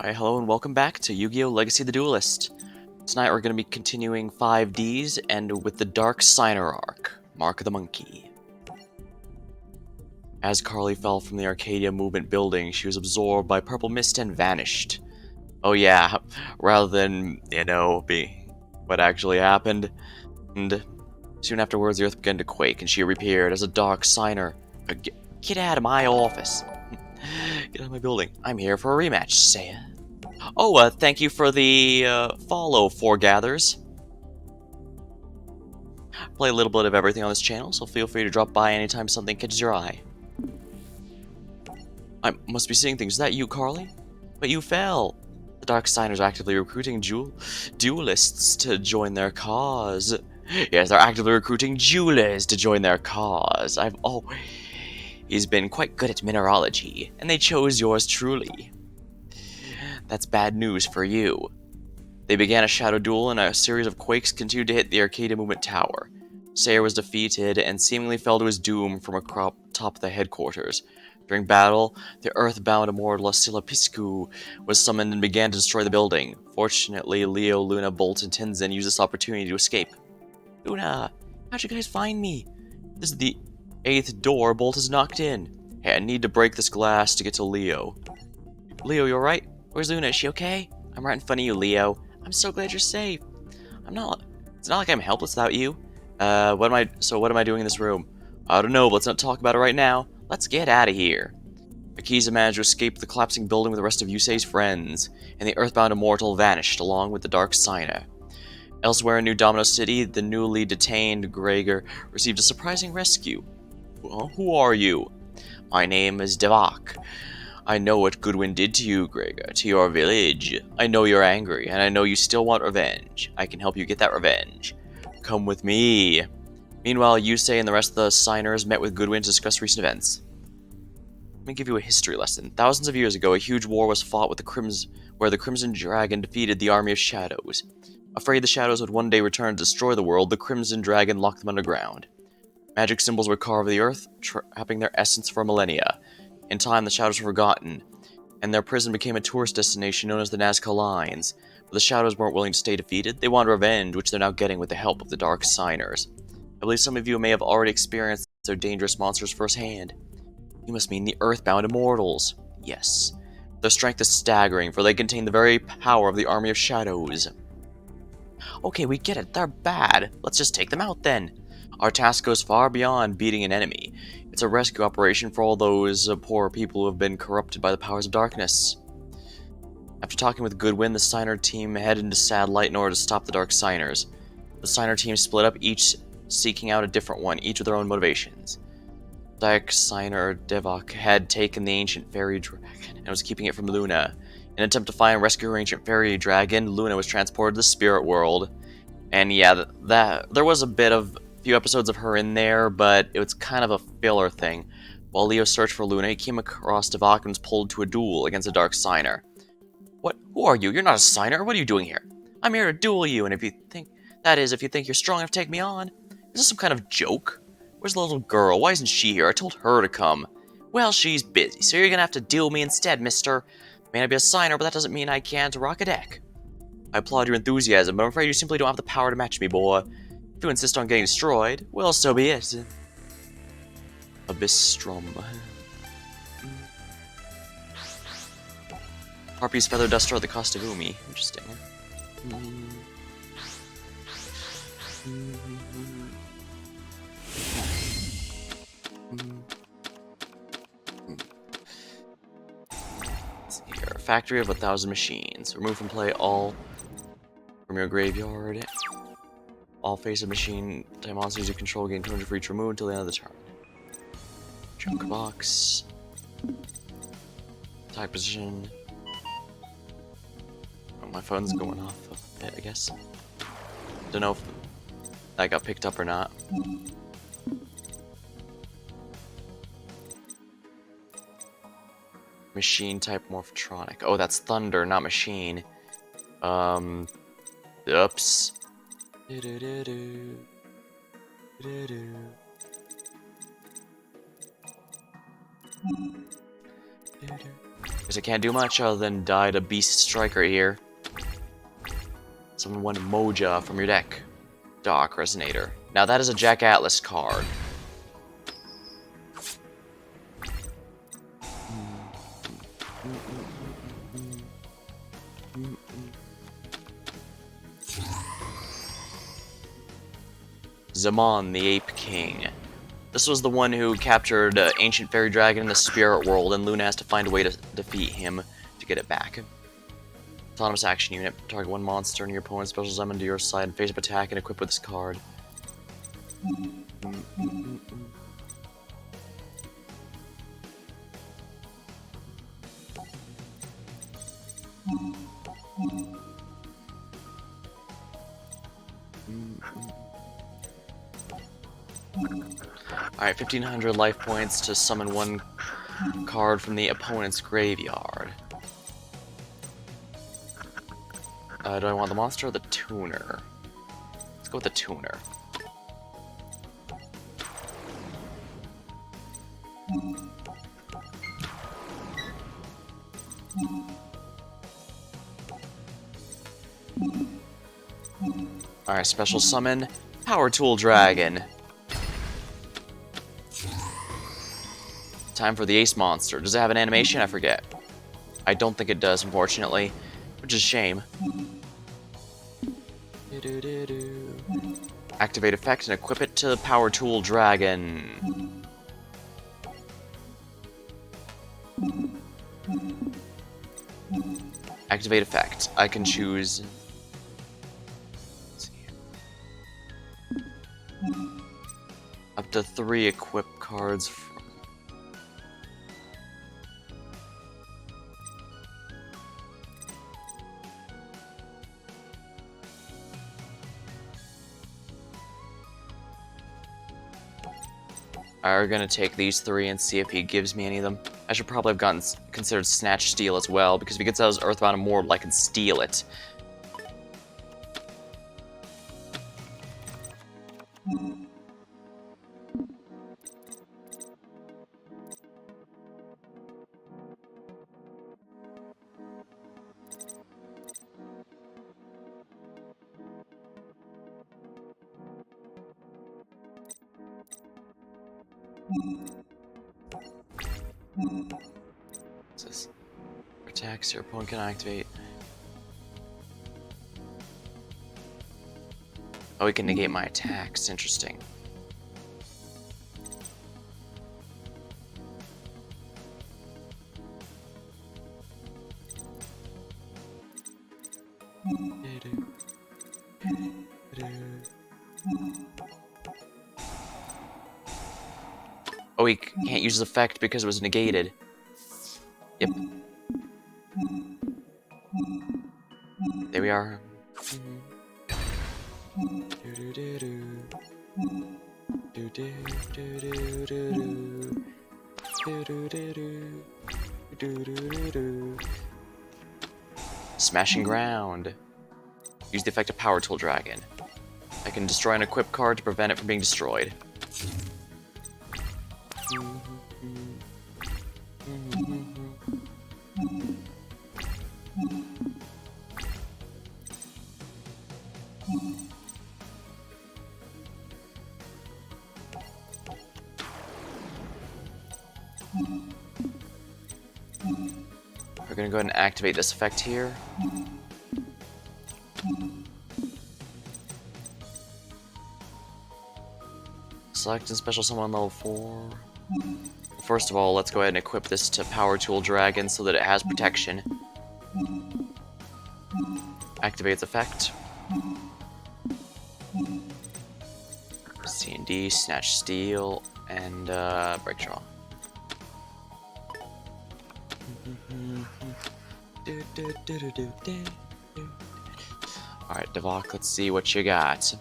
Hi, hello, and welcome back to Yu-Gi-Oh! Legacy of the Duelist. Tonight we're going to be continuing 5Ds and with the Dark Signer arc, Mark of the Monkey. As Carly fell from the Arcadia Movement building, she was absorbed by purple mist and vanished. Oh yeah, rather than, being what actually happened. And soon afterwards the earth began to quake and she reappeared as a Dark Signer. Get out of my office. Get out of my building. I'm here for a rematch, Saya. Oh, thank you for the follow, Foregathers. Play a little bit of everything on this channel, so feel free to drop by anytime something catches your eye. I must be seeing things. Is that you, Carly? But you fell. The Dark Signers are actively recruiting duelists to join their cause. Yes, they're actively recruiting duelists to join their cause. He's been quite good at mineralogy, and they chose yours truly. That's bad news for you. They began a shadow duel, and a series of quakes continued to hit the Arcadia Movement Tower. Sayer was defeated and seemingly fell to his doom from atop of the headquarters. During battle, the earthbound immortal Silapiscu was summoned and began to destroy the building. Fortunately, Leo, Luna, Bolt, and Tenzin used this opportunity to escape. Luna, how'd you guys find me? This is the 8th door Bolt has knocked in. Hey, I need to break this glass to get to Leo. Leo, you alright? Where's Luna? Is she okay? I'm right in front of you, Leo. I'm so glad you're safe. It's not like I'm helpless without you. What am I doing in this room? I don't know, but let's not talk about it right now. Let's get out of here. Akiza managed to escape the collapsing building with the rest of Yusei's friends, and the earthbound immortal vanished along with the Dark Signer. Elsewhere in New Domino City, the newly detained Gregor received a surprising rescue. Who are you? My name is Devak. I know what Goodwin did to you, Gregor, to your village. I know you're angry, and I know you still want revenge. I can help you get that revenge. Come with me. Meanwhile, Yusei and the rest of the signers met with Goodwin to discuss recent events. Let me give you a history lesson. Thousands of years ago, a huge war was fought with where the Crimson Dragon defeated the Army of Shadows. Afraid the Shadows would one day return to destroy the world, the Crimson Dragon locked them underground. Magic symbols were carved of the earth, trapping their essence for millennia. In time, the Shadows were forgotten, and their prison became a tourist destination known as the Nazca Lines. But the Shadows weren't willing to stay defeated. They wanted revenge, which they're now getting with the help of the Dark Signers. I believe some of you may have already experienced their dangerous monsters firsthand. You must mean the Earthbound Immortals. Yes. Their strength is staggering, for they contain the very power of the Army of Shadows. Okay, we get it. They're bad. Let's just take them out then. Our task goes far beyond beating an enemy. It's a rescue operation for all those poor people who have been corrupted by the powers of darkness. After talking with Goodwin, the Signer team headed into Sadlight in order to stop the Dark Signers. The Signer team split up, each seeking out a different one, each with their own motivations. Dark Signer Devok had taken the ancient fairy dragon and was keeping it from Luna. In an attempt to find and rescue her ancient fairy dragon, Luna was transported to the spirit world. And yeah, there was a few episodes of her in there, but it was kind of a filler thing. While Leo searched for Luna, he came across Devok and was pulled to a duel against a Dark Signer. What? Who are you? You're not a Signer. What are you doing here? I'm here to duel you, and if you think you're strong enough to take me on. Is this some kind of joke? Where's the little girl? Why isn't she here? I told her to come. Well, she's busy, so you're gonna have to duel me instead, mister. May not be a Signer, but that doesn't mean I can't rock a deck. I applaud your enthusiasm, but I'm afraid you simply don't have the power to match me, boy. If you insist on getting destroyed, well, so be it. Abyssstrom. Harpy's Feather Duster at the cost of Umi. Interesting. Let's see here. Factory of 1,000 machines. Remove from play all from your graveyard. All face of machine type monsters you control gain 200 for each remove until the end of the turn. Junk box. Type position. Oh, my phone's going off a bit, I guess. Don't know if that got picked up or not. Machine type morphotronic. Oh, that's thunder, not machine. Oops. Guess I can't do much other than die to Beast Striker here. Summon one Moja from your deck. Doc Resonator. Now that is a Jack Atlas card. Zaman, the Ape King. This was the one who captured Ancient Fairy Dragon in the Spirit World, and Luna has to find a way to defeat him to get it back. Autonomous action unit. Target one monster and your opponent's special summon to your side and face up attack and equip with this card. Alright, 1500 life points to summon one card from the opponent's graveyard. Do I want the monster or the tuner? Let's go with the tuner. Alright, special summon, Power Tool Dragon. Time for the Ace Monster. Does it have an animation? I forget. I don't think it does, unfortunately, which is a shame. Activate effect and equip it to Power Tool Dragon. Activate effect. I can choose... up to 3 equip cards from... We're gonna take these 3 and see if he gives me any of them. I should probably have considered Snatch Steal as well, because if he gets out his Earthbound Immortal, I can steal it. What's this? Attacks your opponent can activate. Oh, he can negate my attacks. Interesting. Oh, he can't use his effect because it was negated. Yep. There we are. Smashing Ground. Use the effect of Power Tool Dragon. I can destroy an equip card to prevent it from being destroyed. We're gonna go ahead and activate this effect here. Select and special summon level 4. First of all, let's go ahead and equip this to Power Tool Dragon so that it has protection. Activate its effect. C&D, Snatch Steal, and Break Draw. Alright, Devok, let's see what you got.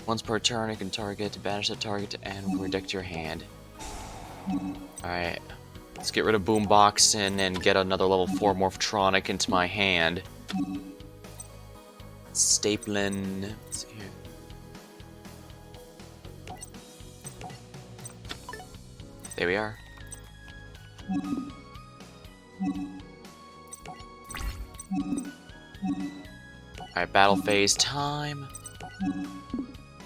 Once per turn, you can target, banish the target, and redact your hand. Alright. Let's get rid of Boomboxin and get another level 4 Morphtronic into my hand. Stapling. Let's see here. There we are. Alright, battle phase time.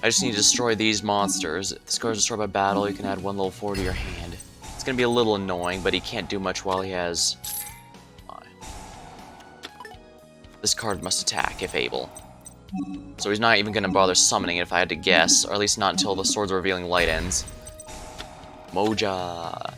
I just need to destroy these monsters. If the score is destroyed by battle, you can add 1 level 4 to your hand. It's gonna be a little annoying, but he can't do much while he has... This card must attack, if able. So he's not even gonna bother summoning it if I had to guess, or at least not until the Swords of Revealing Light ends. Moja!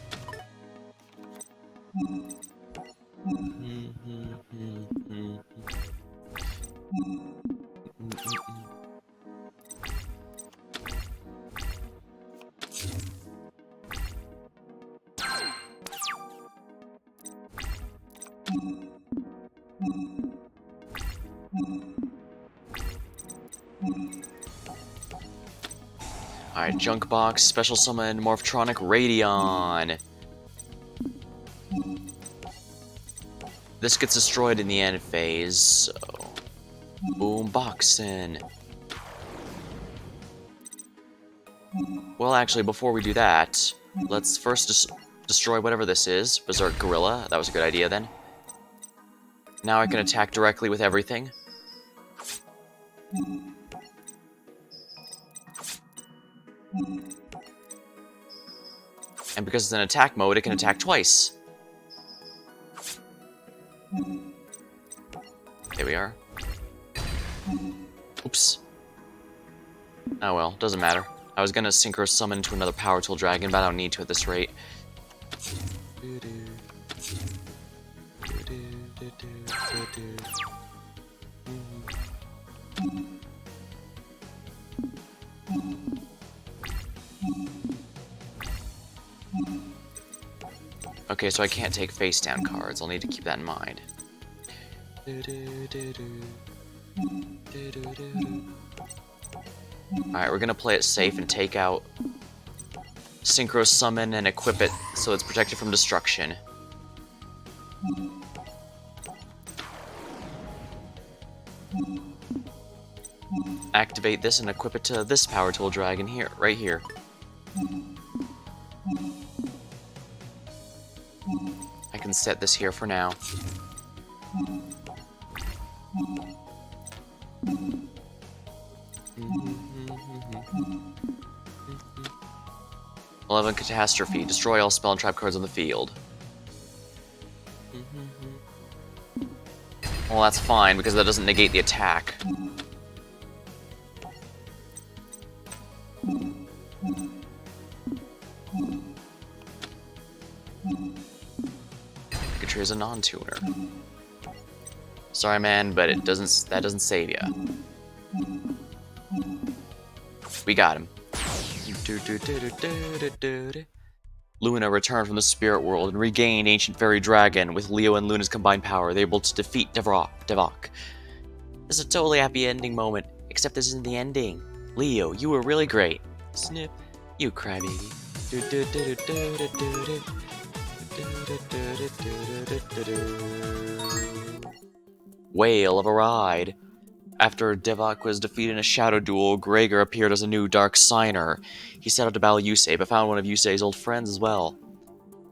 Alright, Junk Box, Special Summon, Morphtronic Radion. This gets destroyed in the end phase, so... Boomboxin. Well, actually, before we do that, let's first destroy whatever this is. Berserk Gorilla, that was a good idea then. Now I can attack directly with everything. And because it's in attack mode, it can attack twice. There we are. Oops. Oh well, doesn't matter. I was gonna Synchro Summon to another Power Tool Dragon, but I don't need to at this rate. Okay, so I can't take face down cards. I'll need to keep that in mind. Alright, we're gonna play it safe and take out Synchro Summon and equip it so it's protected from destruction. Activate this and equip it to this Power Tool Dragon here, right here. I can set this here for now. Eleven Catastrophe. Destroy all spell and trap cards on the field. Well, that's fine, because that doesn't negate the attack. Pikachu is a non-tuner. Sorry, man, but that doesn't save ya. We got him. Luna returned from the spirit world and regained Ancient Fairy Dragon. With Leo and Luna's combined power, they're able to defeat Devok. This is a totally happy ending moment, except this isn't the ending. Leo, you were really great. Snip, you crybaby. Whale of a ride. After Devok was defeated in a shadow duel, Gregor appeared as a new Dark Signer. He set out to battle Yusei, but found one of Yusei's old friends as well.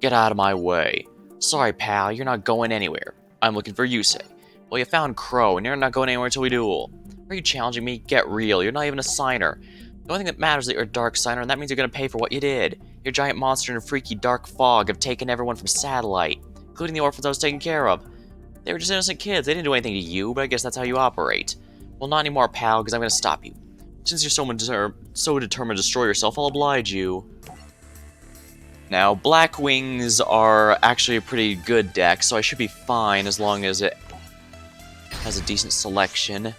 Get out of my way. Sorry, pal, you're not going anywhere. I'm looking for Yusei. Well, you found Crow, and you're not going anywhere until we duel. Are you challenging me? Get real, you're not even a signer. The only thing that matters is that you're a Dark Signer, and that means you're gonna pay for what you did. Your giant monster and freaky dark fog have taken everyone from Satellite, including the orphans I was taking care of. They were just innocent kids, they didn't do anything to you, but I guess that's how you operate. Well, not anymore, pal, because I'm going to stop you. Since you're so determined to destroy yourself, I'll oblige you. Now, Black Wings are actually a pretty good deck, so I should be fine as long as it has a decent selection.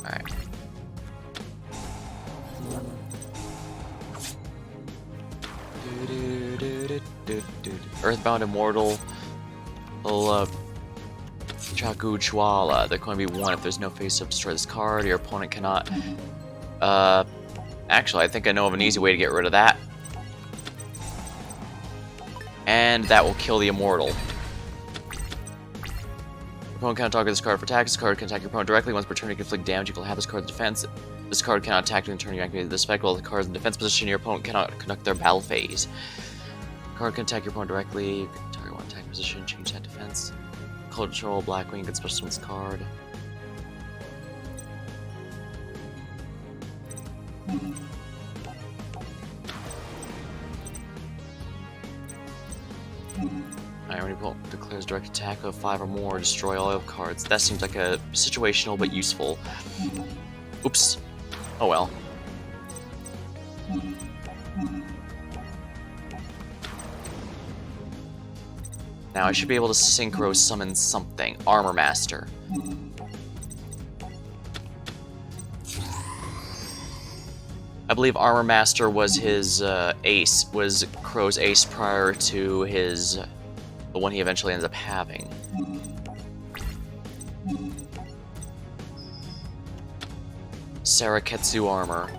Alright. Earthbound Immortal will Chaku Chwala. They're going to be 1 if there's no face-up. Destroy this card. Your opponent cannot... Actually, I think I know of an easy way to get rid of that. And that will kill the Immortal. Your opponent cannot target this card for attack. This card can attack your opponent directly. Once per turn, you can inflict damage. You can have this card in defense. This card cannot attack during the turn you activate this effect. While the card is in defense position, your opponent cannot conduct their battle phase. The card can attack your opponent directly. You can target 1 attack position, change that defense. Control Blackwing, get special this card. Alright, when your opponent declares direct attack of 5 or more, destroy all your cards. That seems like a situational but useful. Oops. Oh well. Now I should be able to synchro summon something. Armor Master. I believe Armor Master was his ace, was Crow's ace prior to his... the one he eventually ends up having. Saraketsu Armor.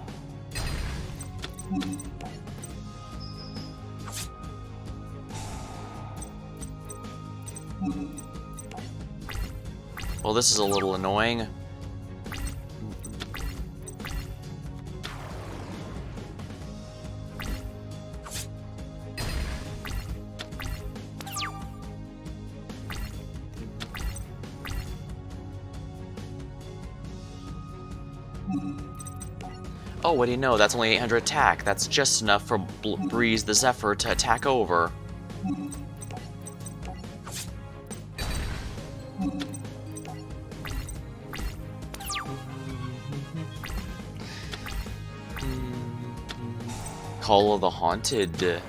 Well, this is a little annoying. Oh, what do you know? That's only 800 attack. That's just enough for Breeze the Zephyr to attack over. Call of the Haunted.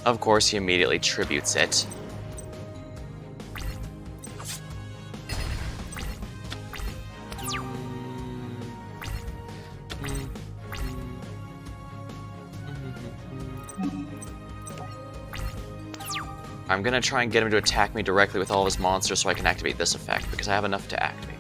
Of course, he immediately tributes it. I'm gonna try and get him to attack me directly with all of his monsters so I can activate this effect, because I have enough to activate.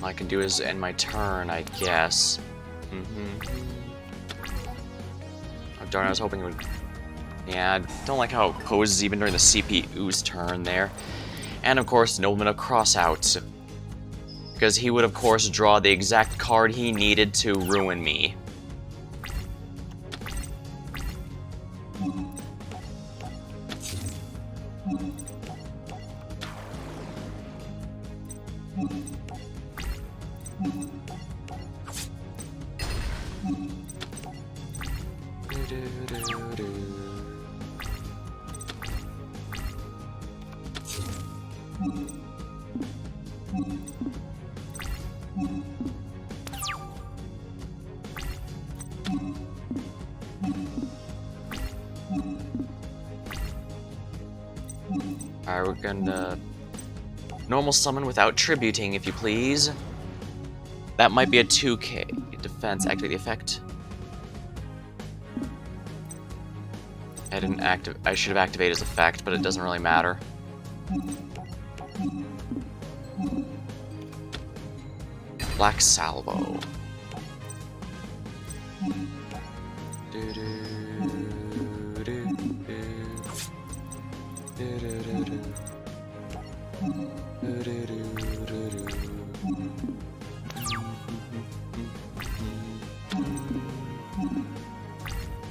All I can do is end my turn, I guess. Oh, darn, I was hoping it would... Yeah, I don't like how it poses even during the CPU's turn there. And of course, Nobleman of Crossout. Because he would of course draw the exact card he needed to ruin me. Alright, we're gonna normal summon without tributing, if you please. That might be a 2k defense. Activate the effect. I didn't I should have activated his effect, but it doesn't really matter. Black Salvo.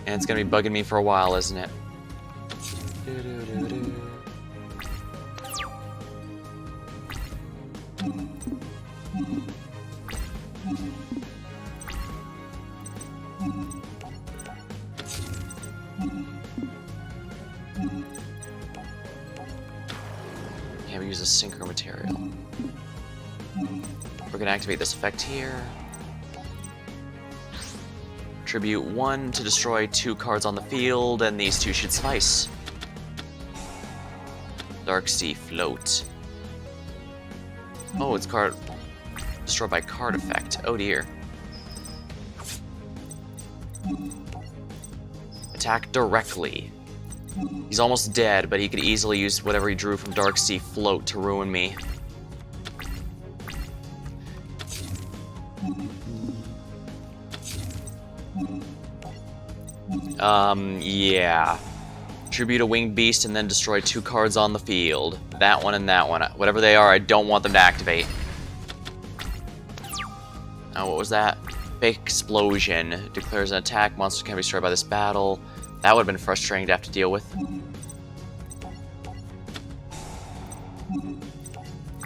And it's gonna be bugging me for a while, isn't it? Yeah, we use a synchro material. We're gonna activate this effect here. Tribute 1 to destroy 2 cards on the field, and these 2 should suffice. Dark Sea Float. Oh, it's card destroyed by card effect. Oh dear. Attack directly. He's almost dead, but he could easily use whatever he drew from Dark Sea Float to ruin me. Yeah. Tribute a winged beast and then destroy 2 cards on the field. That one and that one. Whatever they are, I don't want them to activate. Oh, what was that? Fake Explosion. Declares an attack. Monsters can be destroyed by this battle. That would have been frustrating to have to deal with.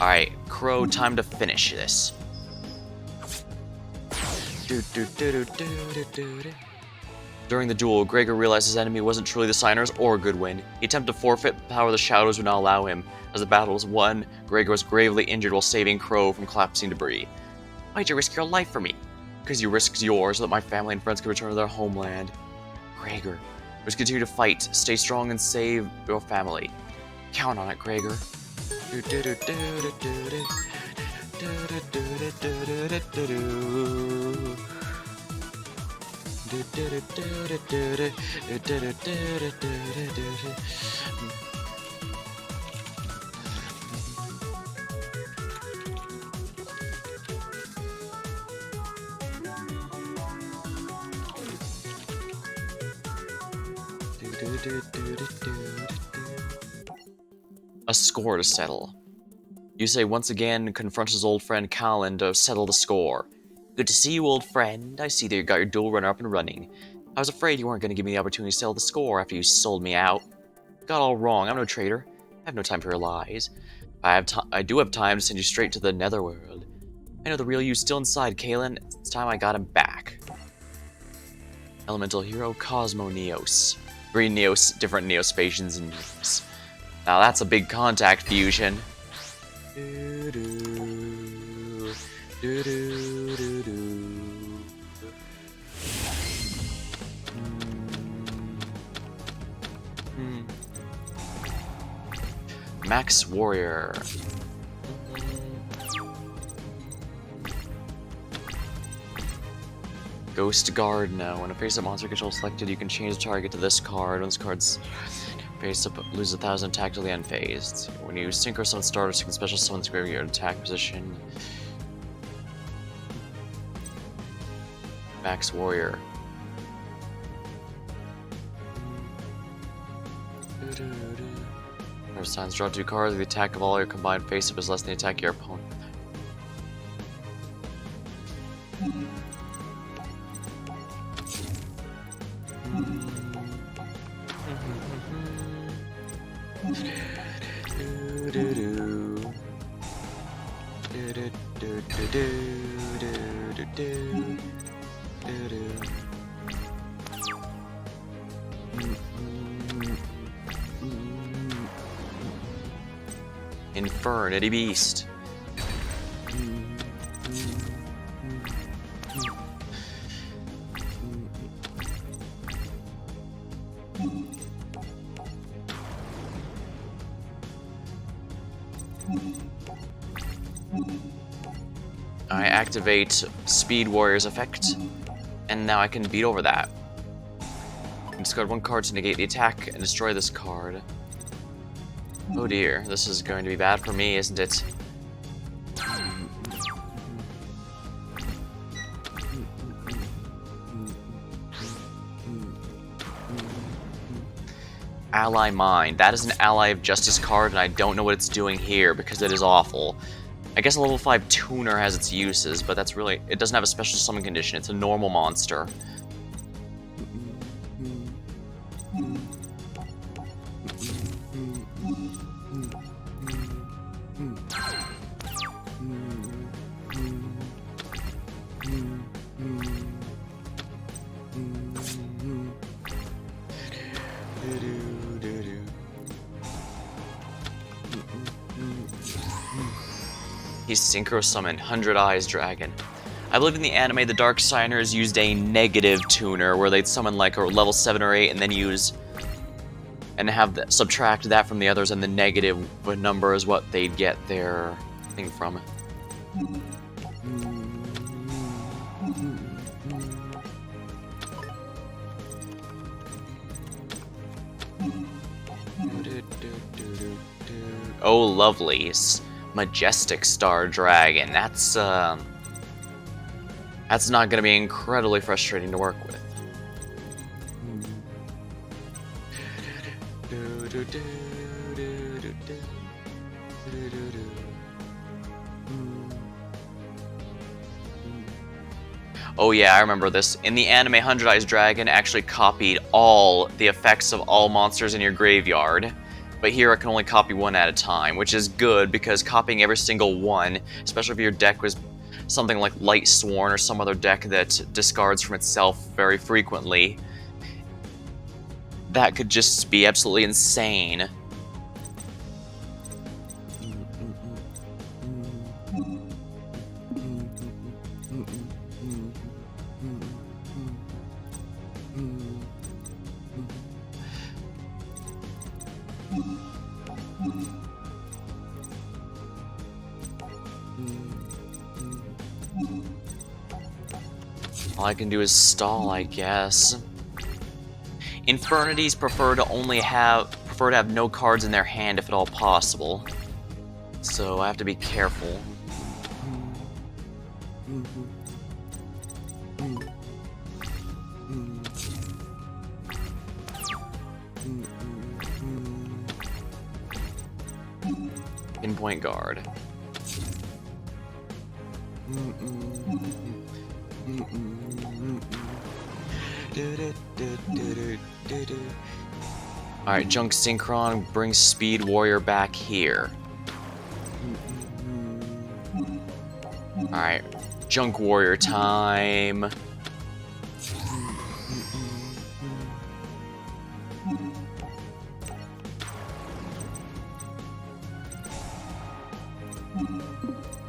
Alright, Crow, time to finish this. During the duel, Gregor realized his enemy wasn't truly the Signers or Goodwin. He attempted to forfeit the power the shadows would not allow him. As the battle was won, Gregor was gravely injured while saving Crow from collapsing debris. Why'd you risk your life for me? Because you risked yours so that my family and friends could return to their homeland. Gregor, just continue to fight, stay strong, and save your family. Count on it, Gregor. A score to settle. Yusei once again confronts his old friend Callan to settle the score. Good to see you, old friend. I see that you got your duel runner up and running. I was afraid you weren't going to give me the opportunity to settle the score after you sold me out. Got all wrong. I'm no traitor. I have no time for your lies. I do have time to send you straight to the netherworld. I know the real you's still inside, Kalen. It's time I got him back. Elemental hero Cosmo Neos. Green Neos, different Neospatians and Neos. Now that's a big contact fusion. Max Warrior. Ghost Guard now. When a face-up monster control selected, you can change the target to this card. When this card's face-up, lose 1,000 attack till the end phase. When you synchro summon starters, you can special summon this graveyard attack position. Max Warrior. Whenever signs draw 2 cards, the attack of all your combined face-up is less than the attack of your opponent. Infernity Beast. I activate Speed Warrior's effect, and now I can beat over that. Discard 1 card to negate the attack and destroy this card. Oh dear, this is going to be bad for me, isn't it? Ally Mind. That is an Ally of Justice card, and I don't know what it's doing here because it is awful. I guess a level 5 tuner has its uses, but that's really... it doesn't have a special summon condition. It's a normal monster. He's Synchro Summon, 100 Eyes Dragon. I believe in the anime, the Dark Signers used a negative tuner, where they'd summon like a level 7 or 8 and then use... and subtract that from the others, and the negative number is what they'd get their thing from. Oh, lovely. Majestic Star Dragon. That's not going to be incredibly frustrating to work with. Oh yeah, I remember this. In the anime, 100 Eyes Dragon actually copied all the effects of all monsters in your graveyard. But here it can only copy one at a time, which is good because copying every single one, especially if your deck was something like Light Sworn or some other deck that discards from itself very frequently, that could just be absolutely insane. All I can do is stall, I guess. Infernities prefer to have no cards in their hand if at all possible. So I have to be careful. Pinpoint guard. Alright, Junk Synchron brings Speed Warrior back here. Alright, Junk Warrior time.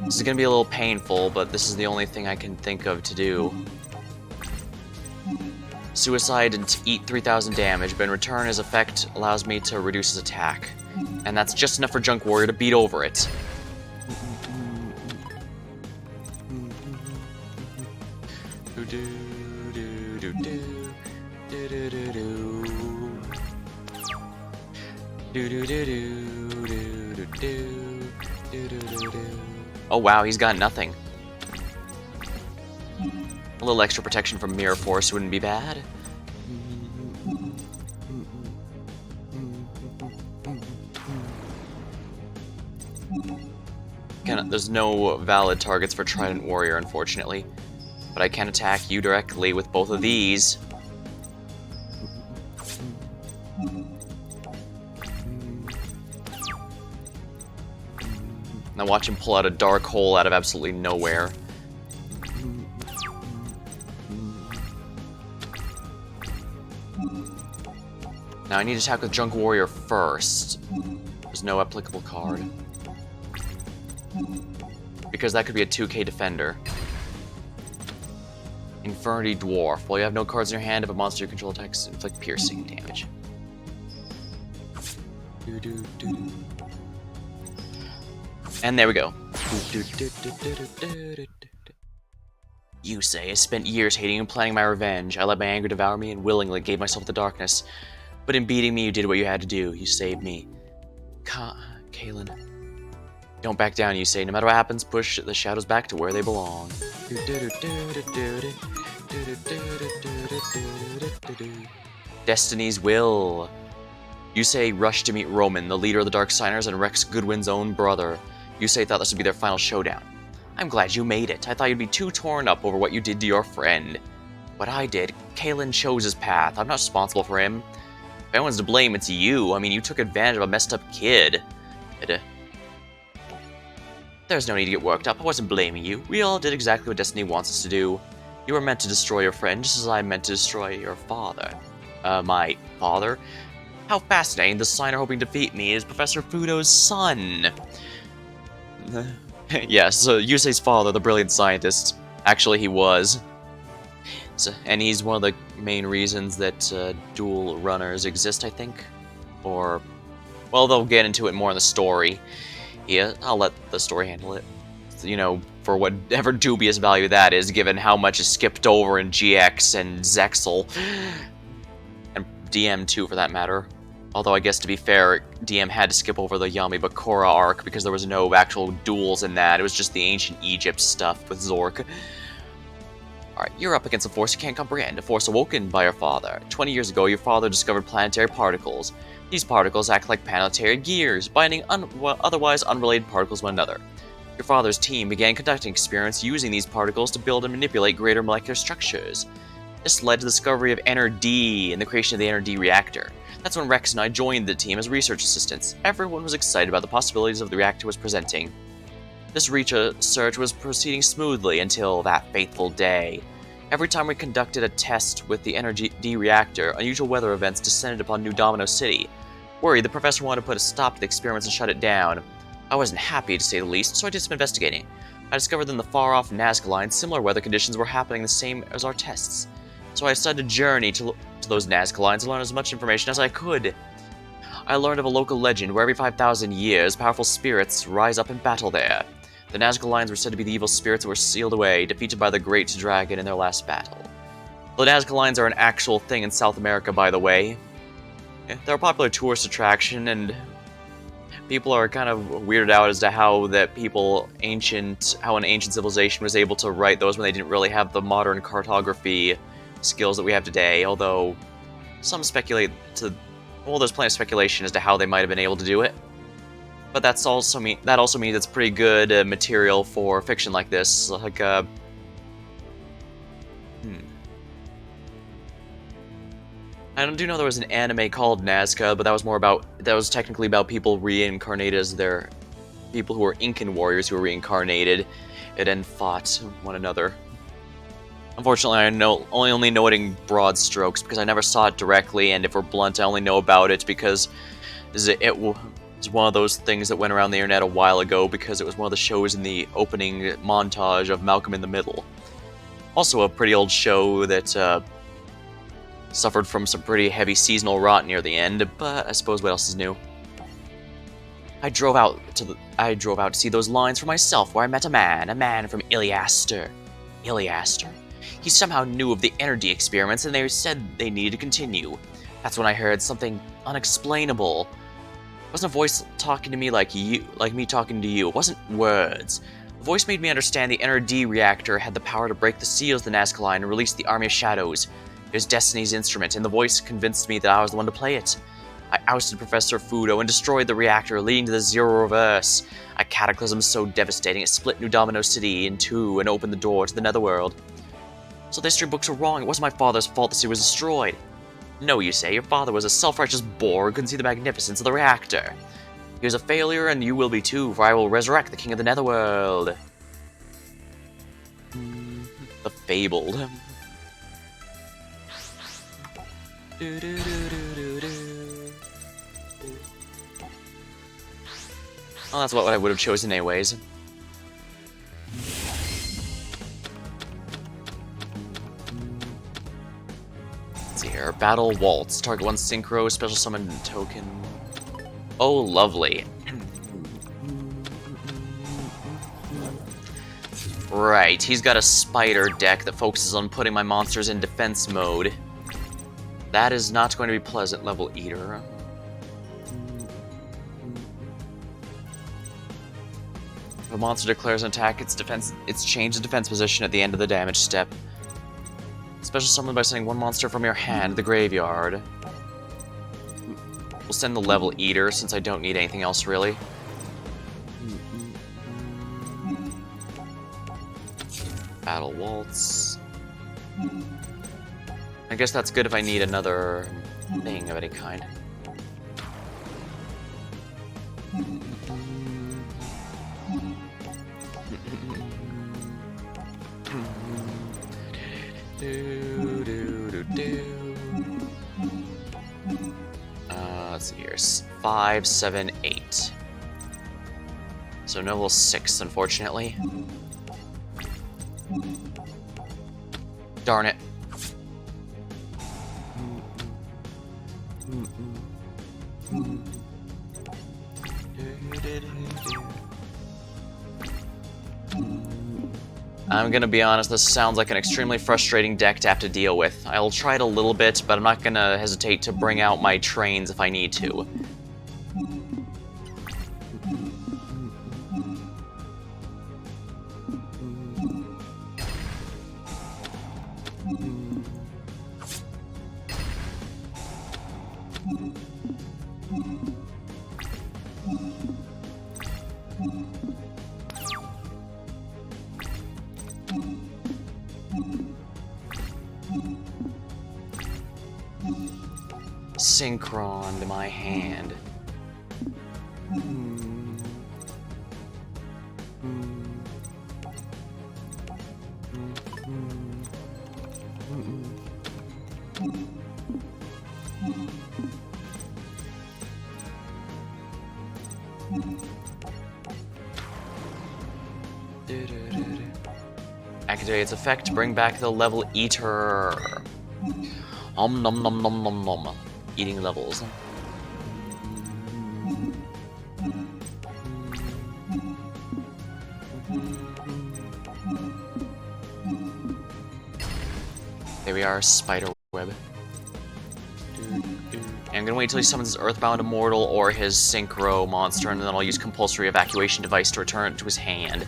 This is gonna be a little painful, but this is the only thing I can think of to do. Suicide and eat 3,000 damage, but in return his effect allows me to reduce his attack. And that's just enough for Junk Warrior to beat over it. Oh wow, he's got nothing. A little extra protection from Mirror Force wouldn't be bad. There's no valid targets for Trident Warrior, unfortunately. But I can attack you directly with both of these. Now watch him pull out a Dark Hole out of absolutely nowhere. Now I need to attack with Junk Warrior first. There's no applicable card. Because that could be a 2k defender. Infernity Dwarf. While you have no cards in your hand, if a monster you control attacks, inflict piercing damage. And there we go. You say, I spent years hating and planning my revenge. I let my anger devour me and willingly gave myself the darkness. But in beating me, you did what you had to do. You saved me. Kaelin. Don't back down, you say. No matter what happens, push the shadows back to where they belong. Destiny's Will. You say rush to meet Roman, the leader of the Dark Signers and Rex Goodwin's own brother. You say thought this would be their final showdown. I'm glad you made it. I thought you'd be too torn up over what you did to your friend. What I did, Kaelin chose his path. I'm not responsible for him. If anyone's to blame, it's you. I mean, you took advantage of a messed up kid. There's no need to get worked up. I wasn't blaming you. We all did exactly what Destiny wants us to do. You were meant to destroy your friend, just as I meant to destroy your father. My father? How fascinating. The signer hoping to defeat me is Professor Fudo's son. Yes, so Yusei's father, the brilliant scientist, Actually, he was. And he's one of the main reasons that dual runners exist, I think. Or, well, they'll get into it more in the story. Yeah, I'll let the story handle it. You know, for whatever dubious value that is, given how much is skipped over in GX and Zexel. And DM too, for that matter. Although I guess, to be fair, DM had to skip over the Yami Bakura arc because there was no actual duels in that. It was just the ancient Egypt stuff with Zork. Alright, you're up against a force you can't comprehend, a force awoken by your father. 20 years ago, your father discovered planetary particles. These particles act like planetary gears, binding otherwise unrelated particles one another. Your father's team began conducting experiments using these particles to build and manipulate greater molecular structures. This led to the discovery of NRD and the creation of the NRD reactor. That's when Rex and I joined the team as research assistants. Everyone was excited about the possibilities of the reactor was presenting. This research was proceeding smoothly until that fateful day. Every time we conducted a test with the NRD reactor, unusual weather events descended upon New Domino City. Worried, the professor wanted to put a stop to the experiments and shut it down. I wasn't happy, to say the least, so I did some investigating. I discovered that in the far-off Nazca line, similar weather conditions were happening the same as our tests. So I decided to journey to those Nazca lines and learn as much information as I could. I learned of a local legend where every 5,000 years, powerful spirits rise up in battle there. The Nazca lines were said to be the evil spirits that were sealed away, defeated by the Great Dragon in their last battle. The Nazca lines are an actual thing in South America, by the way. They're a popular tourist attraction, and people are kind of weirded out as to how an ancient civilization was able to write those when they didn't really have the modern cartography skills that we have today, although some speculate there's plenty of speculation as to how they might have been able to do it. But that also means it's pretty good material for fiction like this. Like, I do know there was an anime called Nazca, but that was technically about people reincarnated as people who were Incan warriors who were reincarnated and then fought one another. Unfortunately, I only know it in broad strokes because I never saw it directly, and if we're blunt, I only know about it because it was one of those things that went around the internet a while ago because it was one of the shows in the opening montage of Malcolm in the Middle. Also a pretty old show that suffered from some pretty heavy seasonal rot near the end, but I suppose what else is new? I drove out to see those lines for myself, where I met a man from Iliaster. Iliaster? He somehow knew of the energy experiments, and they said they needed to continue. That's when I heard something unexplainable. It wasn't a voice talking to me like me talking to you. It wasn't words. The voice made me understand the NRD reactor had the power to break the seals of the Nazca line and release the Army of Shadows. It was Destiny's instrument, and the voice convinced me that I was the one to play it. I ousted Professor Fudo and destroyed the reactor, leading to the Zero Reverse, a cataclysm so devastating it split New Domino City in two and opened the door to the Netherworld. So the history books were wrong. It wasn't my father's fault the city was destroyed. No, you say, your father was a self-righteous bore who couldn't see the magnificence of the reactor. He was a failure, and you will be too, for I will resurrect the king of the Netherworld. The Fabled. Well, that's what I would have chosen anyways. Let's see here. Battle Waltz. Target 1 synchro, special summon token. Oh, lovely. Right, he's got a spider deck that focuses on putting my monsters in defense mode. That is not going to be pleasant, level eater. If a monster declares an attack, it's changed the defense position at the end of the damage step. Special summon by sending one monster from your hand to the graveyard. We'll send the level eater since I don't need anything else really. Battle Waltz. I guess that's good if I need another thing of any kind. Let's see here. 5, 7, 8. So no level 6, unfortunately. I'm gonna be honest, this sounds like an extremely frustrating deck to have to deal with. I'll try it a little bit, but I'm not gonna hesitate to bring out my trains if I need to. Synchron to my hand. Activate its effect to bring back the level eater. Nom nom nom nom nom nom. Eating levels. There we are, spider web. I'm gonna wait till he summons his Earthbound Immortal or his Synchro monster, and then I'll use Compulsory Evacuation Device to return it to his hand,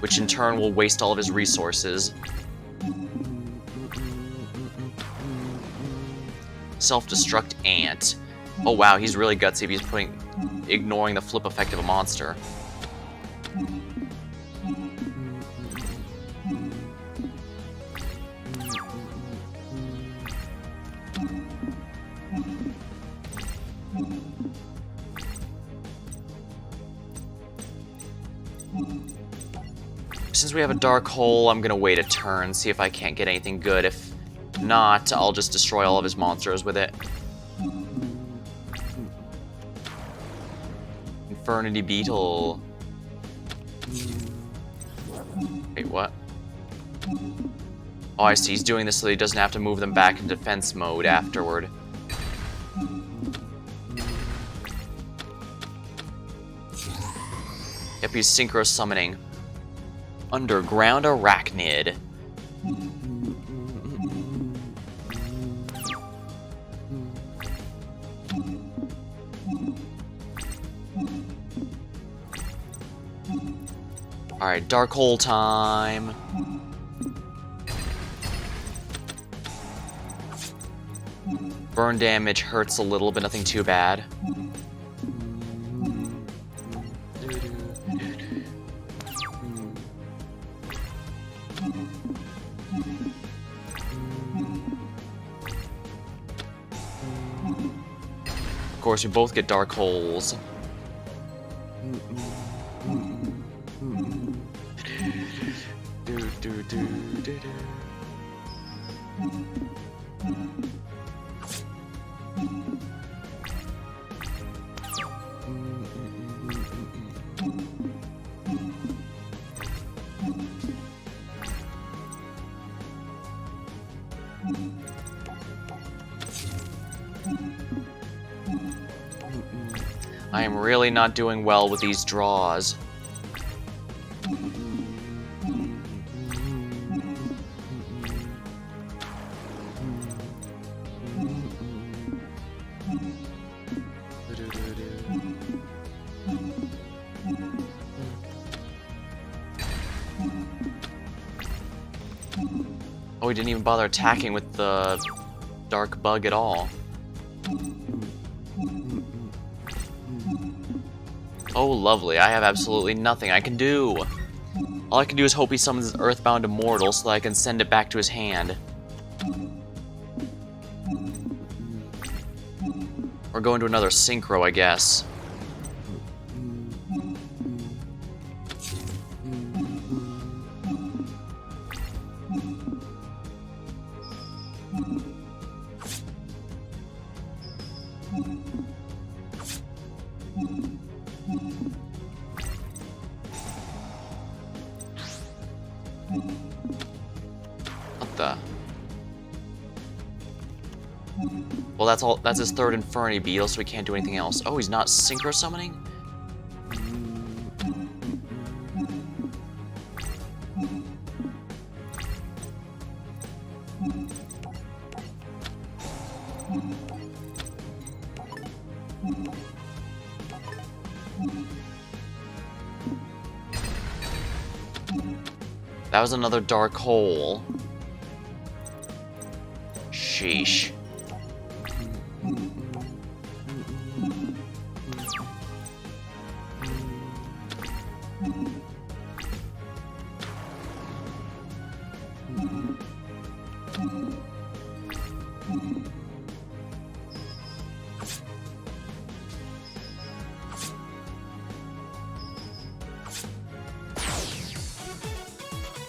which in turn will waste all of his resources. Self-destruct Ant. Oh wow, he's really gutsy if he's ignoring the flip effect of a monster. Since we have a dark hole, I'm gonna wait a turn, see if I can't get anything good. If not, I'll just destroy all of his monsters with it. Infernity Beetle. Wait, what? Oh, I see. He's doing this so he doesn't have to move them back in defense mode afterward. Yep, he's synchro summoning. Underground Arachnid. Alright, dark hole time. Burn damage hurts a little, but nothing too bad. Of course, we both get dark holes. I am really not doing well with these draws. Oh, he didn't even bother attacking with the dark bug at all. Oh, lovely. I have absolutely nothing I can do. All I can do is hope he summons his Earthbound Immortal so that I can send it back to his hand. Or go into another Synchro, I guess. What the? Well, that's all. That's his third Inferni Beetle, so he can't do anything else. Oh, he's not Synchro Summoning? That was another Dark Hole. Sheesh.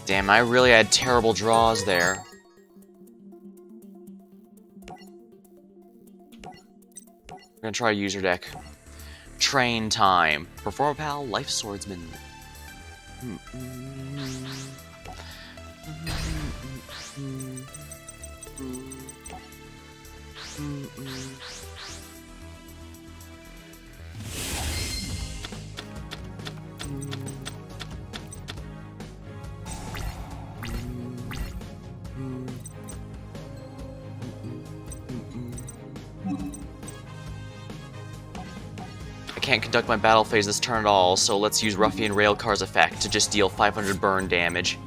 Damn, I really had terrible draws there. We're gonna try user deck. Train time. Performer Pal, Life Swordsman. I can't conduct my battle phase this turn at all, so let's use Ruffian Railcar's effect to just deal 500 burn damage.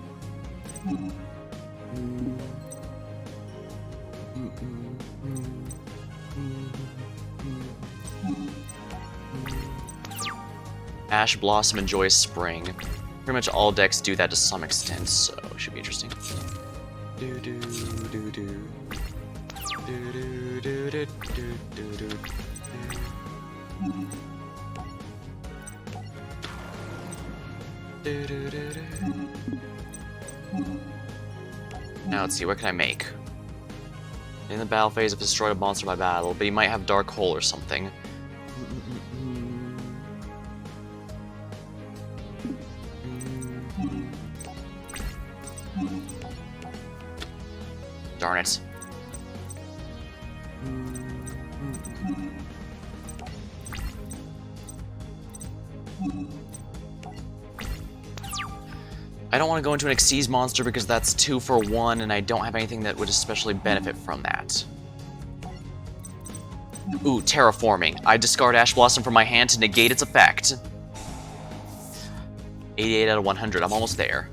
Ash Blossom and Joyous Spring. Pretty much all decks do that to some extent, so it should be interesting. Do do do do. Do do do do do do do. Now let's see, what can I make? In the battle phase, if destroyed a monster by battle, but he might have Dark Hole or something. Darn it. I don't want to go into an Xyz monster because that's 2 for 1 and I don't have anything that would especially benefit from that. Ooh, Terraforming. I discard Ash Blossom from my hand to negate its effect. 88 out of 100. I'm almost there.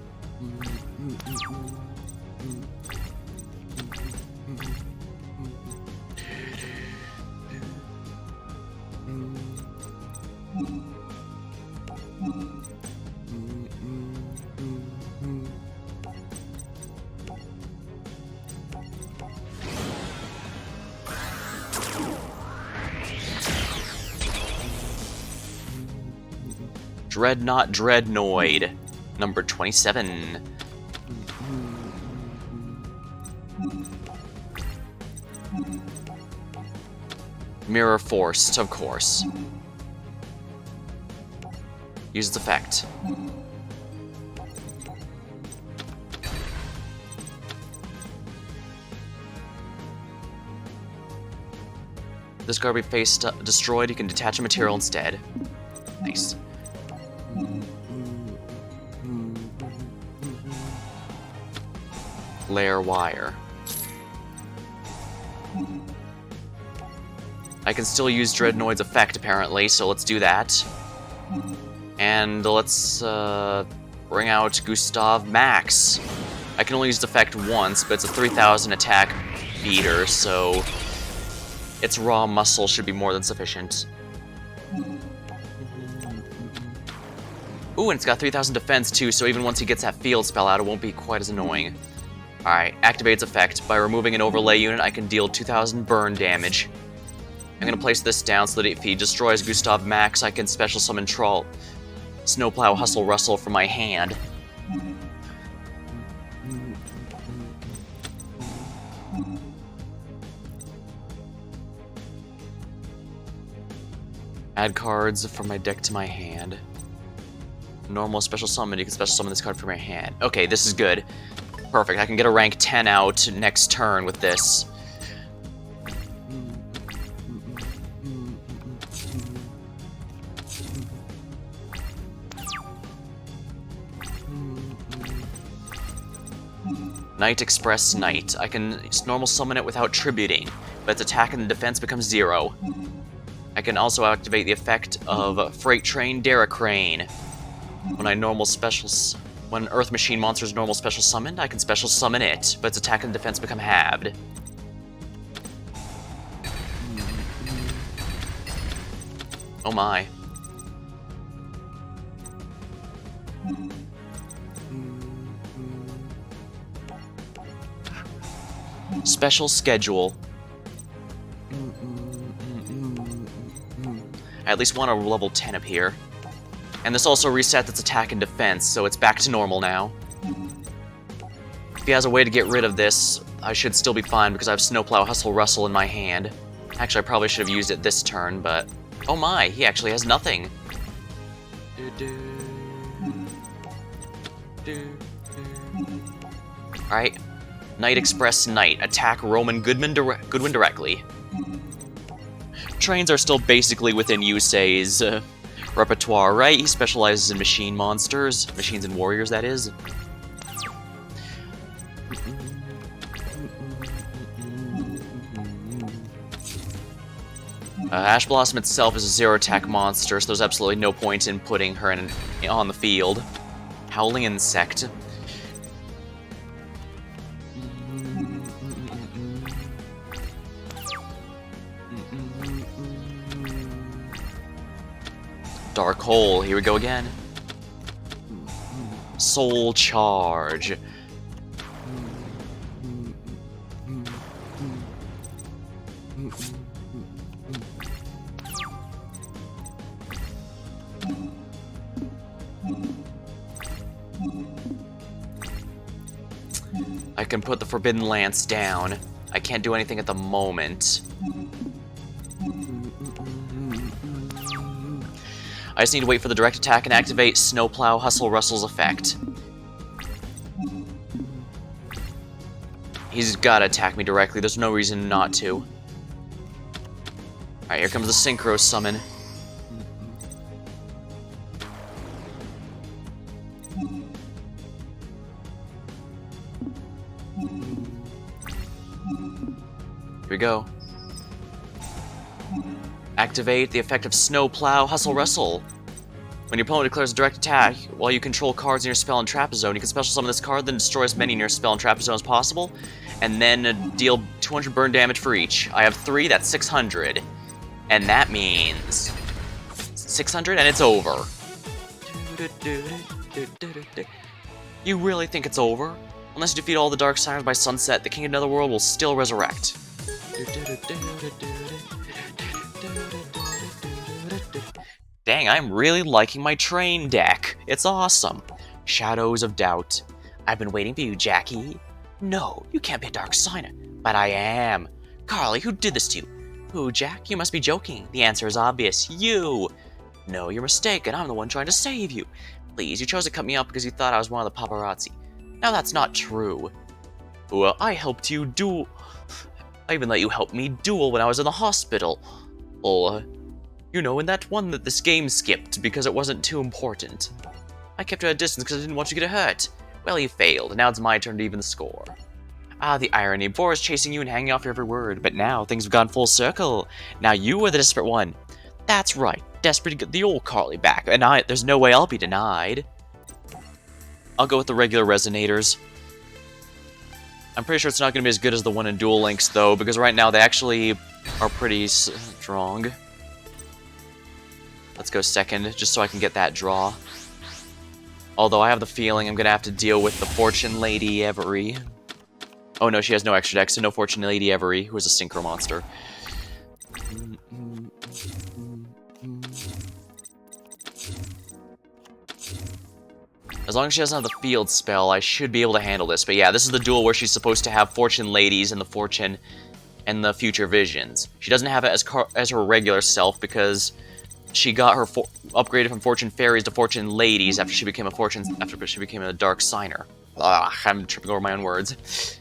Dreadnought Dreadnoid, number 27. Mirror Force, of course. Use its effect. This card be face destroyed, you can detach a material instead. Nice. Layer Wire. I can still use Dreadnoid's effect, apparently, so let's do that. And let's bring out Gustav Max. I can only use the effect once, but it's a 3000 attack beater, so its raw muscle should be more than sufficient. Ooh, and it's got 3000 defense too, so even once he gets that field spell out, it won't be quite as annoying. Alright, activate its effect. By removing an overlay unit, I can deal 2000 burn damage. I'm gonna place this down so that if he destroys Gustav Max, I can special summon Troll. Snowplow Hustle Rustle from my hand. Add cards from my deck to my hand. Normal special summon, you can special summon this card from your hand. Okay, this is good. Perfect, I can get a rank 10 out next turn with this. Knight Express Knight. I can normal summon it without tributing, but its attack and defense becomes 0. I can also activate the effect of Freight Train Derricrane. When Earth Machine monster is normal special summoned, I can special summon it, but its attack and defense become halved. Oh my. Special schedule. I at least want a level 10 up here. And this also resets its attack and defense, so it's back to normal now. If he has a way to get rid of this, I should still be fine because I have Snowplow Hustle Rustle in my hand. Actually, I probably should have used it this turn, but... Oh my, he actually has nothing. Alright. Knight Express Knight. Attack Roman Goodwin directly. Trains are still basically within Yusei's repertoire, right? He specializes in machine monsters. Machines and warriors, that is. Ash Blossom itself is a 0-attack monster, so there's absolutely no point in putting her on the field. Howling Insect. Dark Hole, here we go again. Soul Charge. I can put the Forbidden Lance down. I can't do anything at the moment. I just need to wait for the direct attack and activate Snowplow Hustle Russell's effect. He's gotta attack me directly, there's no reason not to. Alright, here comes the Synchro Summon. Here we go. Activate the effect of Snowplow Hustle Rustle. When your opponent declares a direct attack, while you control cards in your spell and trap zone, you can special summon this card, then destroy as many in your spell and trap zone as possible, and then deal 200 burn damage for each. I have 3, that's 600. And that means 600 and it's over. You really think it's over? Unless you defeat all the Dark Signers by sunset, the King of Netherworld will still resurrect. Dang, I'm really liking my train deck. It's awesome. Shadows of Doubt. I've been waiting for you, Jackie. No, you can't be a Dark Signer. But I am. Carly, who did this to you? Who, Jack? You must be joking. The answer is obvious. You! No, you're mistaken. I'm the one trying to save you. Please, you chose to cut me up because you thought I was one of the paparazzi. Now that's not true. Well, I helped you duel. I even let you help me duel when I was in the hospital. You know, in that one that this game skipped because it wasn't too important. I kept you at a distance because I didn't want you to get hurt. Well, you failed. Now it's my turn to even the score. Ah, the irony. Before I was chasing you and hanging off your every word, but now things have gone full circle. Now you are the desperate one. That's right. Desperate to get the old Carly back, and there's no way I'll be denied. I'll go with the regular resonators. I'm pretty sure it's not going to be as good as the one in Duel Links, though, because right now they actually are pretty strong. Let's go second, just so I can get that draw. Although I have the feeling I'm going to have to deal with the Fortune Lady Every. Oh no, she has no extra deck, so no Fortune Lady Every, who is a Synchro monster. As long as she doesn't have the field spell, I should be able to handle this. But yeah, this is the duel where she's supposed to have Fortune Ladies and the Fortune and the Future Visions. She doesn't have it as her regular self because she got her upgraded from Fortune Fairies to Fortune Ladies after she became a Dark Signer. I'm tripping over my own words.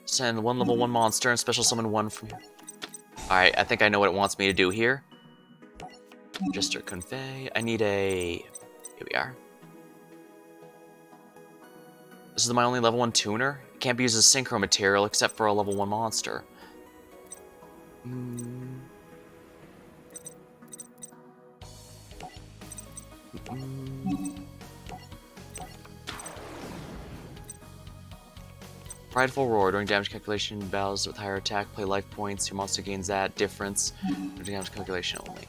Send one level 1 monster and special summon one from you. Alright, I think I know what it wants me to do here. Register convey. I need a... Here we are. This is my only level 1 tuner. It can't be used as synchro material except for a level 1 monster. Prideful Roar. During damage calculation, battles with higher attack, play life points. Your monster gains that difference. During damage calculation only.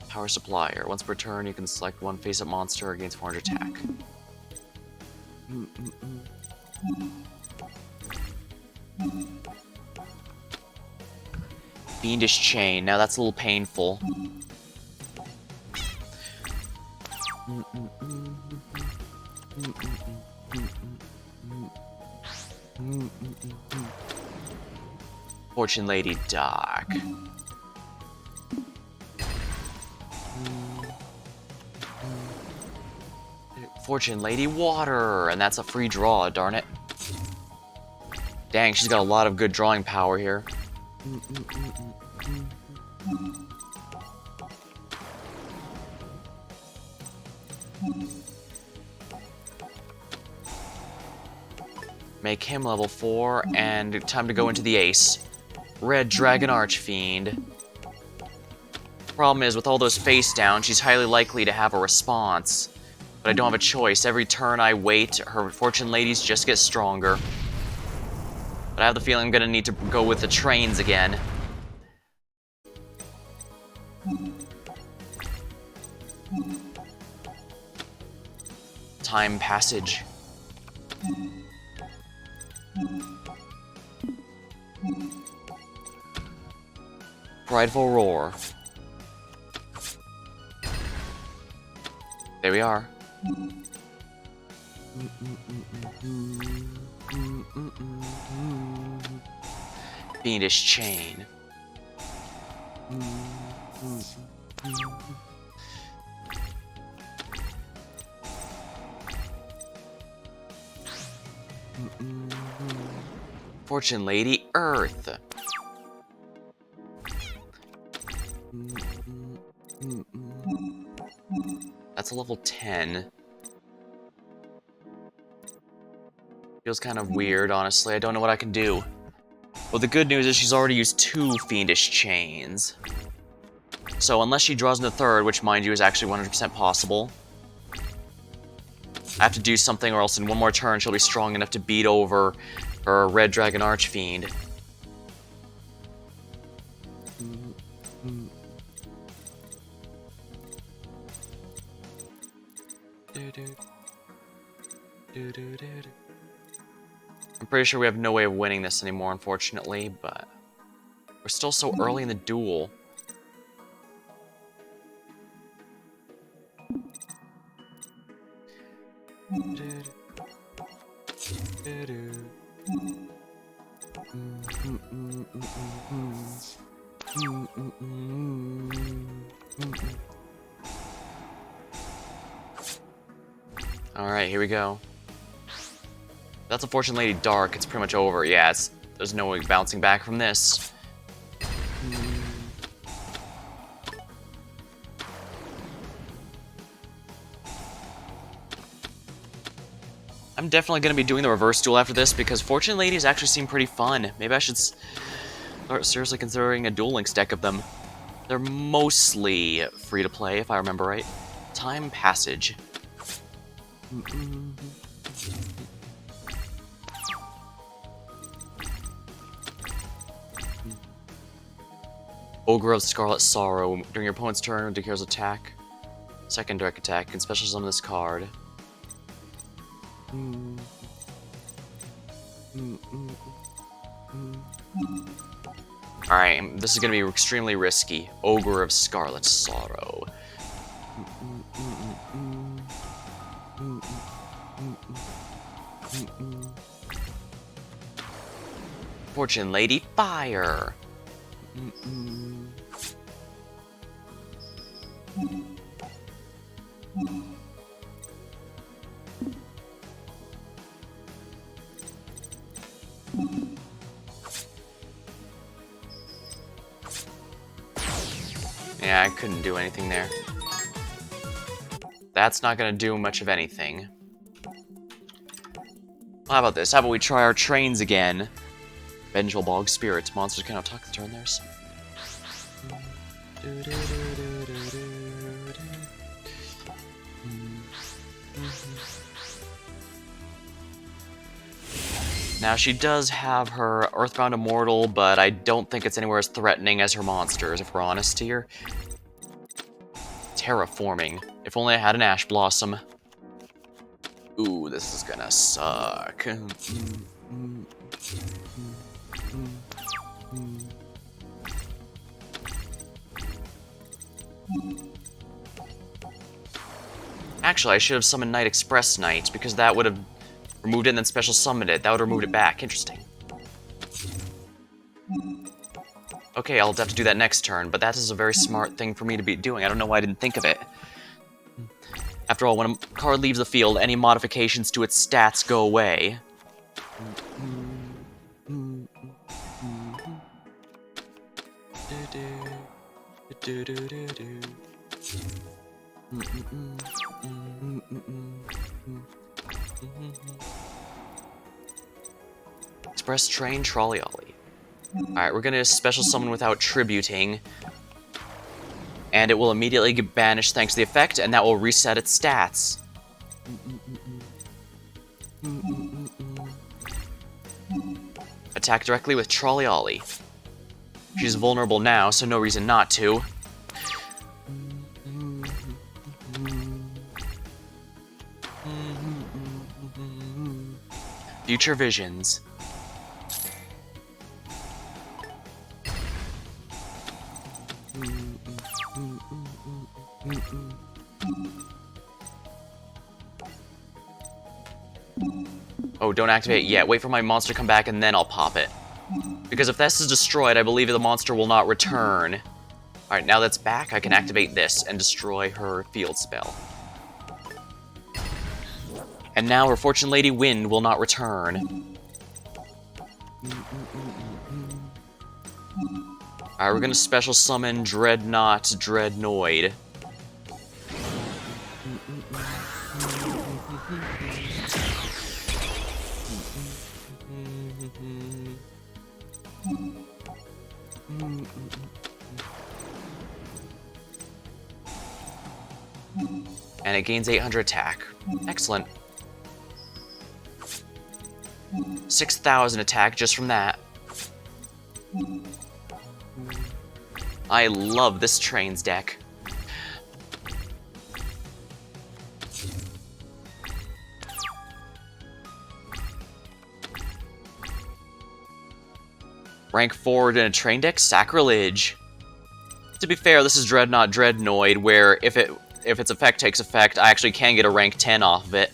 Power Supplier. Once per turn, you can select one face-up monster against 400 attack. Fiendish Chain. Now that's a little painful. Fortune Lady Dark. Fortune Lady Water, and that's a free draw, darn it. Dang, she's got a lot of good drawing power here. Make him level 4, and time to go into the ace. Red Dragon Archfiend. Problem is, with all those face down, she's highly likely to have a response. But I don't have a choice. Every turn I wait, her Fortune Ladies just get stronger. But I have the feeling I'm gonna need to go with the trains again. Time passage. Prideful Roar. There we are. Fiendish Chain. Fortune Lady Earth. That's a level 10. Feels kind of weird, honestly. I don't know what I can do. Well, the good news is she's already used 2 Fiendish Chains. So unless she draws in the third, which mind you is actually 100% possible, I have to do something or else in one more turn she'll be strong enough to beat over her Red Dragon Archfiend. I'm pretty sure we have no way of winning this anymore, unfortunately, but we're still so early in the duel. Alright, here we go. That's a Fortune Lady Dark, it's pretty much over. Yeah, there's no way bouncing back from this. I'm definitely going to be doing the reverse duel after this because Fortune Ladies actually seem pretty fun. Maybe I should start seriously considering a Duel Links deck of them. They're mostly free to play, if I remember right. Time Passage. Ogre of Scarlet Sorrow. During your opponent's turn, declares attack. Second direct attack. You can special summon this card. Alright, this is going to be extremely risky. Ogre of Scarlet Sorrow. Fortune Lady Fire. Yeah, I couldn't do anything there. That's not gonna do much of anything. How about this? How about we try our trains again? Vengeful Bog Spirits. Monsters cannot talk to turn theirs. Now, she does have her Earthbound Immortal, but I don't think it's anywhere as threatening as her monsters, if we're honest here. Terraforming. If only I had an Ash Blossom. Ooh, this is gonna suck. Actually, I should have summoned Night Express Knight, because that would have removed it and then special summoned it. That would have removed it back. Interesting. Okay, I'll have to do that next turn, but that is a very smart thing for me to be doing. I don't know why I didn't think of it. After all, when a card leaves the field, any modifications to its stats go away. Express Train Trolley Ollie. Alright, we're gonna special summon without tributing. And it will immediately get banished thanks to the effect, and that will reset its stats. Attack directly with Trolley Ollie. She's vulnerable now, so no reason not to. Future Visions. Oh, don't activate it yet. Wait for my monster to come back and then I'll pop it. Because if this is destroyed, I believe the monster will not return. Alright, now that's back, I can activate this and destroy her field spell. And now her Fortune Lady Wind will not return. Alright, we're gonna special summon Dreadnought Dreadnoid. And it gains 800 attack. Excellent. 6,000 attack just from that. I love this trains deck. Rank 4 in a train deck? Sacrilege. To be fair, this is Dreadnought Dreadnoid, where if its effect takes effect, I actually can get a rank 10 off of it.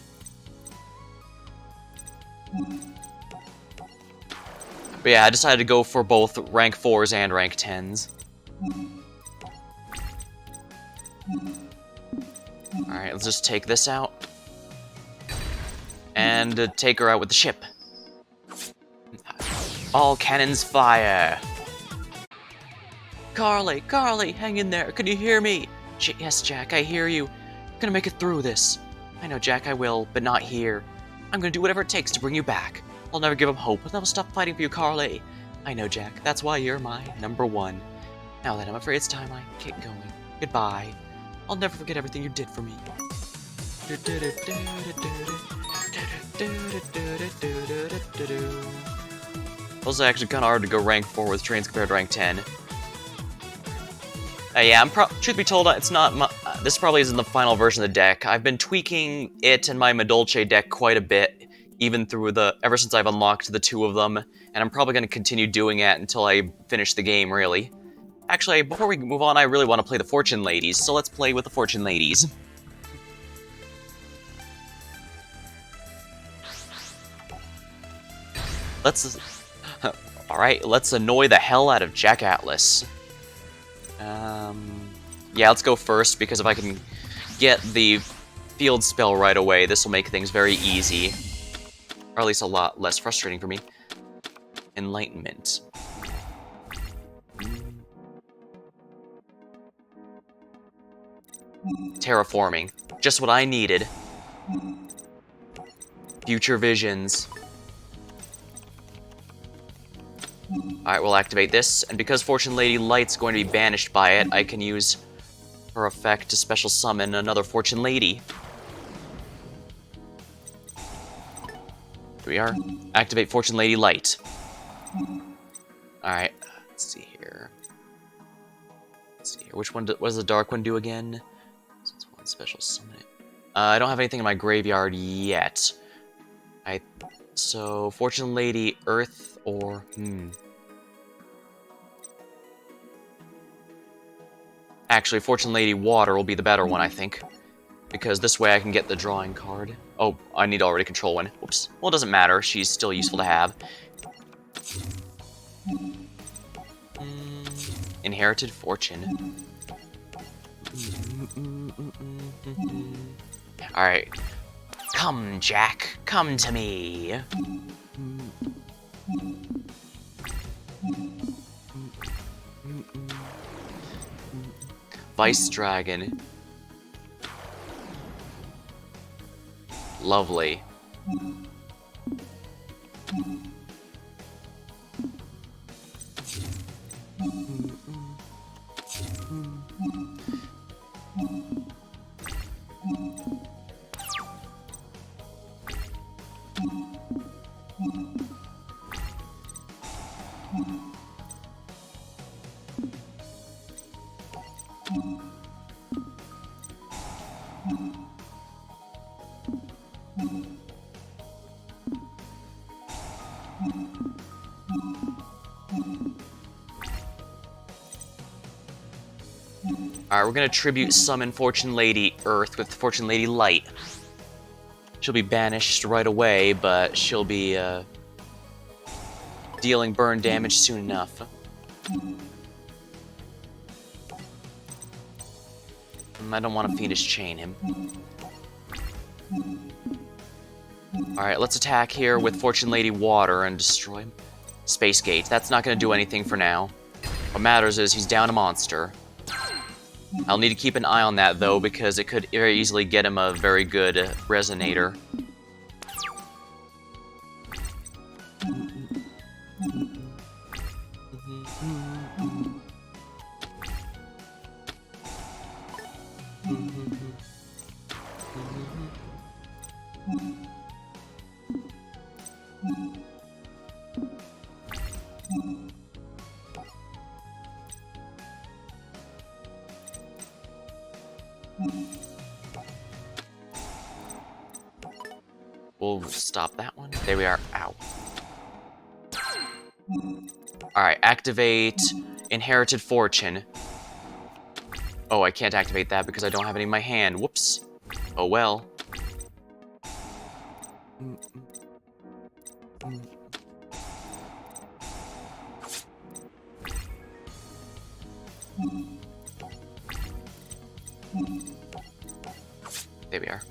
But yeah, I decided to go for both rank 4s and rank 10s. Alright, let's just take this out. And take her out with the ship. All cannons fire! Carly, Carly, hang in there. Can you hear me? Yes, Jack, I hear you. I'm gonna make it through this. I know, Jack, I will, but not here. I'm gonna do whatever it takes to bring you back. I'll never give up hope, and I will stop fighting for you, Carly. I know, Jack. That's why you're my #1. Now then, I'm afraid it's time I get going. Goodbye. I'll never forget everything you did for me. It was actually kind of hard to go rank 4 with trains compared to rank 10. Yeah, truth be told, it's not this probably isn't the final version of the deck. I've been tweaking it and my Madolche deck quite a bit, even through ever since I've unlocked the 2 of them, and I'm probably going to continue doing it until I finish the game, really. Actually, before we move on, I really want to play the Fortune Ladies, so let's play with the Fortune Ladies. Alright, let's annoy the hell out of Jack Atlas. Yeah, let's go first, because if I can get the field spell right away, this will make things very easy. Or at least a lot less frustrating for me. Enlightenment. Terraforming. Just what I needed. Future visions. Alright, we'll activate this, and because Fortune Lady Light's going to be banished by it, I can use her effect to special summon another Fortune Lady. Here we are. Activate Fortune Lady Light. Alright, let's see here. Which one what does the dark one do again? So it's one special summon it. I don't have anything in my graveyard yet. So Fortune Lady Earth or Actually, Fortune Lady Water will be the better one, I think. Because this way I can get the drawing card. Oh, I need to already control one. Oops. Well, it doesn't matter. She's still useful to have. Inherited Fortune. Alright. Come, Jack. Come to me. Vice Dragon. Lovely. Alright, we're gonna tribute summon Fortune Lady Earth with Fortune Lady Light. She'll be banished right away, but she'll be dealing burn damage soon enough. I don't want to Fiendish Chain him. Alright, let's attack here with Fortune Lady Water and destroy him. Space Gate. That's not going to do anything for now. What matters is he's down a monster. I'll need to keep an eye on that, though, because it could very easily get him a very good Resonator. We'll stop that one. There we are. Ow. Alright, activate Inherited Fortune. Oh, I can't activate that because I don't have any in my hand. Whoops. Oh well. There we are.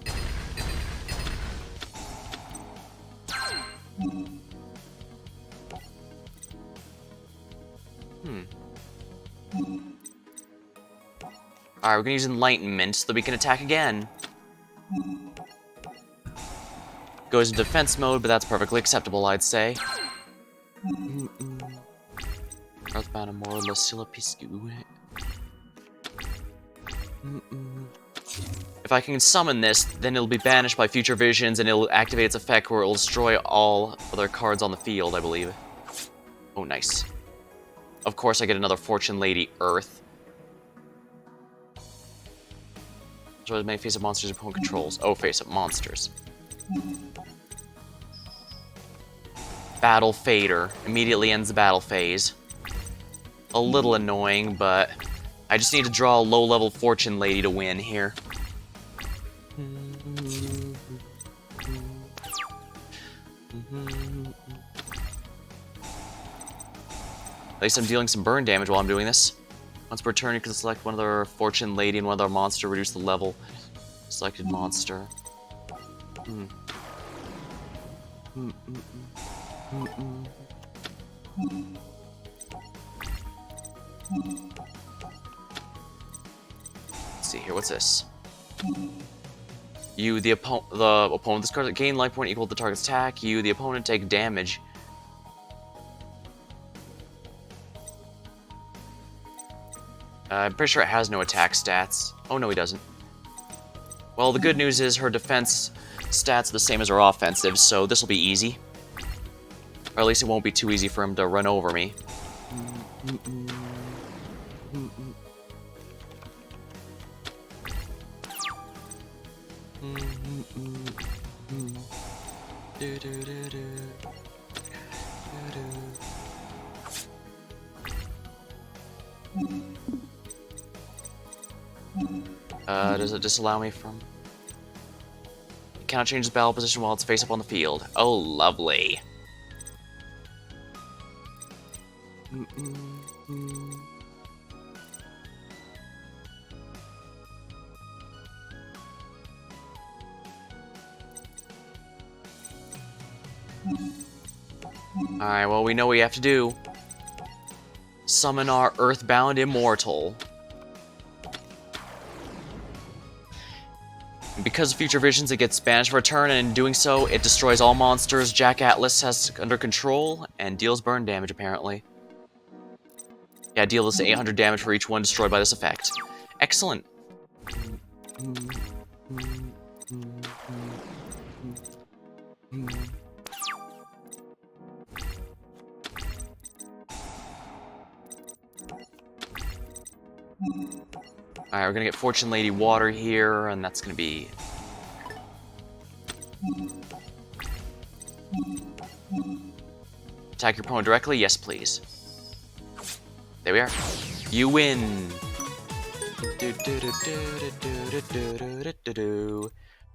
Alright, we're gonna use Enlightenment so that we can attack again. Goes in defense mode, but that's perfectly acceptable, I'd say. Earthbound Immortal Lucilla Piscu. If I can summon this, then it'll be banished by future visions, and it'll activate its effect where it'll destroy all other cards on the field, I believe. Oh, nice. Of course, I get another Fortune Lady Earth. Destroy as many face-up monsters your opponent controls. Oh, face-up monsters. Battle Fader. Immediately ends the battle phase. A little annoying, but I just need to draw a low-level Fortune Lady to win here. At least I'm dealing some burn damage while I'm doing this. Once per turn, you can select one other Fortune Lady and one other monster, reduce the level. Selected monster. Let's see here. What's this? You, the opponent, this card gain life point equal to the target's attack. You, the opponent, take damage. I'm pretty sure it has no attack stats. Oh, no, he doesn't. Well, the good news is her defense stats are the same as her offensive, so this will be easy. Or at least it won't be too easy for him to run over me. Does it disallow me from... You cannot change the battle position while it's face up on the field. Oh, lovely. Alright, well, we know what we have to do. Summon our Earthbound Immortal. Because of future visions, it gets banished for a turn, and in doing so, it destroys all monsters Jack Atlas has under control, and deals burn damage, apparently. Yeah, deal this 800 damage for each one destroyed by this effect. Excellent. Alright, we're gonna get Fortune Lady Water here, and that's gonna be... Attack your opponent directly? Yes, please. There we are. You win!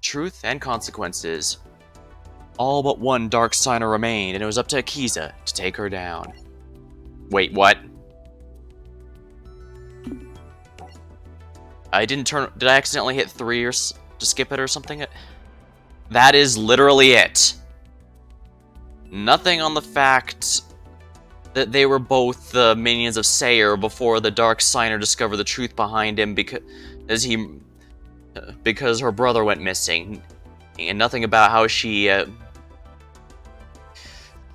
Truth and consequences. All but one Dark Signer remained, and it was up to Akiza to take her down. Wait, what? I didn't turn... Did I accidentally hit 3 or to skip it or something? That is literally it. Nothing on the fact that they were both the minions of Sayer before the Dark Signer discovered the truth behind him because her brother went missing. And nothing about how he had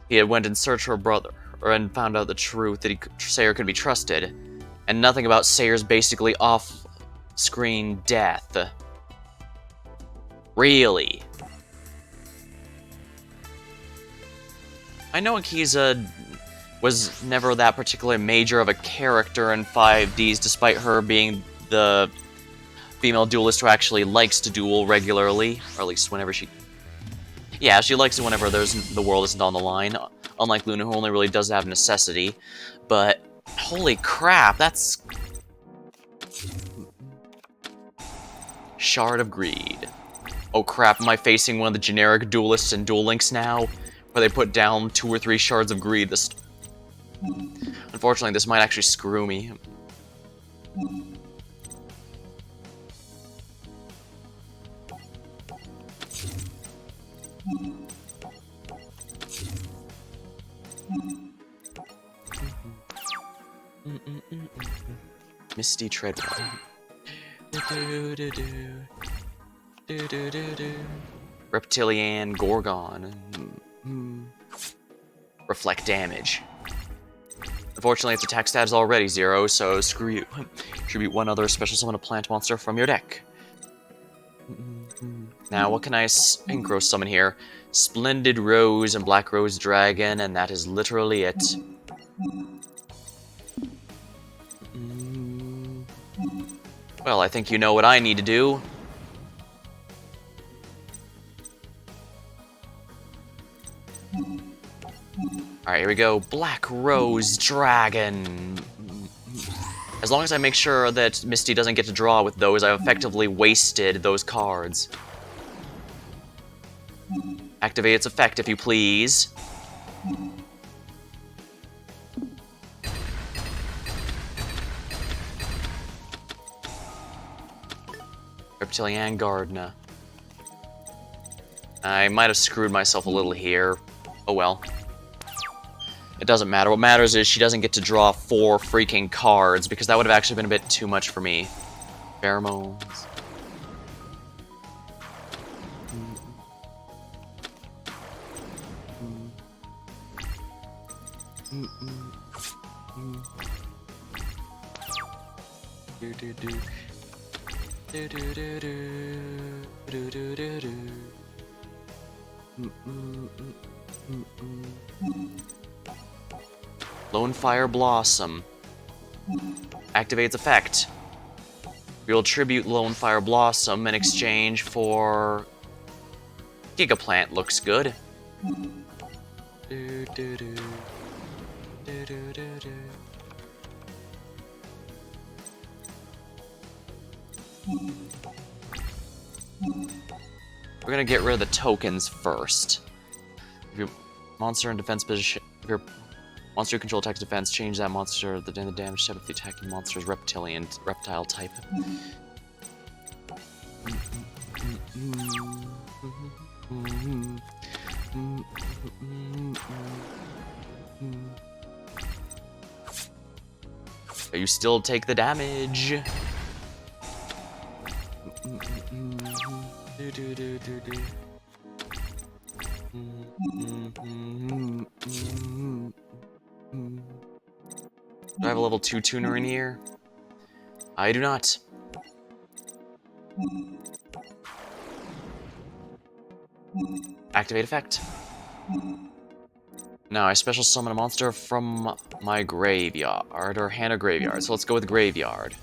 went in search of her brother and found out the truth that Sayer could be trusted. And nothing about Sayer's basically off-screen death. Really? I know Akiza was never that particularly major of a character in 5Ds, despite her being the female duelist who actually likes to duel regularly, or at least whenever she... Yeah, she likes it whenever the world isn't on the line, unlike Luna, who only really does have necessity. But, holy crap, that's... Shard of Greed. Oh crap, am I facing one of the generic duelists in Duel Links now? Where they put down 2 or 3 Shards of Greed. Unfortunately, this might actually screw me. Misty Treadwell. Reptilian Gorgon. Reflect damage. Unfortunately, its attack stat is already 0, so screw you. Tribute one other special summon a plant monster from your deck. Now, what can I synchro summon here? Splendid Rose and Black Rose Dragon, and that is literally it. Well, I think you know what I need to do. Alright, here we go. Black Rose Dragon. As long as I make sure that Misty doesn't get to draw with those, I've effectively wasted those cards. Activate its effect, if you please. Reptilian Gardener. I might have screwed myself a little here. Oh well. It doesn't matter. What matters is she doesn't get to draw 4 freaking cards, because that would have actually been a bit too much for me. Pheromones. Lone Fire Blossom activates effect. We will tribute Lone Fire Blossom in exchange for Gigaplant. Looks good. We're gonna get rid of the tokens first. If your monster in defense position, if your monster you control attacks defense, change that monster the damage type of the attacking monster's reptile type. But you still take the damage. Do I have a level 2 tuner in here? I do not. Activate effect. Now, I special summon a monster from my graveyard, or hand of graveyard. So let's go with graveyard.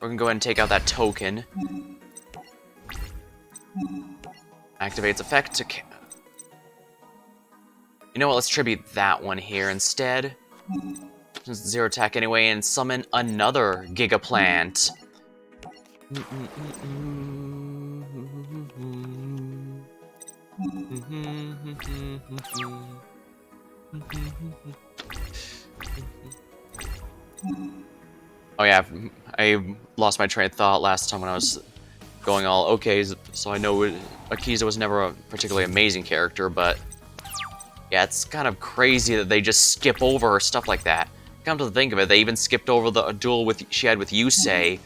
We're gonna go ahead and take out that token. Activates effect to... You know what, let's tribute that one here instead. Since 0 attack anyway, and summon another Gigaplant. Oh yeah, I lost my train of thought last time when I was going all okay, so I know Akiza was never a particularly amazing character, but yeah, it's kind of crazy that they just skip over stuff like that. Come to think of it, they even skipped over the duel she had with Yusei,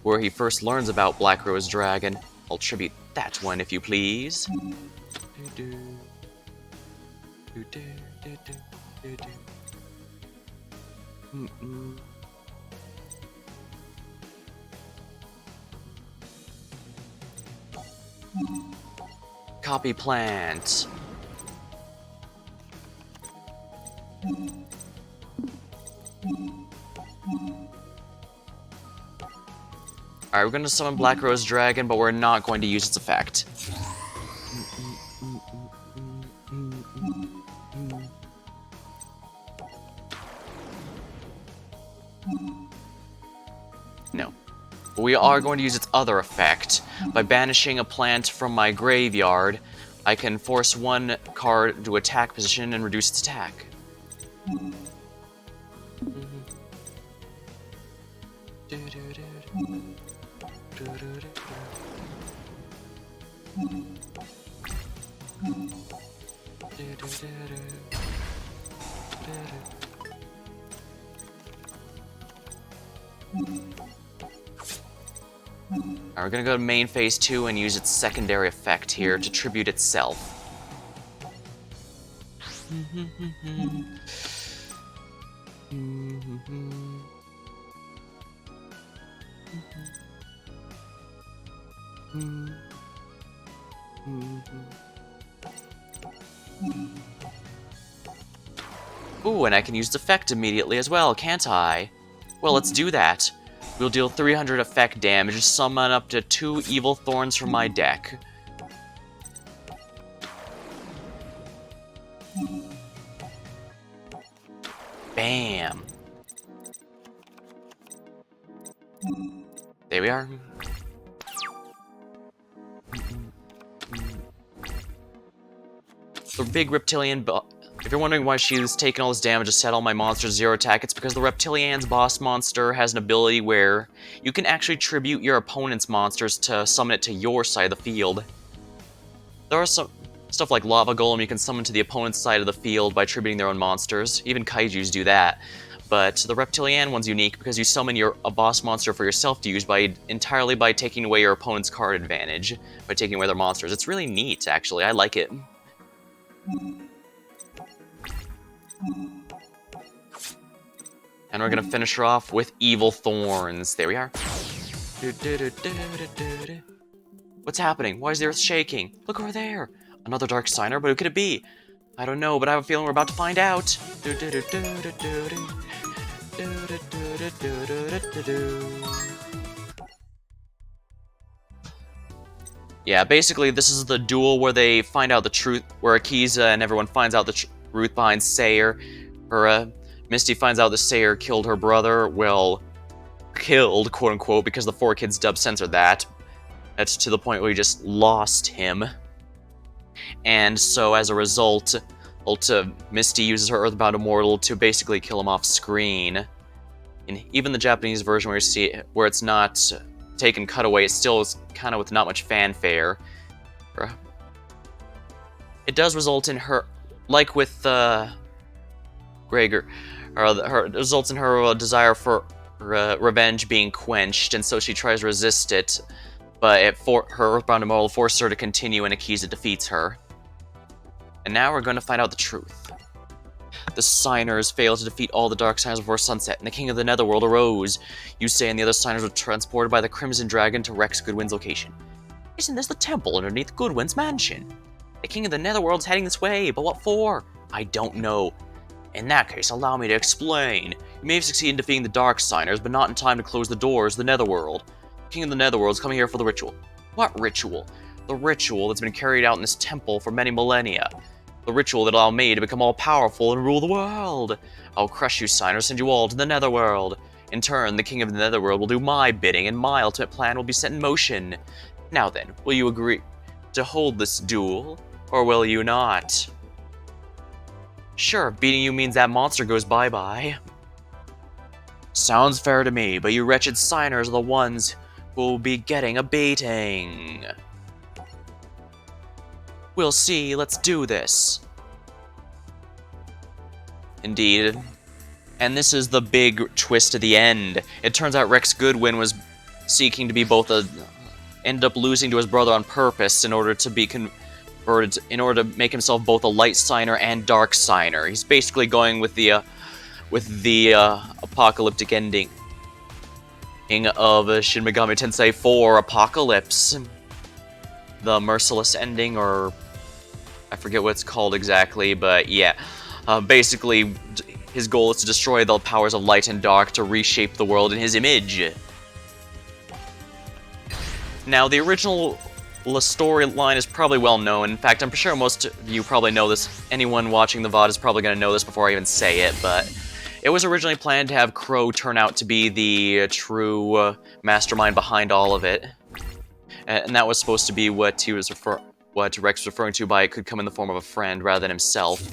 where he first learns about Black Rose Dragon. I'll tribute that one, if you please. Copy plant. Alright, we're going to summon Black Rose Dragon, but we're not going to use its effect. No. But we are going to use its other effect. By banishing a plant from my graveyard, I can force one card to attack position and reduce its attack. We're gonna go to main phase 2 and use its secondary effect here to tribute itself. Ooh, and I can use its effect immediately as well, can't I? Well, let's do that. We'll deal 300 effect damage, summon up to 2 Evil Thorns from my deck. Bam! There we are. The big reptilian If you're wondering why she's taking all this damage to set all my monsters 0 attack, it's because the Reptilian's boss monster has an ability where you can actually tribute your opponent's monsters to summon it to your side of the field. There are some stuff like Lava Golem you can summon to the opponent's side of the field by tributing their own monsters. Even Kaijus do that. But the Reptilian one's unique because you summon a boss monster for yourself to use entirely by taking away your opponent's card advantage, by taking away their monsters. It's really neat, actually. I like it. And we're gonna finish her off with Evil Thorns. There we are. What's happening? Why is the earth shaking? Look over there! Another Dark Signer, but who could it be? I don't know, but I have a feeling we're about to find out. Yeah, basically this is the duel where they find out the truth, where Akiza and everyone finds out the truth behind Sayer. Misty finds out that Sayer killed her brother. Well, killed, quote-unquote, because the 4Kids dub censored that. That's to the point where he just lost him. And so, as a result, Misty uses her Earthbound Immortal to basically kill him off screen. And even the Japanese version where it's not taken cutaway, it still is kind of with not much fanfare. It does result in her, like with Gregor, it results in her desire for revenge being quenched, and so she tries to resist it, but her Earthbound Immortal forces her to continue, and Akiza defeats her. And now we're going to find out the truth. The Signers failed to defeat all the Dark Signers before sunset, and the King of the Netherworld arose. Yusei and the other Signers were transported by the Crimson Dragon to Rex Goodwin's location. Isn't this the temple underneath Goodwin's mansion? The King of the Netherworld's heading this way, but what for? I don't know. In that case, allow me to explain. You may have succeeded in defeating the Dark Signers, but not in time to close the doors to the Netherworld. The King of the Netherworld's coming here for the ritual. What ritual? The ritual that's been carried out in this temple for many millennia. The ritual that allowed me to become all-powerful and rule the world. I'll crush you, Signers, send you all to the Netherworld. In turn, the King of the Netherworld will do my bidding, and my ultimate plan will be set in motion. Now then, will you agree to hold this duel, or will you not? Sure, beating you means that monster goes bye-bye. Sounds fair to me, but you wretched Signers are the ones who will be getting a beating. We'll see, let's do this. Indeed. And this is the big twist at the end. It turns out Rex Goodwin was seeking to be ended up losing to his brother on purpose in order to be converted, in order to make himself both a Light Signer and Dark Signer. He's basically going with the apocalyptic ending of Shin Megami Tensei 4 Apocalypse. The merciless ending, or I forget what it's called exactly, but yeah. Basically, his goal is to destroy the powers of light and dark to reshape the world in his image. Now, the original storyline is probably well known. In fact, I'm sure most of you probably know this. Anyone watching the VOD is probably going to know this before I even say it, but it was originally planned to have Crow turn out to be the true mastermind behind all of it. And that was supposed to be what Rex was referring to by it could come in the form of a friend rather than himself.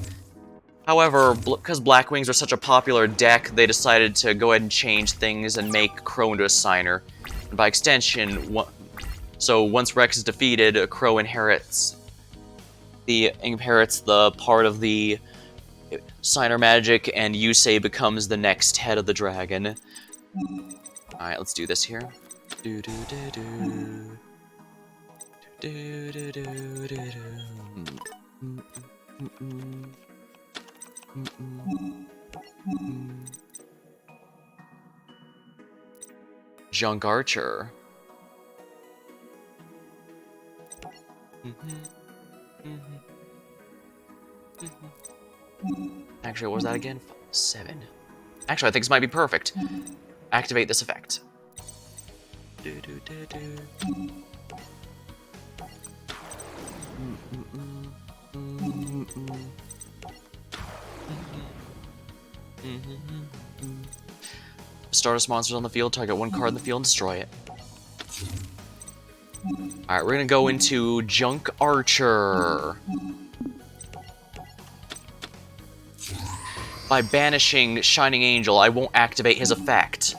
However, because Black Wings are such a popular deck, they decided to go ahead and change things and make Crow into a Signer. And by extension, so once Rex is defeated, Crow inherits the part of the Signer magic, and Yusei becomes the next head of the dragon. Alright, let's do this here. Junk Archer. Actually, what was that again? 7. Actually, I think this might be perfect. Activate this effect. Stardust monsters on the field, target one card in the field and destroy it. Alright, we're gonna go into Junk Archer. by banishing Shining Angel, I won't activate his effect.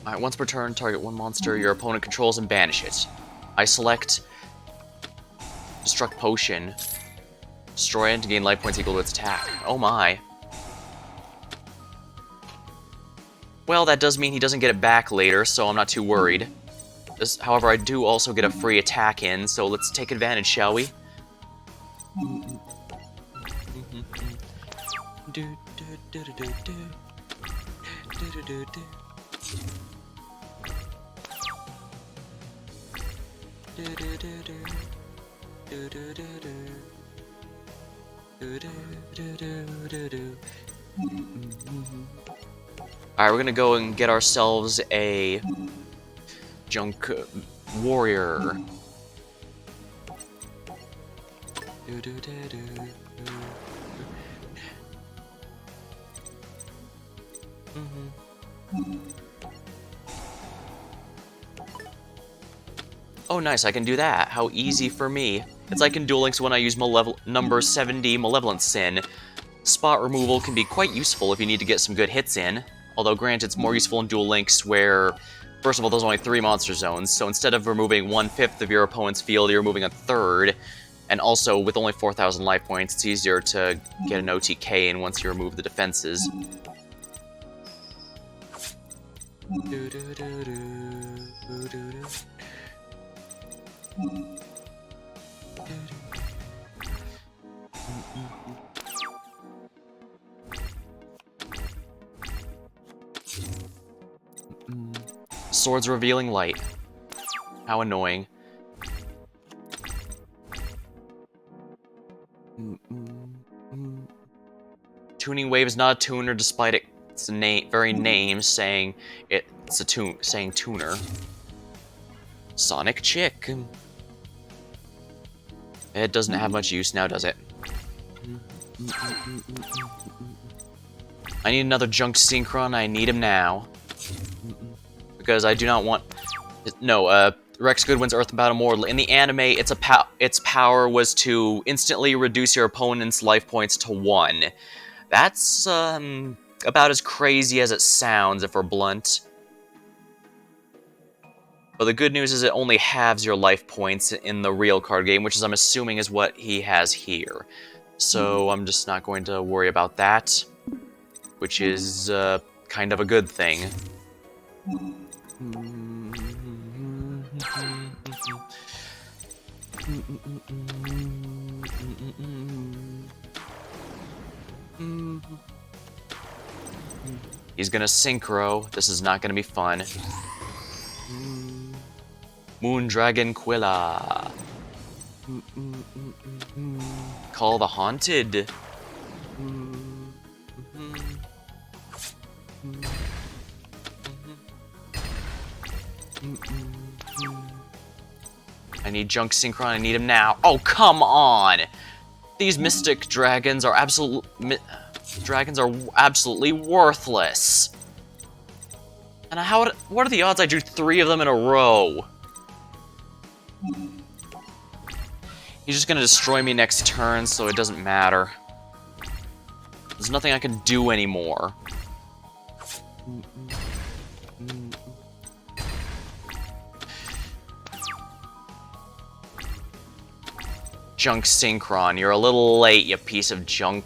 Alright, once per turn, target one monster your opponent controls and banish it. I select Destruct Potion. Destroy it to gain life points equal to its attack. Oh my. Well, that does mean he doesn't get it back later, so I'm not too worried. However, I do also get a free attack in, so let's take advantage, shall we? Alright, we're gonna go and get ourselves a junk warrior. Oh, nice, I can do that. How easy for me. It's like in Duel Links when I use number 70 Malevolent Sin. Spot removal can be quite useful if you need to get some good hits in. Although, granted, it's more useful in Duel Links where, first of all, there's only 3 monster zones, so instead of removing 1/5 of your opponent's field, you're removing 1/3. And also, with only 4,000 life points, it's easier to get an OTK in once you remove the defenses. Swords revealing light. How annoying. Tuning Wave is not a tuner despite its very name saying it's a tuner. Sonic Chick. It doesn't have much use now, does it? I need another Junk Synchron. I need him now. Because I do not want... No, Rex Goodwin's Earthbound Immortal. In the anime, its power was to instantly reduce your opponent's life points to 1. That's, about as crazy as it sounds, if we're blunt. But the good news is it only halves your life points in the real card game, which is, I'm assuming, is what he has here. So I'm just not going to worry about that, which is, kind of a good thing. He's gonna synchro. This is not gonna be fun. Moondragon Quilla. Call the Haunted. I need Junk Synchron, I need him now. Oh, come on! These Mystic Dragons are absolutely worthless. And what are the odds I drew 3 of them in a row? He's just gonna destroy me next turn, so it doesn't matter. There's nothing I can do anymore. Junk Synchron, you're a little late, you piece of junk.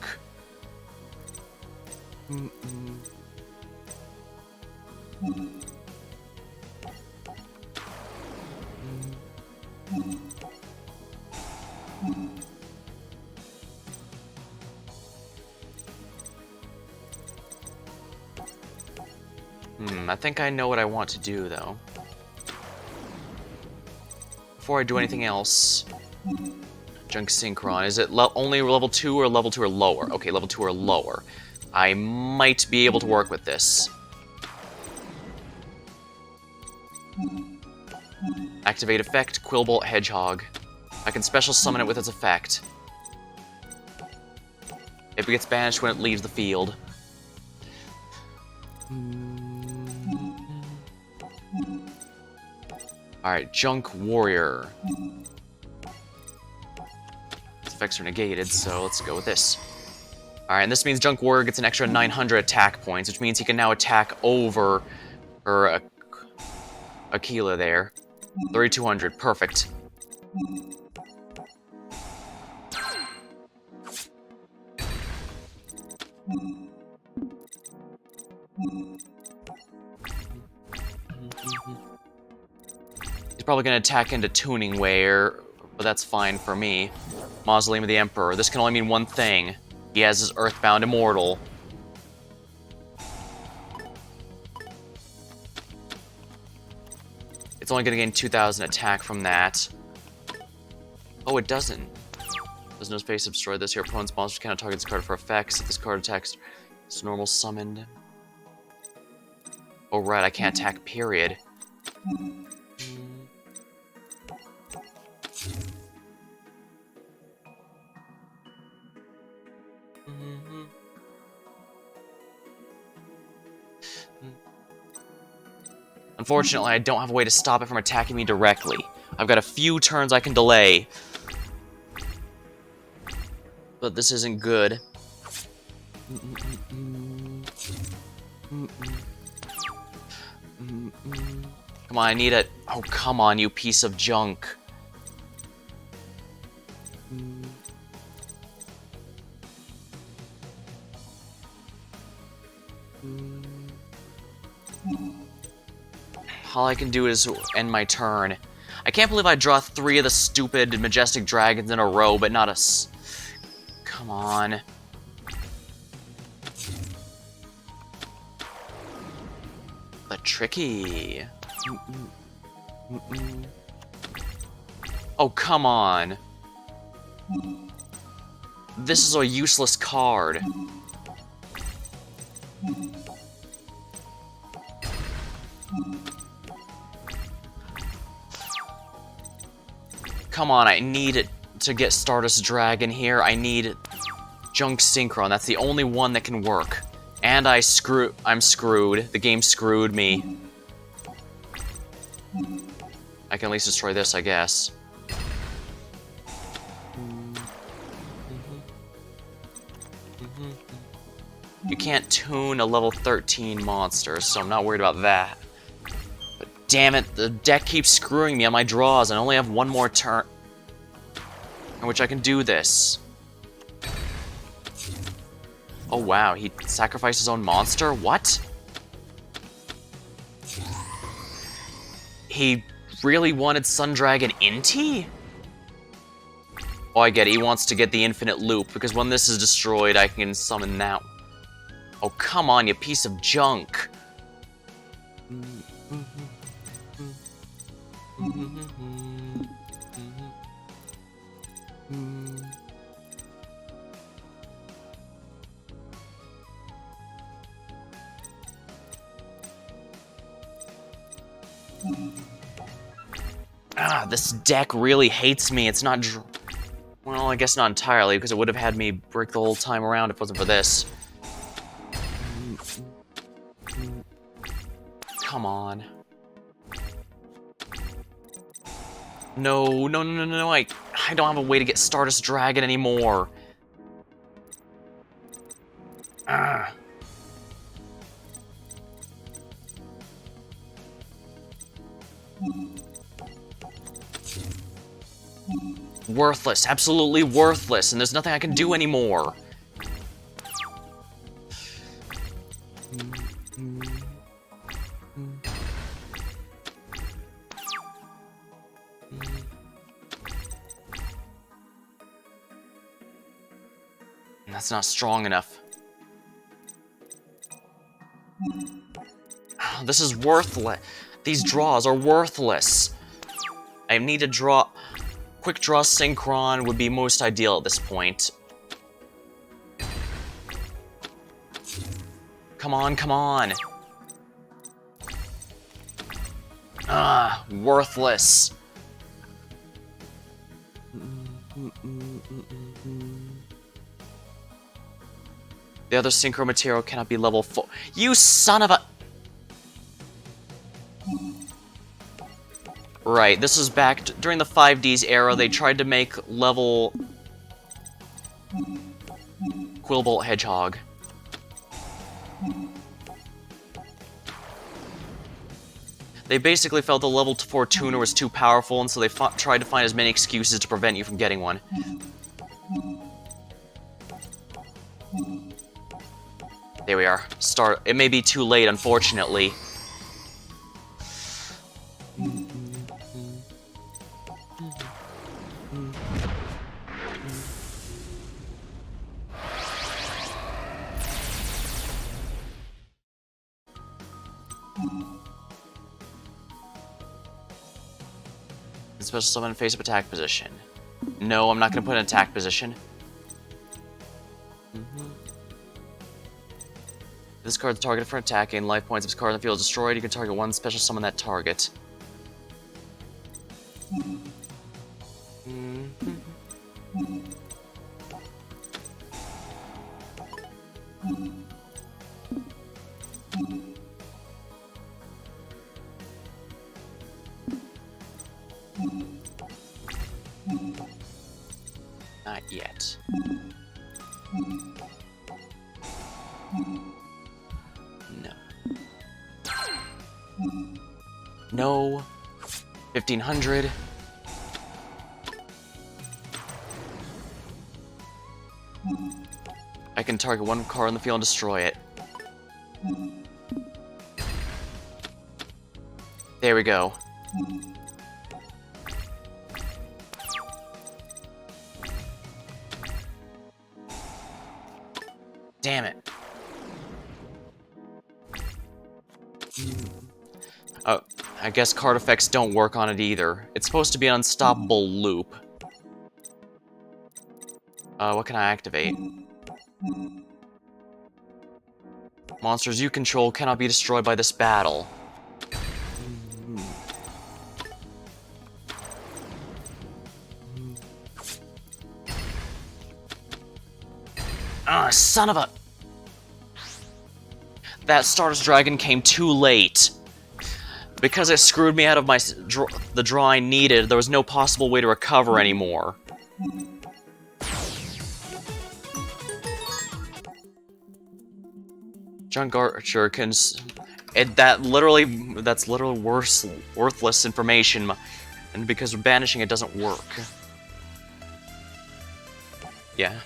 I think I know what I want to do, though. Before I do anything else... Junk Synchron, is it only level 2 or level 2 or lower? Okay, level 2 or lower. I might be able to work with this. Activate effect, Quillbolt Hedgehog. I can special summon it with its effect. It gets banished when it leaves the field. Alright, Junk Warrior. Its effects are negated, so let's go with this. Alright, and this means Junk Warrior gets an extra 900 attack points, which means he can now attack over Aquila there. 3200, perfect. He's probably going to attack into Tuning Wear, but that's fine for me. Mausoleum of the Emperor. This can only mean one thing. He has his Earthbound Immortal. It's only going to gain 2,000 attack from that. Oh, it doesn't. Does no space destroy this. Your opponent's monster cannot target this card for effects. If this card attacks, it's normal summoned. Oh, right, I can't attack, period. Unfortunately, I don't have a way to stop it from attacking me directly. I've got a few turns I can delay. But this isn't good. Come on, I need it. Oh, come on, you piece of junk. All I can do is end my turn. I can't believe I draw 3 of the stupid Majestic Dragons in a row, but not a Come on. But tricky. Oh, come on. This is a useless card. Come on, I need it to get Stardust Dragon here. I need Junk Synchron. That's the only one that can work. And I'm screwed. The game screwed me. I can at least destroy this, I guess. You can't tune a level 13 monster, so I'm not worried about that. But damn it, the deck keeps screwing me on my draws, and I only have one more turn in which I can do this. Oh wow, he sacrificed his own monster? What? He really wanted Sun Dragon Inti? Oh, I get it. He wants to get the infinite loop, because when this is destroyed, I can summon that. Oh, come on, you piece of junk. Ah, this deck really hates me. It's not... Well, I guess not entirely, because it would have had me break the whole time around if it wasn't for this. Come on. No, no, no, no, no, I don't have a way to get Stardust Dragon anymore. Ah. Worthless, absolutely worthless, and there's nothing I can do anymore. That's not strong enough. This is worthless. These draws are worthless. I need to draw... Quick Draw Synchron would be most ideal at this point. Come on, come on. Ah, worthless. The other Synchro material cannot be level 4. You son of a... Right, this is back during the 5Ds era. They tried to make level Quillbolt Hedgehog. They basically felt the level 4 tuner was too powerful, and so they tried to find as many excuses to prevent you from getting one. There we are. Start. It may be too late, unfortunately. Special summon face-up attack position. No, I'm not going to put an attack position. This card's targeted for attack, gain life points. If this card in the field is destroyed, you can target one special summon that target. Not yet. No. No. 1500. I can target one card on the field and destroy it. There we go. Damn it. Oh, I guess card effects don't work on it either. It's supposed to be an unstoppable loop. What can I activate? Monsters you control cannot be destroyed by this battle. Ah, son of a... That Stardust Dragon came too late. Because it screwed me out of the draw I needed, there was no possible way to recover anymore. Junk Archer can... that's literally worthless information, and because banishing it doesn't work. Yeah.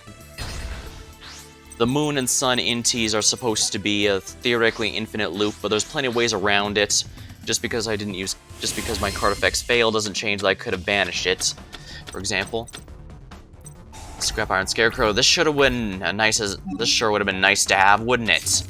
The Moon and Sun inties are supposed to be a theoretically infinite loop, but there's plenty of ways around it. Just because my card effects fail doesn't change that I could have banished it. For example, Scrap Iron Scarecrow. This should have been this sure would have been nice to have, wouldn't it?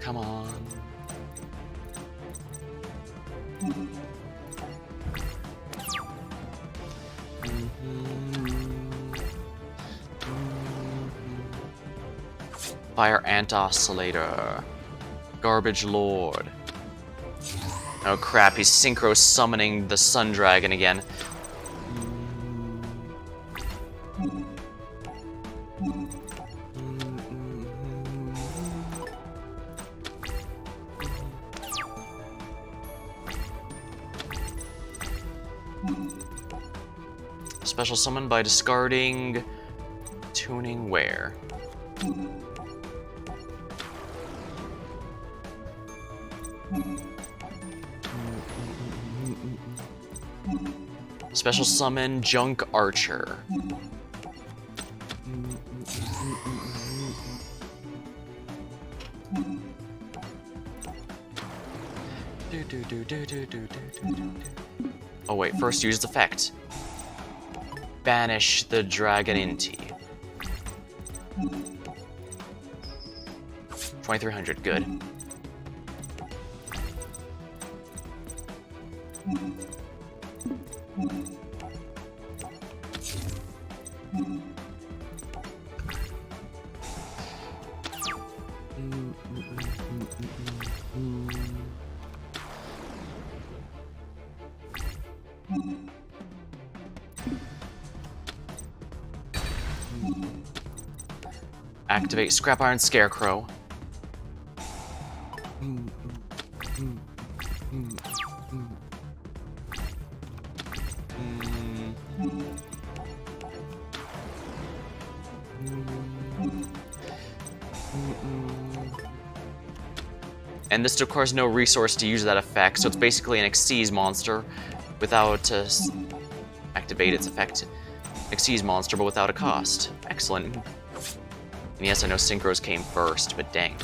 Come on. Fire Ant Oscillator. Garbage Lord. Oh crap, he's synchro summoning the Sun Dragon again. Special summon by discarding Tuning Wear. Special summon Junk Archer. Oh wait, first use its effect. Banish the Dragon Inti. 2300, good. Activate Scrap Iron Scarecrow. And this requires no resource to use that effect, so it's basically an Xyz monster without activate its effect. Xyz monster, but without a cost. Excellent. And yes, I know Synchros came first, but dang.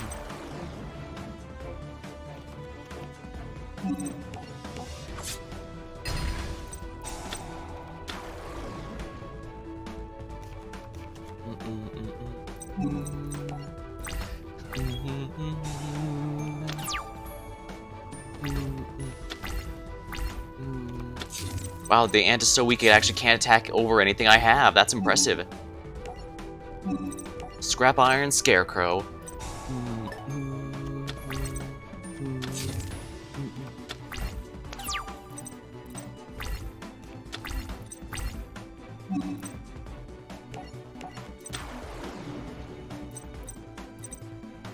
Wow, the ant is so weak it actually can't attack over anything I have. That's impressive. Scrap Iron Scarecrow.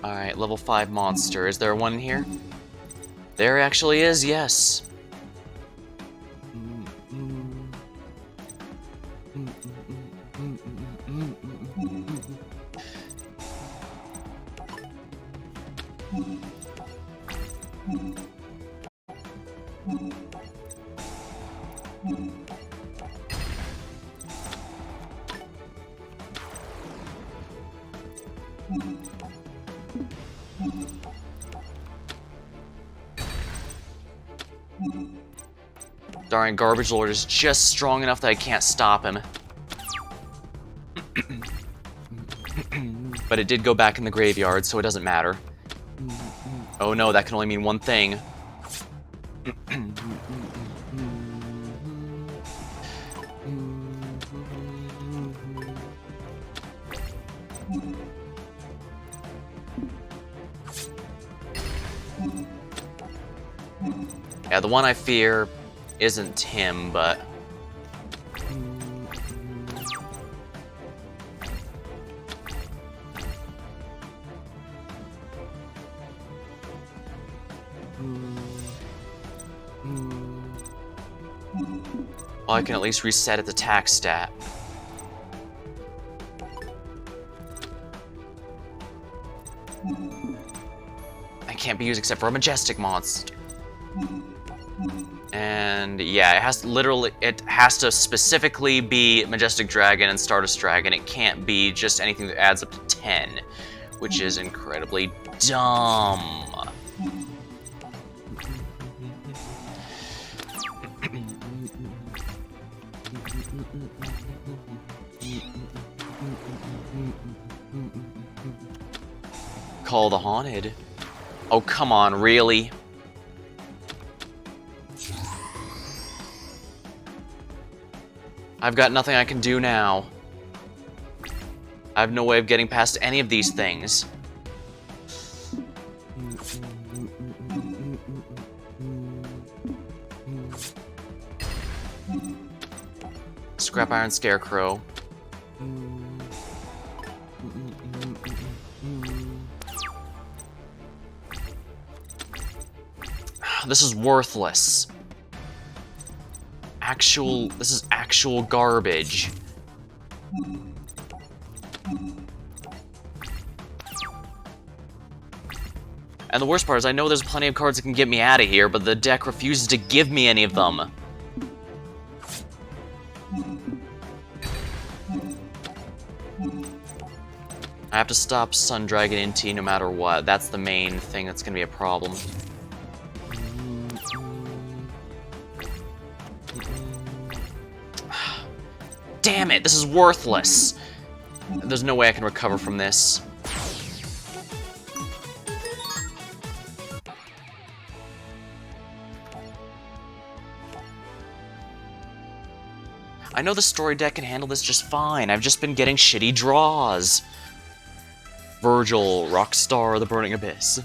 Alright, level 5 monster. Is there one in here? There actually is, yes. Darn, Garbage Lord is just strong enough that I can't stop him. But it did go back in the graveyard, so it doesn't matter. Oh no, that can only mean one thing. Yeah, the one I fear isn't him, but... well, I can at least reset its attack stat. I can't be used except for a Majestic monster. And yeah, it has to specifically be Majestic Dragon and Stardust Dragon. It can't be just anything that adds up to 10, which is incredibly dumb. Call the Haunted. Oh, come on, really? I've got nothing I can do now. I have no way of getting past any of these things. Scrap Iron Scarecrow. This is worthless. This is actual garbage. And the worst part is I know there's plenty of cards that can get me out of here, but the deck refuses to give me any of them. I have to stop Sun Dragon NT no matter what. That's the main thing that's gonna be a problem. Damn it, this is worthless. There's no way I can recover from this. I know the story deck can handle this just fine. I've just been getting shitty draws. Virgil, Rockstar, the Burning Abyss.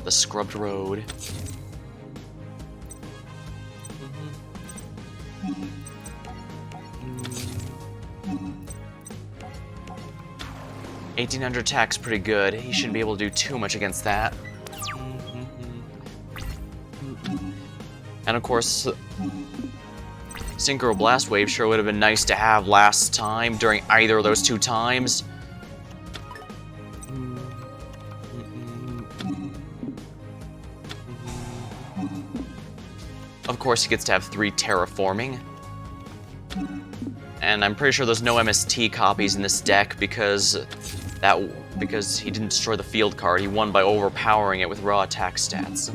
The Scrubbed Road. 1800 attack's pretty good. He shouldn't be able to do too much against that. And of course, Synchro Blast Wave sure would have been nice to have last time during either of those two times. Of course, he gets to have 3 terraforming. And I'm pretty sure there's no MST copies in this deck because he didn't destroy the field card. He won by overpowering it with raw attack stats.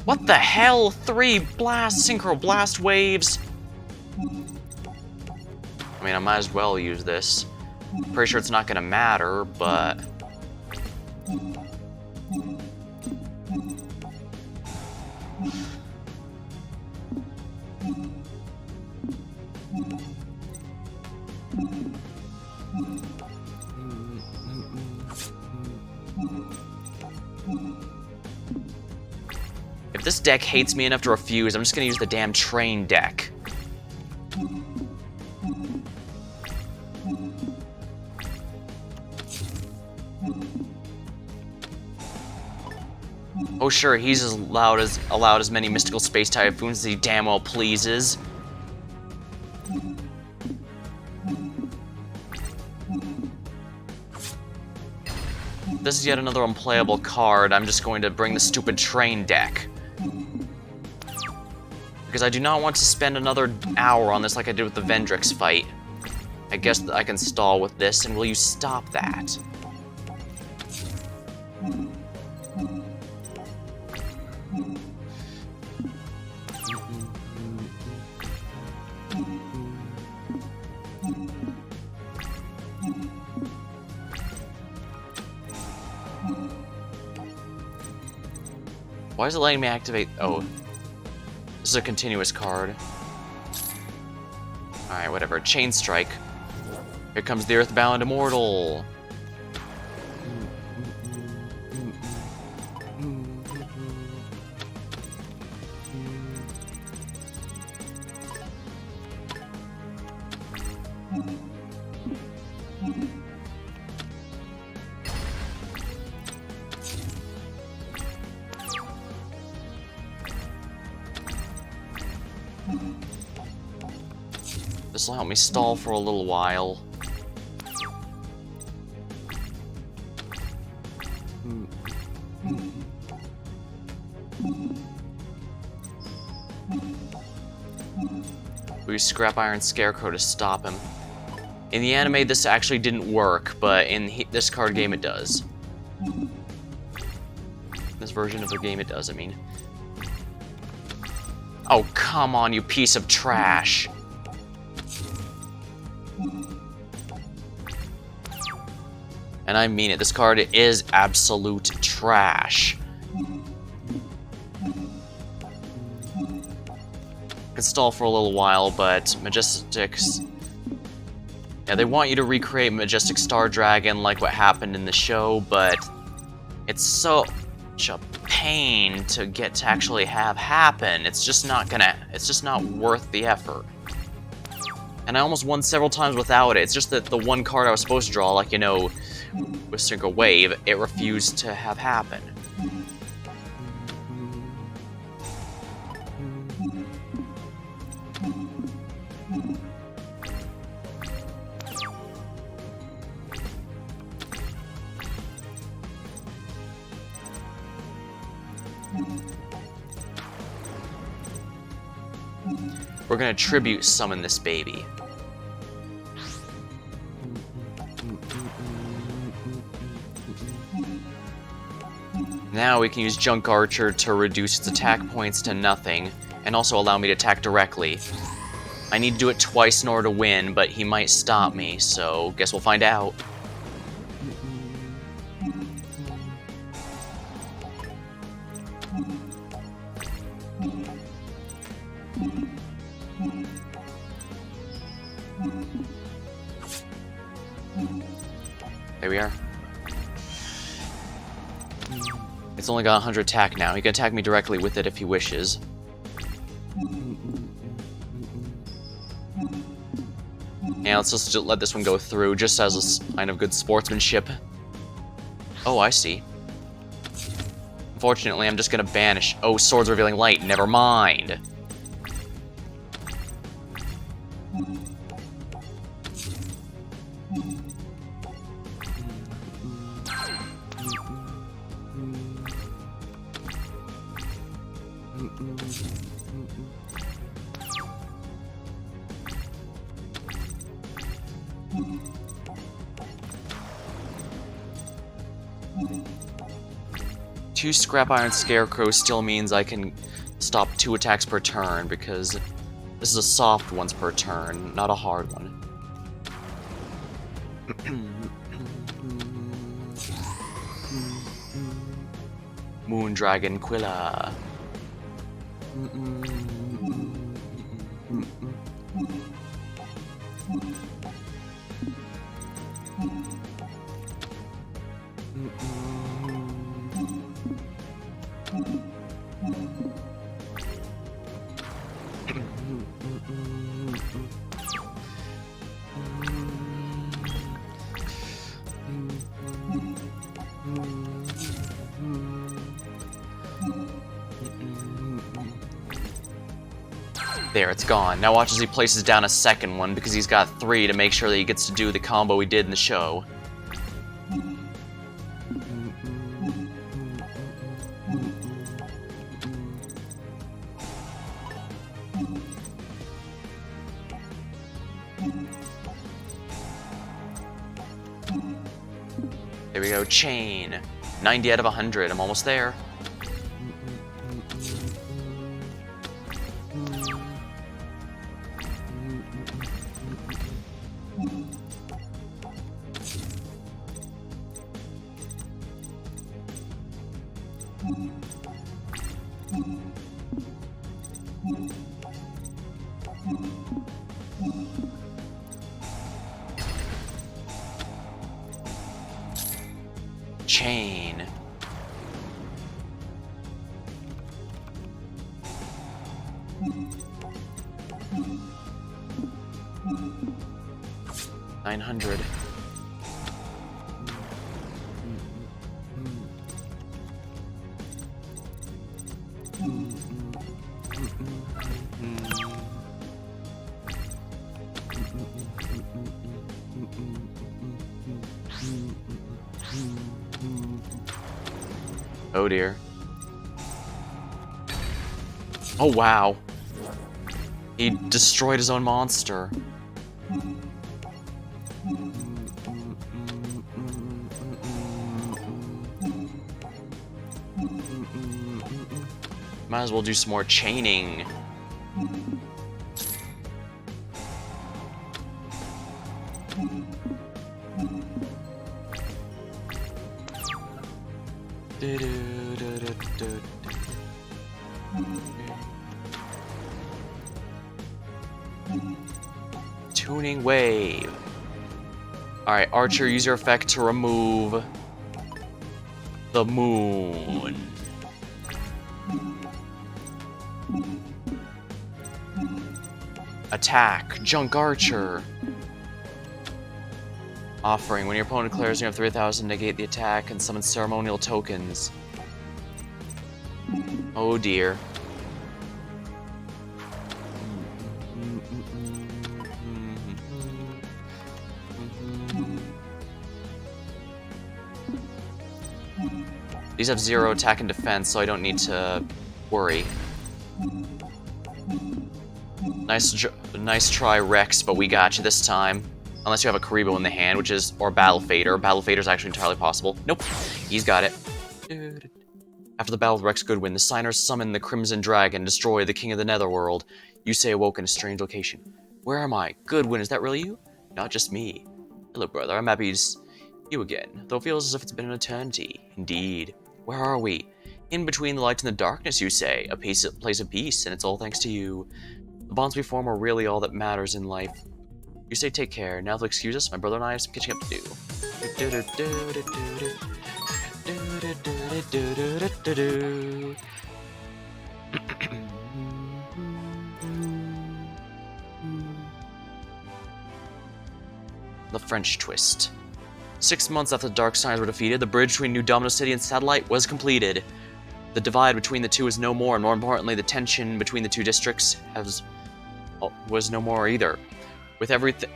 What the hell? 3 Synchro Blast Waves? I mean, I might as well use this. Pretty sure it's not gonna matter, but... If this deck hates me enough to refuse, I'm just gonna use the damn train deck. Oh sure, he's allowed as many mystical space typhoons as he damn well pleases. This is yet another unplayable card. I'm just going to bring the stupid train deck. Because I do not want to spend another hour on this like I did with the Vendrix fight. I guess I can stall with this, and will you stop that? Why is it letting me activate? Oh. This is a continuous card. Alright, whatever. Chain Strike. Here comes the Earthbound Immortal. This will help me stall for a little while. We use Scrap Iron Scarecrow to stop him. In the anime, this actually didn't work, but in this card game, it does. This version of the game, it does, I mean. Oh, come on, you piece of trash. And I mean it, this card is absolute trash. Can stall for a little while, but Majestics... Yeah, they want you to recreate Majestic Star Dragon like what happened in the show, but it's such a pain to get to actually have happen. It's just not worth the effort. And I almost won several times without it. It's just that the one card I was supposed to draw, like, you know, with Synchro Wave, it refused to have happen. We're gonna tribute summon this baby. Now we can use Junk Archer to reduce its attack points to nothing, and also allow me to attack directly. I need to do it twice in order to win, but he might stop me, so guess we'll find out. There we are. It's only got 100 attack now. He can attack me directly with it if he wishes. Yeah, let's just let this one go through, just as a sign of good sportsmanship. Oh, I see. Unfortunately, I'm just gonna banish. Oh, swords revealing light. Never mind. Two scrap iron scarecrows still means I can stop 2 attacks per turn, because this is a soft once per turn, not a hard one. Moon Dragon Quilla. There, it's gone. Now watch as he places down a second one, because he's got 3 to make sure that he gets to do the combo he did in the show. There we go, chain. 90 out of 100, I'm almost there. Chain. $900. Oh dear. Oh wow. He destroyed his own monster. Might as well do some more chaining. Tuning wave. Alright, Archer, use your effect to remove the moon. Attack, Junk Archer. Offering, when your opponent declares you have 3,000, negate the attack and summon ceremonial tokens. Oh dear. These have 0 attack and defense, so I don't need to worry. Nice try, Rex, but we got you this time. Unless you have a Karibo in the hand, which is, or Battle Fader. Battle Fader is actually entirely possible. Nope, he's got it. After the battle with Rex Goodwin, the signers summon the Crimson Dragon and destroy the King of the Netherworld. Yusei awoke in a strange location. Where am I? Goodwin, is that really you? Not just me. Hello, brother. I'm happy to see you again, though it feels as if it's been an eternity. Indeed. Where are we? In between the light and the darkness, you say. A place of peace, and it's all thanks to you. The bonds we form are really all that matters in life. You say take care. Now they'll excuse us. My brother and I have some catching up to do. The French twist. 6 months after the Dark Signs were defeated, the bridge between New Domino City and Satellite was completed. The divide between the two is no more, and more importantly, the tension between the two districts was no more either.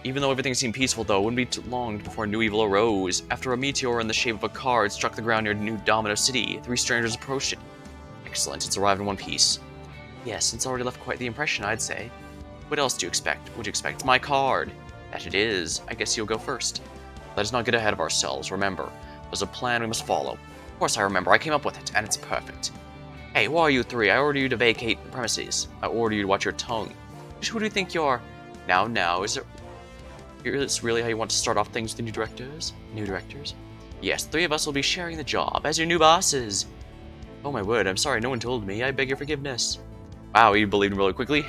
Even though everything seemed peaceful, though, it wouldn't be too long before new evil arose. After a meteor in the shape of a car had struck the ground near New Domino City, 3 strangers approached it. Excellent, it's arrived in one piece. Yes, it's already left quite the impression, I'd say. What else do you expect? Would you expect? It's my card. That it is. I guess you'll go first. Let us not get ahead of ourselves, remember. There's a plan we must follow. Of course I remember, I came up with it, and it's perfect. Hey, who are you 3? I order you to vacate the premises. I order you to watch your tongue. Who do you think you are? Now, is this really how you want to start off things with the new directors? New directors? Yes, 3 of us will be sharing the job as your new bosses. Oh my word, I'm sorry, no one told me. I beg your forgiveness. Wow, you believed me really quickly.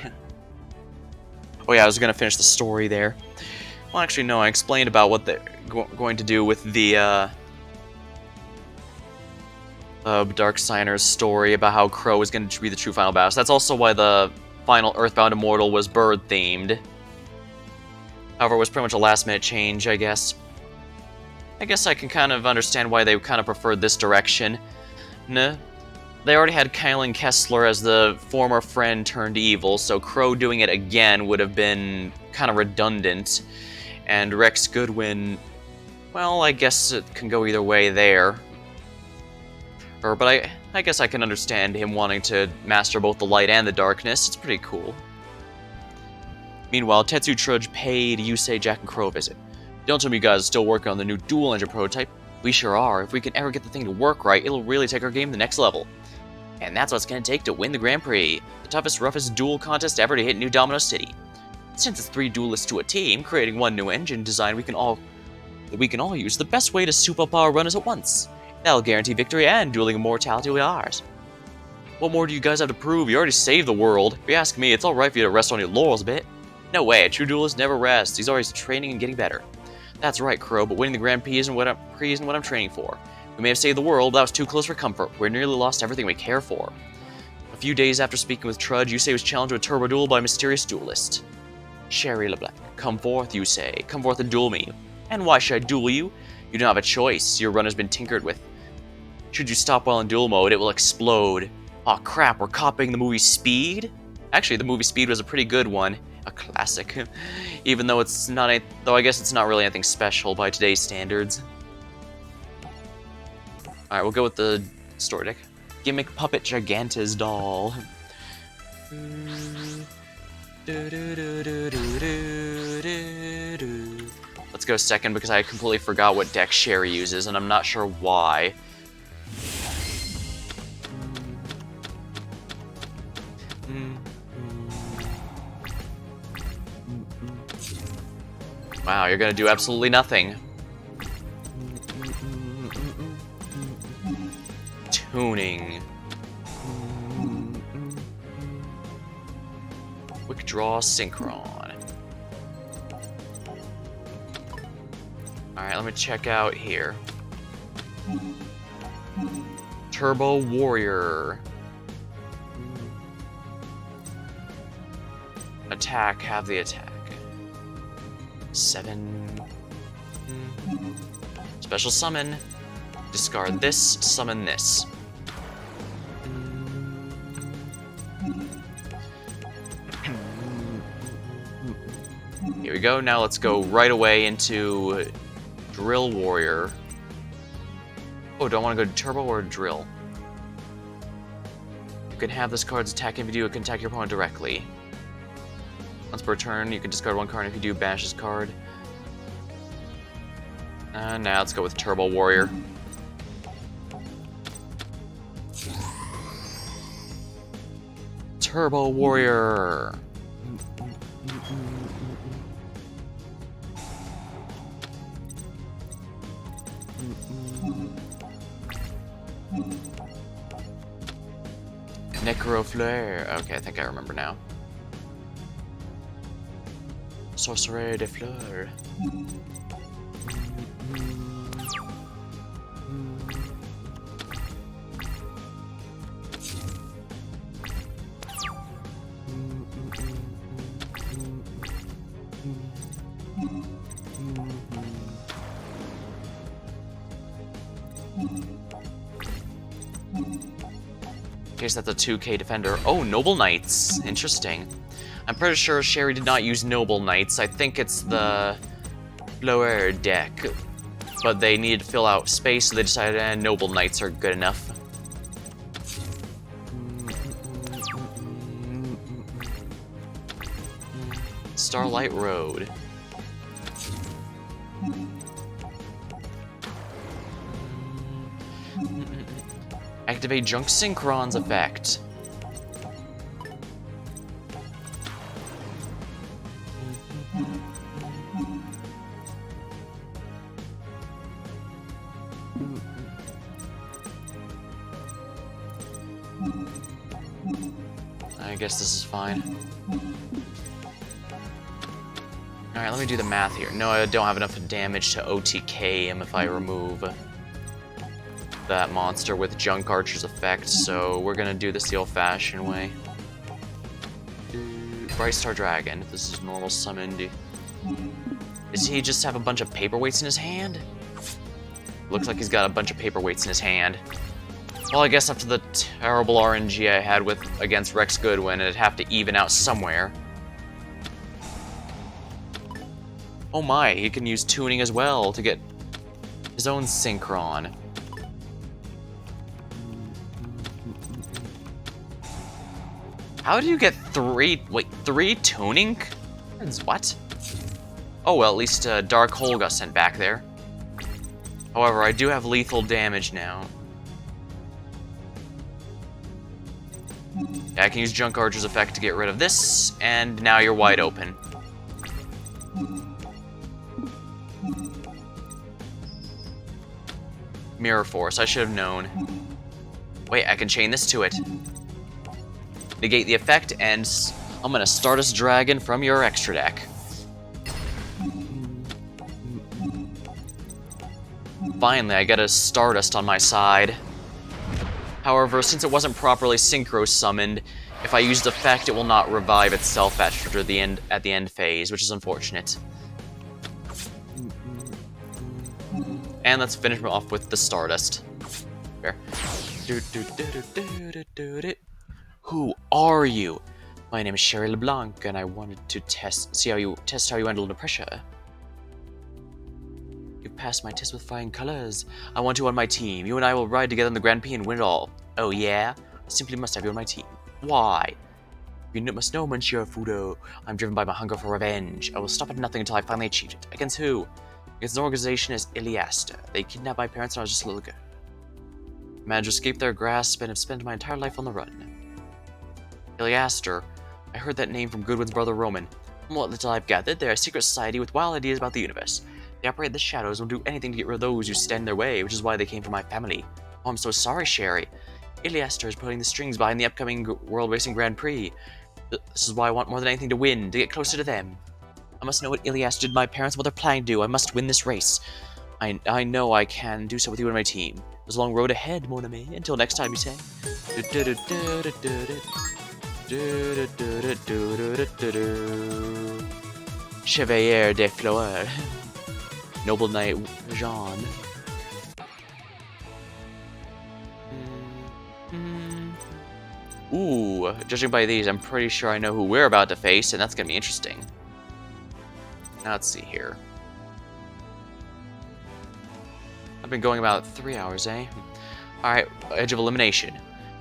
Oh yeah, I was gonna finish the story there. Well, actually, no, I explained about what they're going to do with the, Darksigner's story about how Crow is going to be the true final boss. That's also why the final Earthbound Immortal was bird-themed. However, it was pretty much a last-minute change, I guess. I guess I can kind of understand why they kind of preferred this direction. Nah. They already had Kylan Kessler as the former friend turned evil, so Crow doing it again would have been kind of redundant. And Rex Goodwin, well, I guess it can go either way there. But I guess I can understand him wanting to master both the light and the darkness. It's pretty cool. Meanwhile, Tetsu Trudge paid Yusei, Jack, and Crow a visit. Don't tell me you guys are still working on the new dual engine prototype. We sure are. If we can ever get the thing to work right, it'll really take our game to the next level. And that's what it's going to take to win the Grand Prix. The toughest, roughest duel contest ever to hit New Domino City. Since it's 3 duelists to a team, creating one new engine design we can all use, the best way to soup up our runners at once. That'll guarantee victory and dueling immortality will be ours. What more do you guys have to prove? You already saved the world. If you ask me, it's alright for you to rest on your laurels a bit. No way, a true duelist never rests. He's always training and getting better. That's right, Crow, but winning the Grand Prix isn't what I'm training for. We may have saved the world, but that was too close for comfort. We nearly lost everything we care for. A few days after speaking with Trudge, Yusei was challenged to a turbo duel by a mysterious duelist. Sherry LeBlanc, come forth, Yusei. Come forth and duel me. And why should I duel you? You don't have a choice. Your run has been tinkered with. Should you stop while in duel mode, it will explode. Aw crap, we're copying the movie Speed? Actually, the movie Speed was a pretty good one. A classic. Even though it's not though I guess it's not really anything special by today's standards. Alright, we'll go with the story deck. Gimmick Puppet Gigantes Doll. Let's go second because I completely forgot what deck Sherry uses, and I'm not sure why. Wow, you're gonna do absolutely nothing. Tuning. Quick draw synchron. Alright, let me check out here. Turbo Warrior. Attack, have the attack. 7. Special summon. Discard this, summon this. Here we go. Now let's go right away into Drill Warrior. Oh, do I want to go to Turbo or Drill? You can have this card's attack if you do, it can attack your opponent directly. Once per turn, you can discard 1 card, and if you do, banish this card. Now let's go with Turbo Warrior. Turbo Warrior! Necro Flare. Okay, I think I remember now. Sorcerer de Fleur. Guess that's a 2k defender. Oh, Noble Knights. Interesting. I'm pretty sure Sherry did not use Noble Knights. I think it's the lower deck. But they needed to fill out space, so they decided Noble Knights are good enough. Starlight Road. Activate Junk Synchron's effect. I guess this is fine. Alright, let me do the math here. No, I don't have enough damage to OTK him if I remove that monster with Junk Archer's effect, so we're gonna do this the old-fashioned way. Bright Star Dragon. This is normal summoned. Does he just have a bunch of paperweights in his hand? Looks like he's got a bunch of paperweights in his hand. Well, I guess after the terrible RNG I had against Rex Goodwin, it'd have to even out somewhere. Oh my, he can use tuning as well to get his own synchron. How do you get three tuning? What? Oh well, at least Dark Hole got sent back there. However, I do have lethal damage now. Yeah, I can use Junk Archer's effect to get rid of this, and now you're wide open. Mirror Force, I should have known. Wait, I can chain this to it. Negate the effect, and I'm gonna Stardust Dragon from your extra deck. Finally, I get a Stardust on my side. However, since it wasn't properly synchro summoned, if I use the effect, it will not revive itself at the end phase, which is unfortunate. And let's finish him off with the Stardust. There. Who are you? My name is Sherry LeBlanc, and I wanted to test how you handle under pressure. You passed my test with flying colors. I want you on my team. You and I will ride together in the Grand Prix and win it all. Oh yeah? I simply must have you on my team. Why? You must know, Monsieur Fudo. I'm driven by my hunger for revenge. I will stop at nothing until I finally achieve it. Against who? Against an organization as Iliasta. They kidnapped my parents when I was just a little girl. I managed to escape their grasp and have spent my entire life on the run. Iliaster. I heard that name from Goodwin's brother Roman. From what little I've gathered, they're a secret society with wild ideas about the universe. They operate in the shadows and will do anything to get rid of those who stand in their way, which is why they came for my family. Oh, I'm so sorry, Sherry. Iliaster is pulling the strings behind the upcoming World Racing Grand Prix. This is why I want more than anything to win, to get closer to them. I must know what Iliaster did to my parents and what they're planning to do. I must win this race. I know I can do so with you and my team. There's a long road ahead, mon ami. Until next time, you say. Chevalier de Fleur. Noble Knight Jean. Ooh, judging by these, I'm pretty sure I know who we're about to face, and that's gonna be interesting. Now let's see here. I've been going about 3 hours, eh? Alright, Edge of Elimination.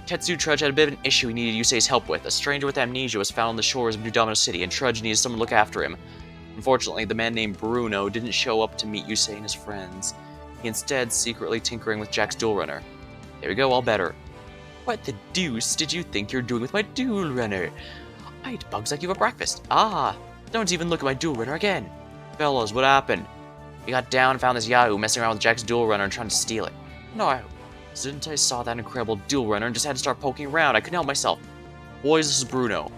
Tetsu Trudge had a bit of an issue he needed Yusei's help with. A stranger with amnesia was found on the shores of New Domino City, and Trudge needed someone to look after him. Unfortunately, the man named Bruno didn't show up to meet Yusei and his friends. He instead secretly tinkering with Jack's Duel Runner. There we go, all better. What the deuce did you think you're doing with my Duel Runner? I eat bugs like you for breakfast. Ah, don't even look at my Duel Runner again. Fellas, what happened? We got down and found this Yahoo messing around with Jack's Duel Runner and trying to steal it. No, since I saw that incredible Duel Runner and just had to start poking around, I couldn't help myself. Boys, this is Bruno.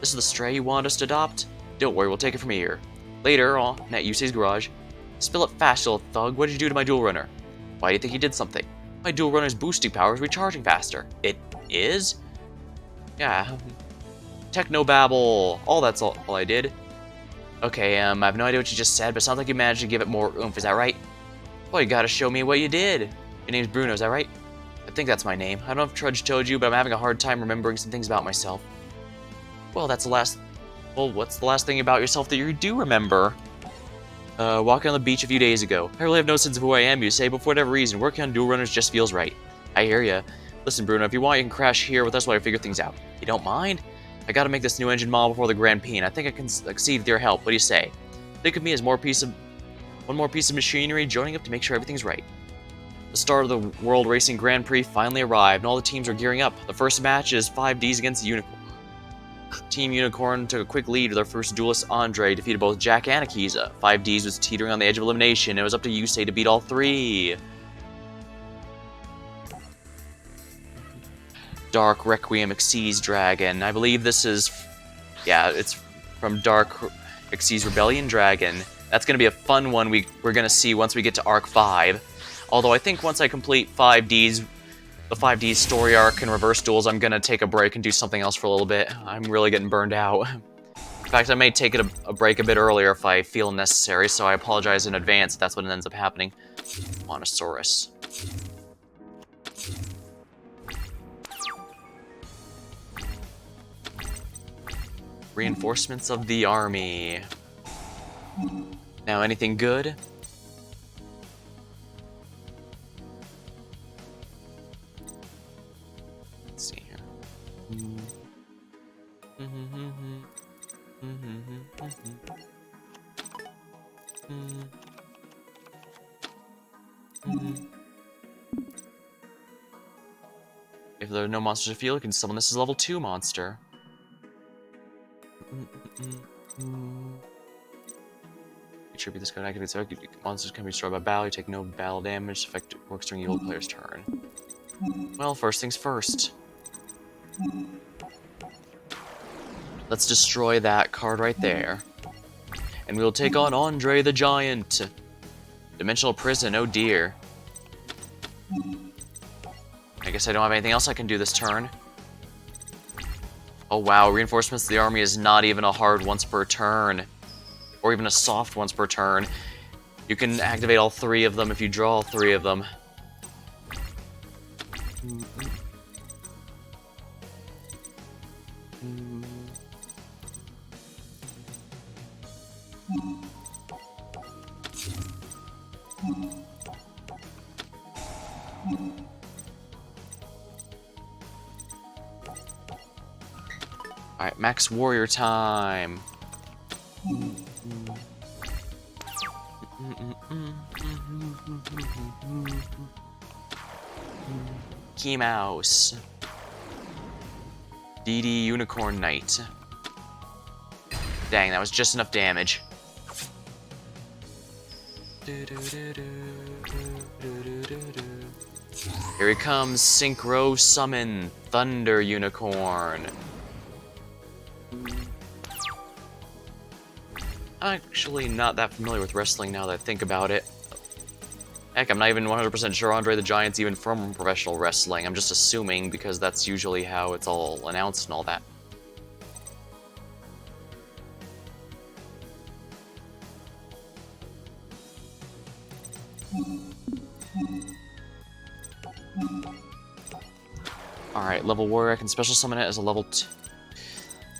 This is the stray you want us to adopt? Don't worry, we'll take it from here. Later on, at Yusei's garage. Spill it fast, you little thug. What did you do to my dual runner? Why do you think you did something? My dual runner's boosting power is recharging faster. It is? Yeah. Technobabble. That's all I did. Okay, I have no idea what you just said, but it sounds like you managed to give it more oomph, is that right? Well, you gotta show me what you did. Your name's Bruno, is that right? I think that's my name. I don't know if Trudge told you, but I'm having a hard time remembering some things about myself. Well, what's the last thing about yourself that you do remember? Walking on the beach a few days ago. I really have no sense of who I am, you say, but for whatever reason, working on dual runners just feels right. I hear ya. Listen, Bruno, if you want, you can crash here with us while I figure things out. You don't mind? I gotta make this new engine model before the Grand Prix, and I think I can succeed with your help. What do you say? Think of me as one more piece of machinery joining up to make sure everything's right. The start of the World Racing Grand Prix finally arrived, and all the teams are gearing up. The first match is 5Ds against Unicorn. Team Unicorn took a quick lead with their first duelist, Andre, defeated both Jack and Akiza. 5Ds was teetering on the edge of elimination. It was up to Yusei to beat all three. Dark Requiem Xyz Dragon. I believe this is... yeah, it's from Dark Xyz Rebellion Dragon. That's going to be a fun one we're going to see once we get to Arc 5. Although I think once I complete 5Ds, the 5D story arc and reverse duels, I'm going to take a break and do something else for a little bit. I'm really getting burned out. In fact, I may take a break a bit earlier if I feel necessary, so I apologize in advance if that's what ends up happening. Monosaurus. Reinforcements of the army. Now, anything good? Let's see here. If there are no monsters to feel, you can summon this as a level 2 monster. Attribute this code activates so monsters can be destroyed by battle. You take no battle damage. Effect works during evil player's turn. Well, first things first. Let's destroy that card right there. And we'll take on Andre the Giant. Dimensional Prison, oh dear. I guess I don't have anything else I can do this turn. Oh wow, Reinforcements of the Army is not even a hard once per turn. Or even a soft once per turn. You can activate all three of them if you draw all three of them. Alright, Max Warrior time. Key Mouse. DD Unicorn Knight. Dang, that was just enough damage. Here he comes, Synchro Summon Thunder Unicorn. I'm actually not that familiar with wrestling now that I think about it. Heck, I'm not even 100% sure Andre the Giant's even from professional wrestling. I'm just assuming because that's usually how it's all announced and all that. Alright, level warrior, I can special summon it as a level 2.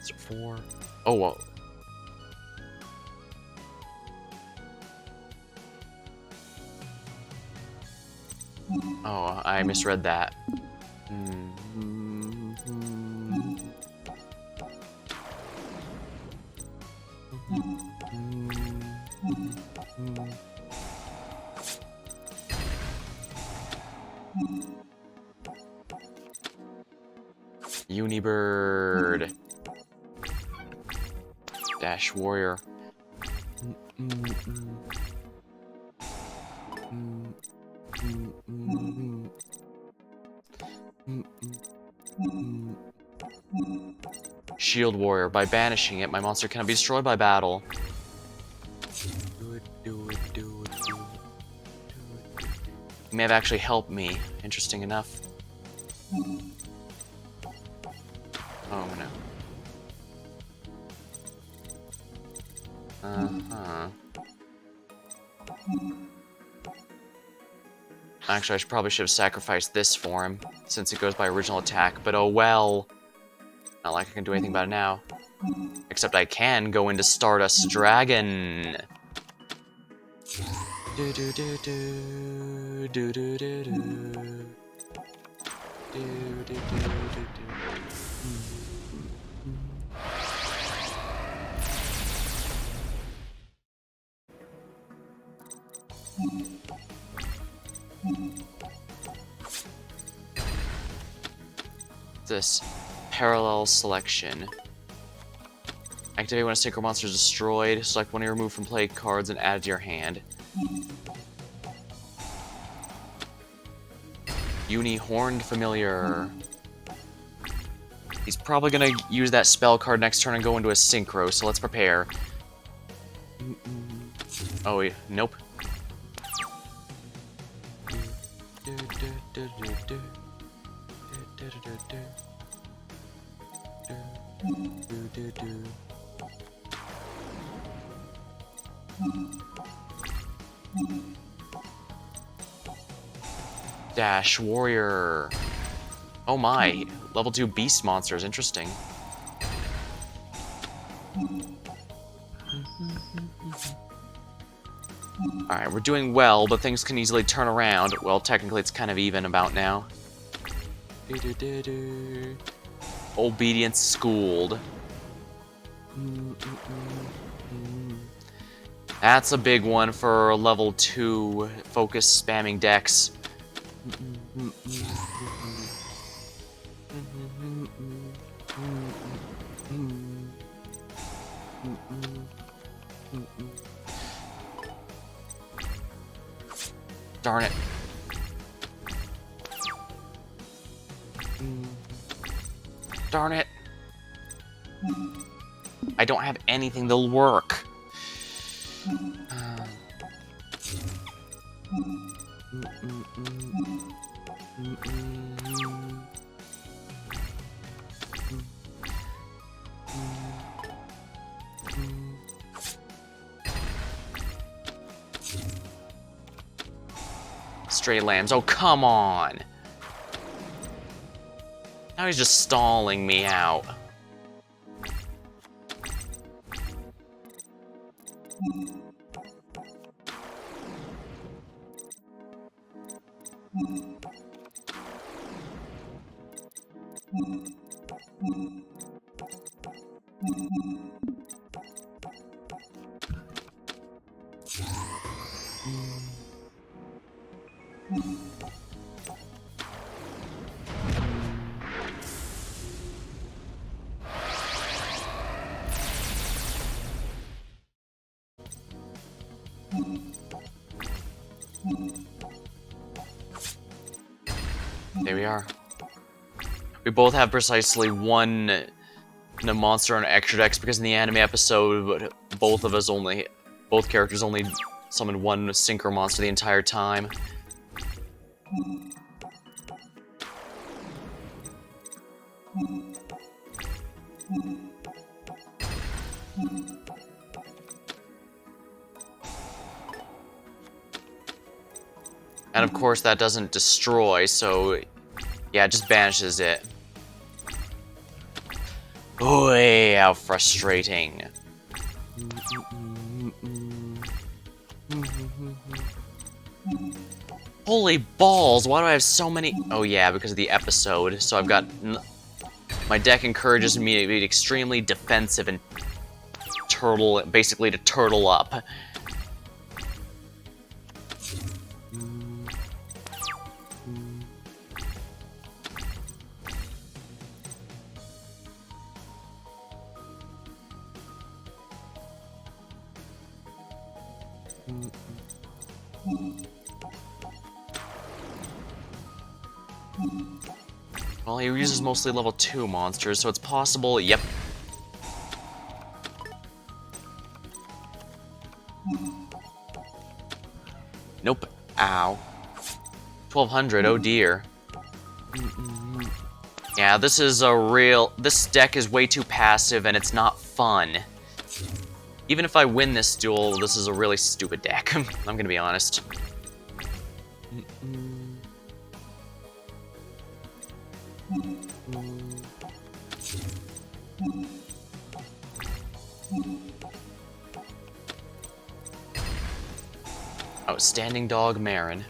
Is it 4? Oh, whoa. Oh, I misread that. Unibird. Dash Warrior. Shield Warrior. By banishing it, my monster cannot be destroyed by battle. may have actually helped me, interesting enough. Oh no. Uh-huh. Actually, probably should have sacrificed this for him, since it goes by original attack, but oh well. Not like I can do anything about it now. Except I can go into Stardust Dragon. Do do do do do do do do. Do do do do do. This parallel selection. Activate when a synchro monster is destroyed. Select one you remove from play cards and add it to your hand. Uni-Horned Familiar. He's probably gonna use that spell card next turn and go into a synchro, so let's prepare. Oh, wait, nope. Dash Warrior. Oh my, level 2 beast monsters, interesting. Alright, we're doing well, but things can easily turn around. Well, technically it's kind of even about now. Obedience Schooled. That's a big one for level 2 focus spamming decks. Darn it. Darn it. I don't have anything that'll work. Stray lambs. Oh, come on. Now he's just stalling me out. There we are. We both have precisely one monster on extra decks because in the anime episode, both characters only summoned one synchro monster the entire time. And of course that doesn't destroy, so yeah, it just banishes it. Boy, how frustrating. Holy balls, why do I have so many? Oh yeah, because of the episode, so I've got... My deck encourages me to be extremely defensive and basically to turtle up. Well, he uses mostly level 2 monsters, so it's possible, yep. Nope. Ow. 1200, oh dear. Yeah, this deck is way too passive and it's not fun. Even if I win this duel, this is a really stupid deck. I'm gonna be honest. Outstanding Dog Marin.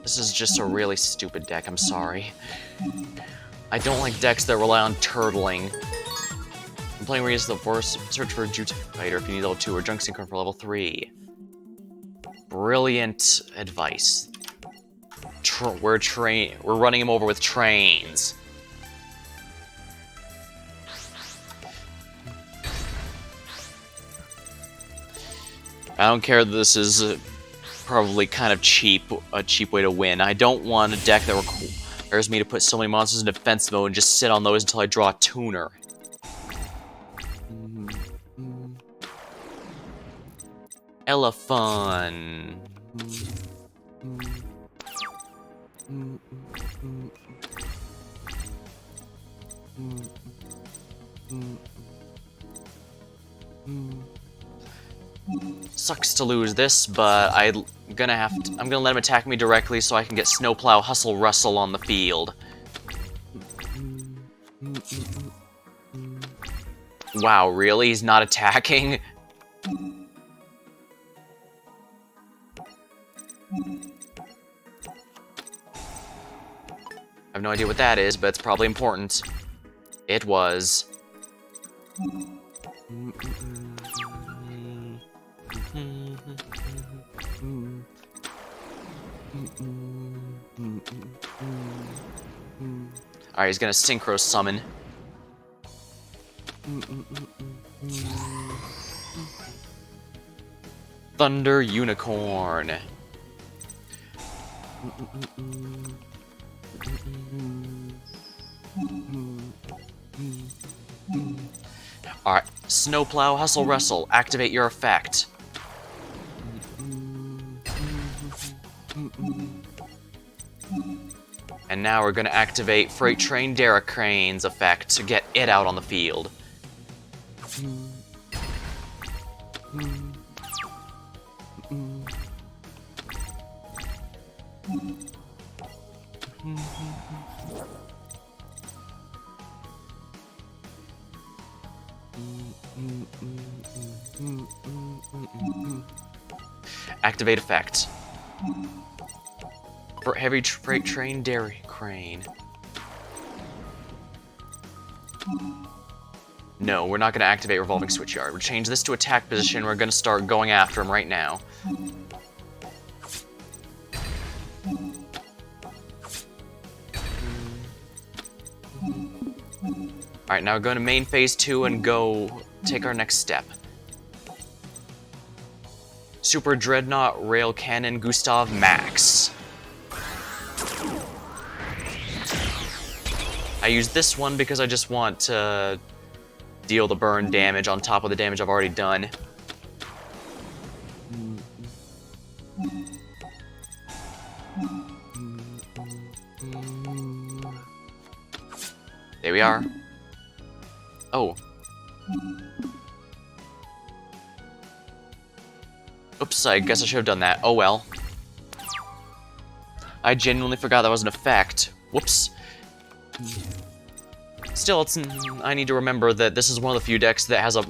This is just a really stupid deck, I'm sorry. I don't like decks that rely on turtling. I'm playing where you use the force, search for a Jutsu fighter if you need level 2 or junk synchro for level 3. Brilliant advice. We're running him over with trains. I don't care that this is probably kind of a cheap way to win. I don't want a deck that requires me to put so many monsters in defense mode and just sit on those until I draw a tuner. Elephant. Sucks to lose this, but I'm gonna let him attack me directly so I can get Snowplow Hustle Rustle on the field. Wow, really? He's not attacking? I have no idea what that is, but it's probably important. It was. Alright, he's gonna Synchro Summon. Thunder Unicorn. Alright, Snowplow Hustle Rustle, activate your effect. And now we're gonna activate Freight Train Derrick Crane's effect to get it out on the field. Activate effect. For heavy freight train Derrick Crane. No, we're not going to activate Revolving Switchyard. We'll change this to attack position. We're going to start going after him right now. Alright, now we're going to main phase 2 and go take our next step. Super Dreadnought Rail Cannon Gustav Max. I use this one because I just want to deal the burn damage on top of the damage I've already done. There we are. Oh. Oops, I guess I should have done that. Oh well. I genuinely forgot that was an effect. Whoops. Still, I need to remember that this is one of the few decks that has a...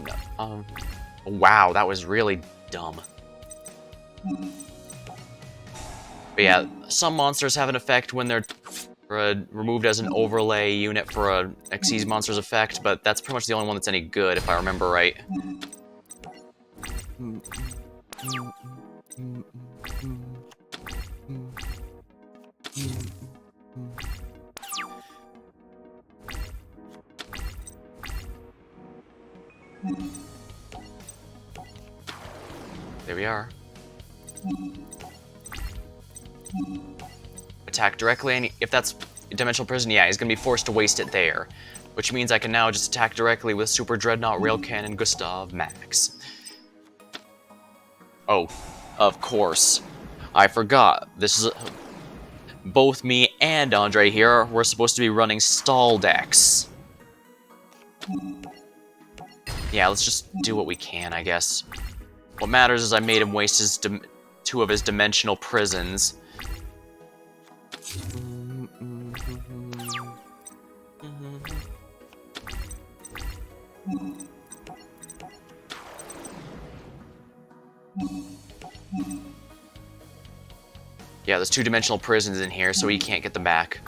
wow, that was really dumb. But yeah, some monsters have an effect when they're removed as an overlay unit for a Xyz monster's effect, but that's pretty much the only one that's any good, if I remember right. There we are. Attack directly, and if that's Dimensional Prison, yeah, he's gonna be forced to waste it there. Which means I can now just attack directly with Super Dreadnought Rail Cannon Gustav Max. Oh, of course. I forgot. This is... both me and Andre here were supposed to be running stall decks. Yeah, let's just do what we can, I guess. What matters is I made him waste his two of his dimensional prisons. Yeah, there's two dimensional prisons in here, so he can't get them back.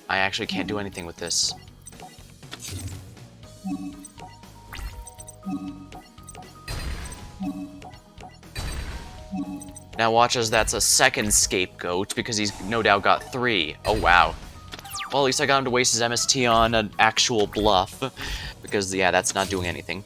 I actually can't do anything with this. Now watch as that's a second scapegoat, because he's no doubt got 3. Oh wow. Well, at least I got him to waste his MST on an actual bluff, because yeah, that's not doing anything.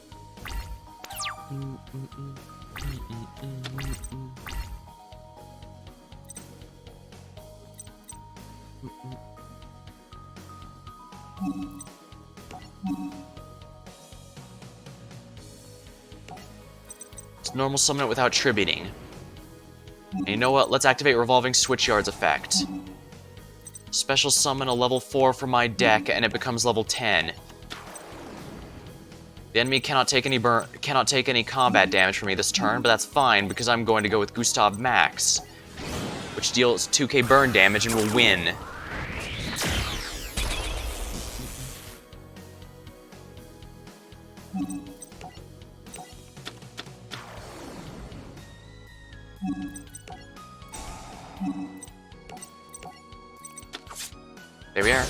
It's normal summon it without tributing. And you know what? Let's activate Revolving Switchyard's effect. Special summon a level 4 from my deck, and it becomes level 10. The enemy cannot take any combat damage from me this turn, but that's fine because I'm going to go with Gustav Max, which deals 2k burn damage and will win. There we are.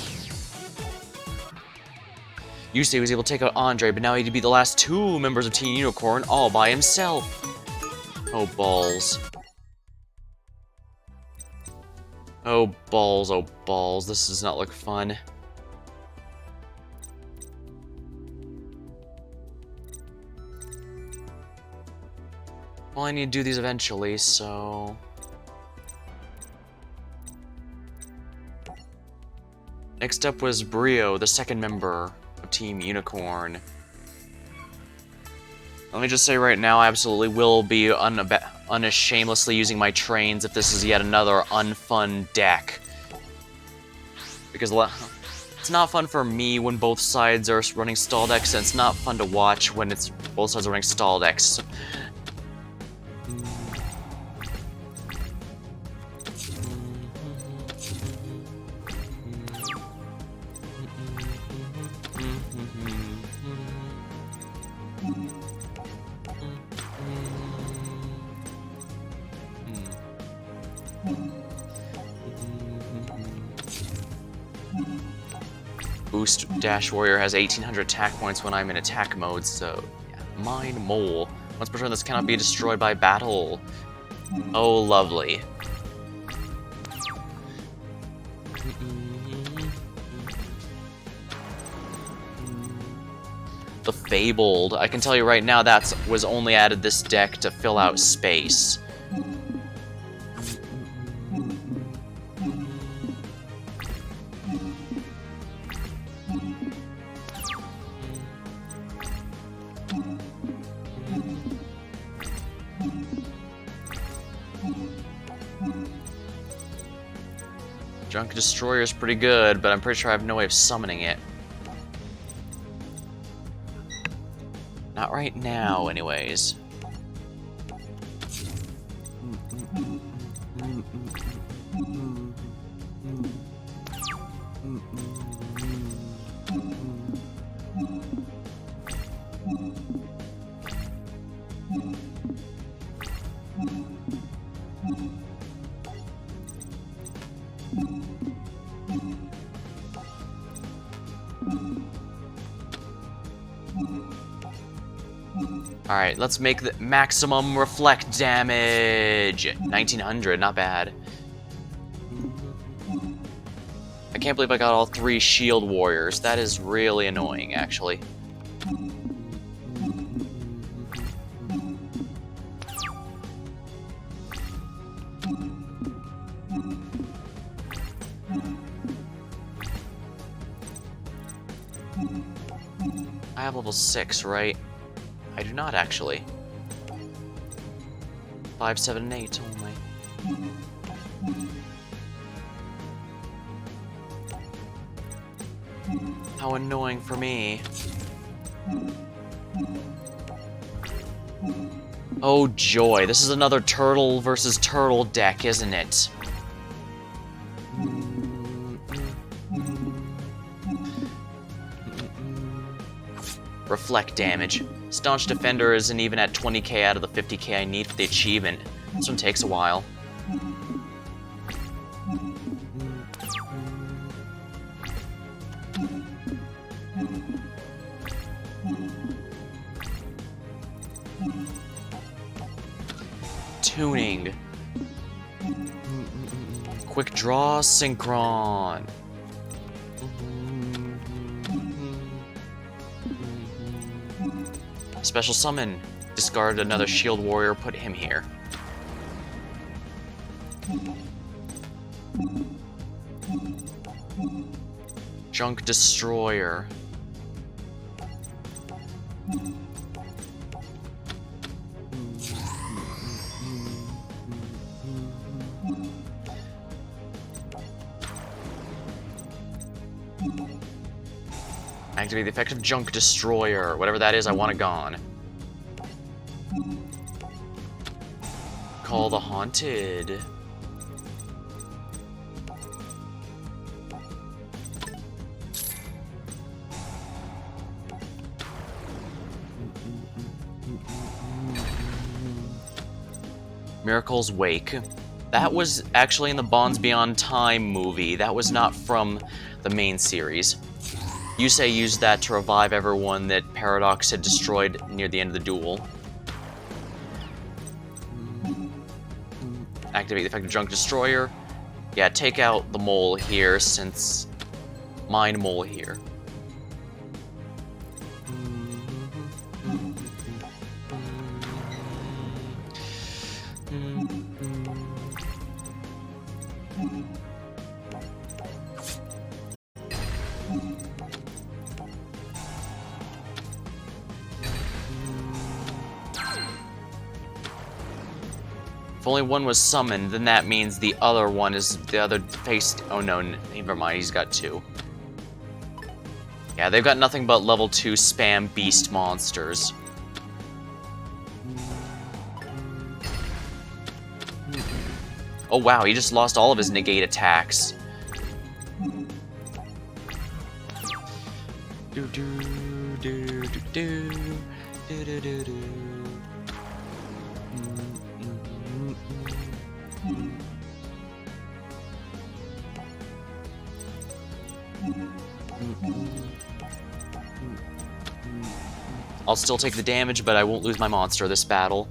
Yusei was able to take out Andre, but now he'd be the last 2 members of Team Unicorn all by himself. Oh, balls. Oh, balls, oh, balls. This does not look fun. Well, I need to do these eventually, so... Next up was Brio, the second member of Team Unicorn. Let me just say right now, I absolutely will be unashamedly using my trains if this is yet another unfun deck. Because it's not fun for me when both sides are running stall decks, and it's not fun to watch when both sides are running stall decks. Boost Dash Warrior has 1800 attack points when I'm in attack mode, so yeah. Mine Mole. Once per turn, this cannot be destroyed by battle. Oh, lovely. The Fabled. I can tell you right now that was only added this deck to fill out space. Drunk Destroyer is pretty good, but I'm pretty sure I have no way of summoning it. Not right now, anyways. Alright, let's make the maximum reflect damage. 1900, not bad. I can't believe I got all 3 shield warriors. That is really annoying, actually. I have level 6, right? I do not, actually. 5, 7, and 8 only. How annoying for me. Oh joy, this is another turtle versus turtle deck, isn't it? Reflect damage. Staunch Defender isn't even at 20k out of the 50k I need for the achievement. This one takes a while. Tuning. Quick draw synchron. Special summon. Discard another shield warrior, put him here. Junk Destroyer. Activate the effect of Junk Destroyer. Whatever that is, I want it gone. Call the Haunted. Miracle's Wake. That was actually in the Bonds Beyond Time movie. That was not from the main series. Yusei used that to revive everyone that Paradox had destroyed near the end of the duel. Activate the effect of Junk Destroyer. Yeah, take out the mole here, since... Mind mole here. If only one was summoned, then that means the other one is the other face. Oh no, never mind, he's got 2. Yeah, they've got nothing but level 2 spam beast monsters. Oh wow, he just lost all of his negate attacks. Do do do do do do do do do. I'll still take the damage, but I won't lose my monster this battle.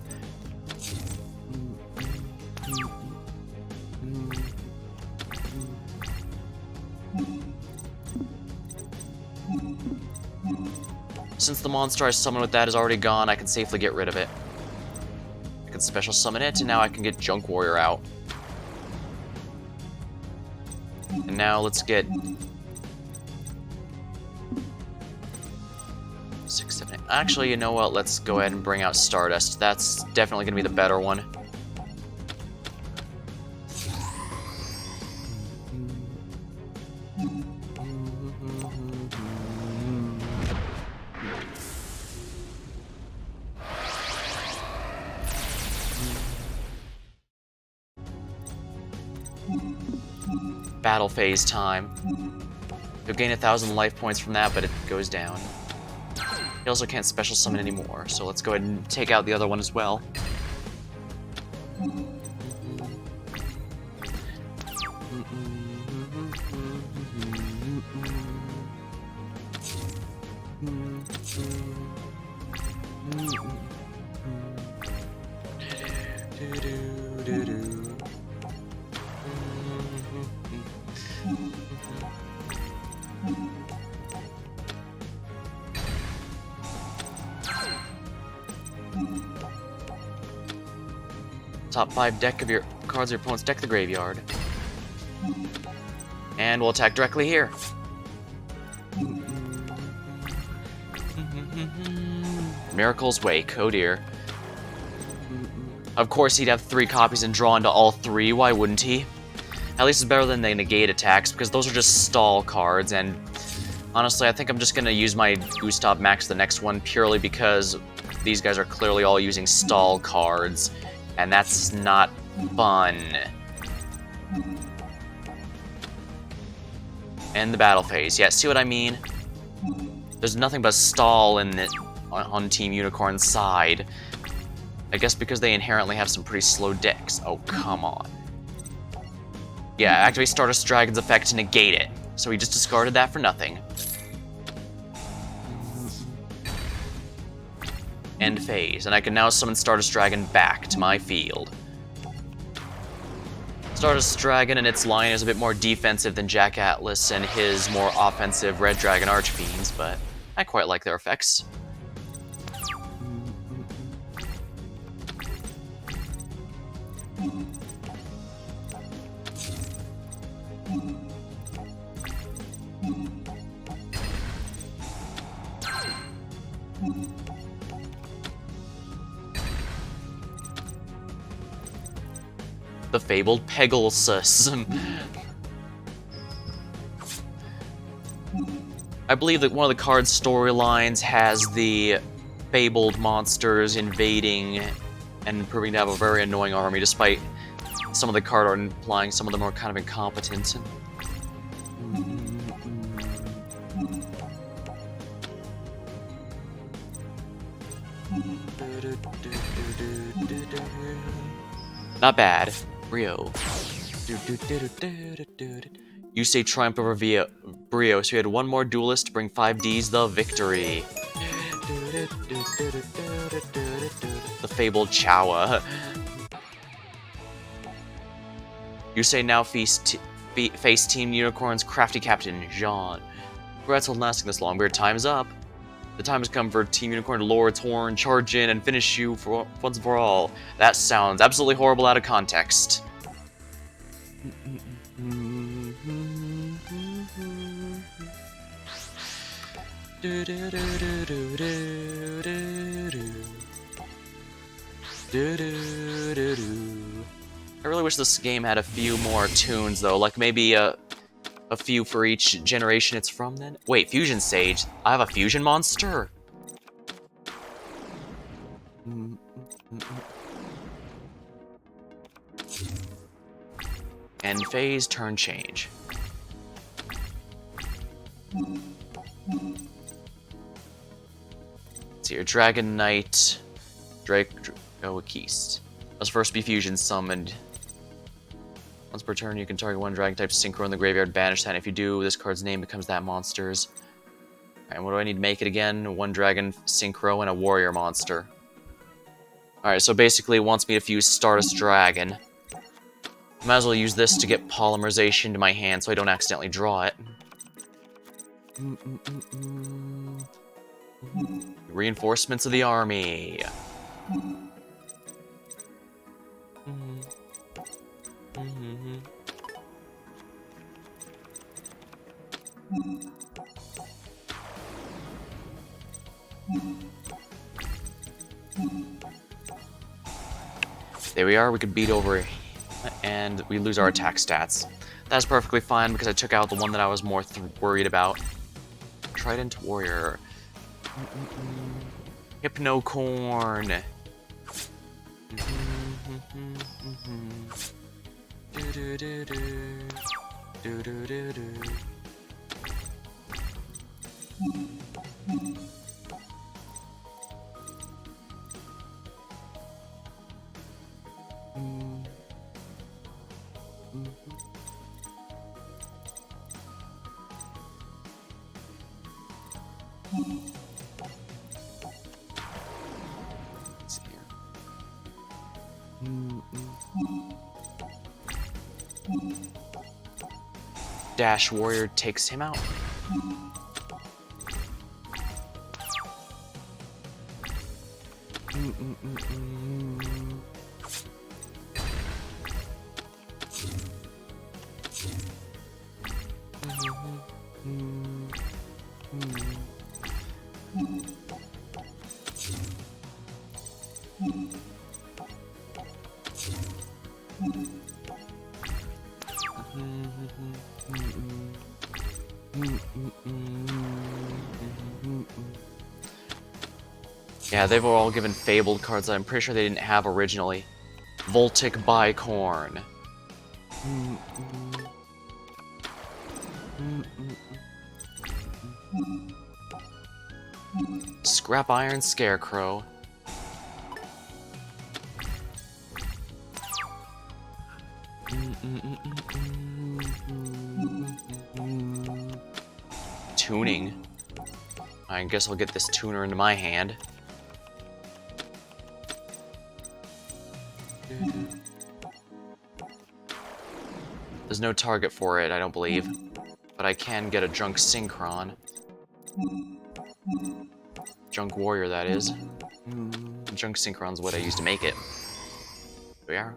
Since the monster I summoned with that is already gone, I can safely get rid of it. I can special summon it, and now I can get Junk Warrior out. And now let's get... 6, 7, 8. Actually, you know what? Let's go ahead and bring out Stardust. That's definitely going to be the better one. Battle phase time. You'll gain 1,000 life points from that, but it goes down. You also can't special summon anymore, so let's go ahead and take out the other one as well. Top 5 deck of your cards of your opponent's deck the graveyard. And we'll attack directly here. Miracle's Wake, oh dear. Of course he'd have 3 copies and draw into all 3, why wouldn't he? At least it's better than the negate attacks, because those are just stall cards, and honestly I think I'm just gonna use my Gustav Max the next one purely because these guys are clearly all using stall cards, and that's not fun. End the battle phase. Yeah, see what I mean? There's nothing but stall in it on Team Unicorn's side. I guess because they inherently have some pretty slow decks. Oh, come on. Yeah, activate Stardust Dragon's effect to negate it. So he just discarded that for nothing. End phase, and I can now summon Stardust Dragon back to my field. Stardust Dragon and its line is a bit more defensive than Jack Atlas and his more offensive Red Dragon Archfiends, but I quite like their effects. The fabled Pegasus. I believe that one of the card's storylines has the fabled monsters invading and proving to have a very annoying army, despite some of the card art implying some of them are kind of incompetent. Not bad. Brio. You say triumph over Brio, so you had one more duelist to bring 5Ds the victory. The fabled Chawa. You say now face Team Unicorn's crafty captain, Jean. Congrats on lasting this long, but your time's up. The time has come for Team Unicorn to lower its horn, charge in, and finish you for once and for all. That sounds absolutely horrible out of context. I really wish this game had a few more tunes, though, like maybe a few for each generation it's from, then? Wait, Fusion Sage? I have a fusion monster? End phase, turn change. Let's see here, Dragon Knight, Dracoakiste. Must first be fusion summoned. Once per turn, you can target one dragon-type synchro in the graveyard, banish that. If you do, this card's name becomes that monster's. Alright, what do I need to make it again? One dragon synchro and a warrior monster. Alright, so basically it wants me to fuse Stardust Dragon. Might as well use this to get polymerization to my hand so I don't accidentally draw it. Reinforcements of the army. There we are, we could beat over and we lose our attack stats. That's perfectly fine because I took out the one that I was more worried about. Trident Warrior. Hypnocorn. Let's see here. Dash Warrior takes him out. Yeah, they've all given fabled cards that I'm pretty sure they didn't have originally. Voltic Bicorn. Scrap Iron Scarecrow. Tuning. I guess I'll get this tuner into my hand. There's no target for it, I don't believe. But I can get a Junk Synchron. Junk Warrior, that is. Junk Synchron's what I used to make it. Here we are.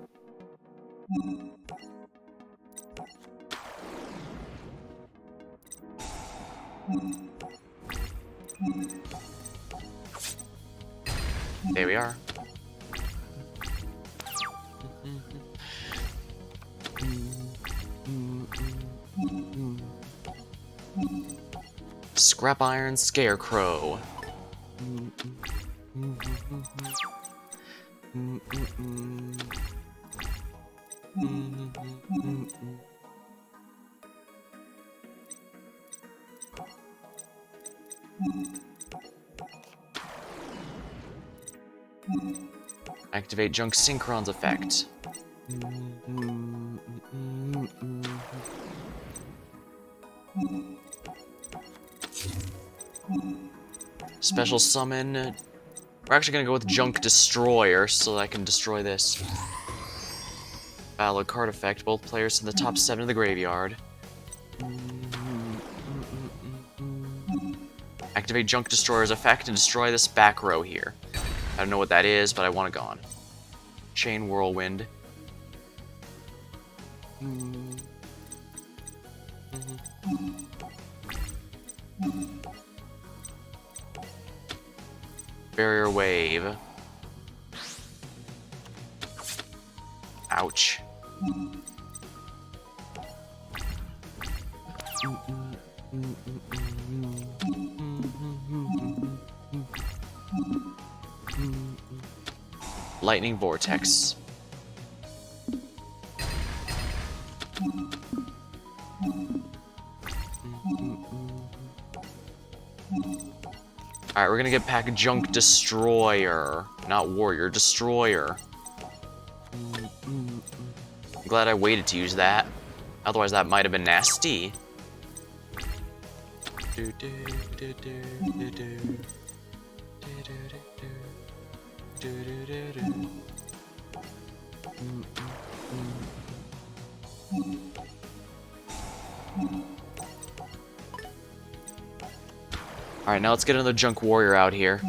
There we are. Scrap Iron Scarecrow. Activate Junk Synchron's effect. Special summon. We're actually gonna go with Junk Destroyer so that I can destroy this. Battle card effect. Both players send the top 7 of the graveyard. Activate Junk Destroyer's effect and destroy this back row here. I don't know what that is, but I want it gone. Chain Whirlwind. Barrier Wave. Ouch. Lightning Vortex. Alright, we're gonna get back Junk Destroyer. Not Warrior, Destroyer. I'm glad I waited to use that. Otherwise that might have been nasty. Alright, now let's get another Junk Warrior out here.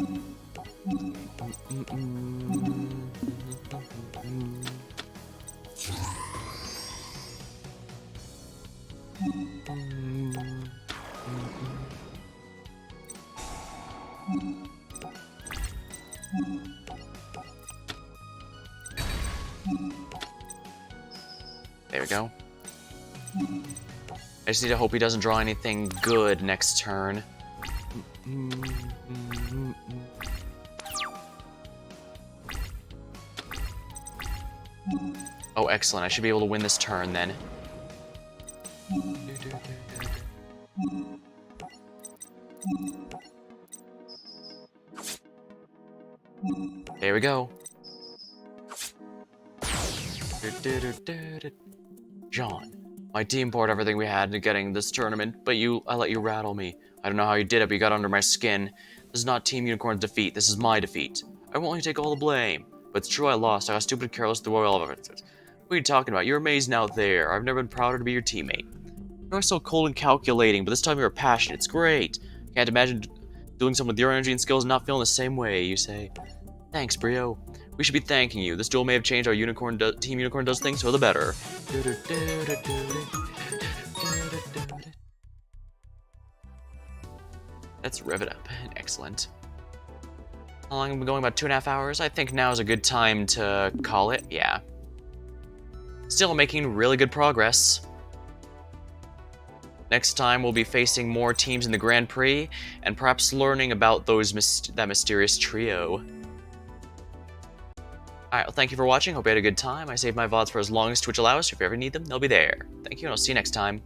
There we go. I just need to hope he doesn't draw anything good next turn. Oh, excellent. I should be able to win this turn then. There we go. John, my team poured everything we had into getting this tournament, but I let you rattle me. I don't know how you did it, but you got under my skin. This is not Team Unicorn's defeat, this is my defeat. I won't let you take all the blame. But it's true I lost, I got stupid and careless through all of it. What are you talking about? You're amazing out there. I've never been prouder to be your teammate. You're so cold and calculating, but this time you're passionate. It's great. Can't imagine doing something with your energy and skills and not feeling the same way, you say. Thanks, Brio. We should be thanking you. This duel may have changed how Team Unicorn does things for the better. Let's rev it up. Excellent. How long have we been going? About 2.5 hours? I think now is a good time to call it. Yeah. Still making really good progress. Next time we'll be facing more teams in the Grand Prix, and perhaps learning about that mysterious trio. Alright, well thank you for watching, hope you had a good time. I save my VODs for as long as Twitch allows, so if you ever need them, they'll be there. Thank you, and I'll see you next time.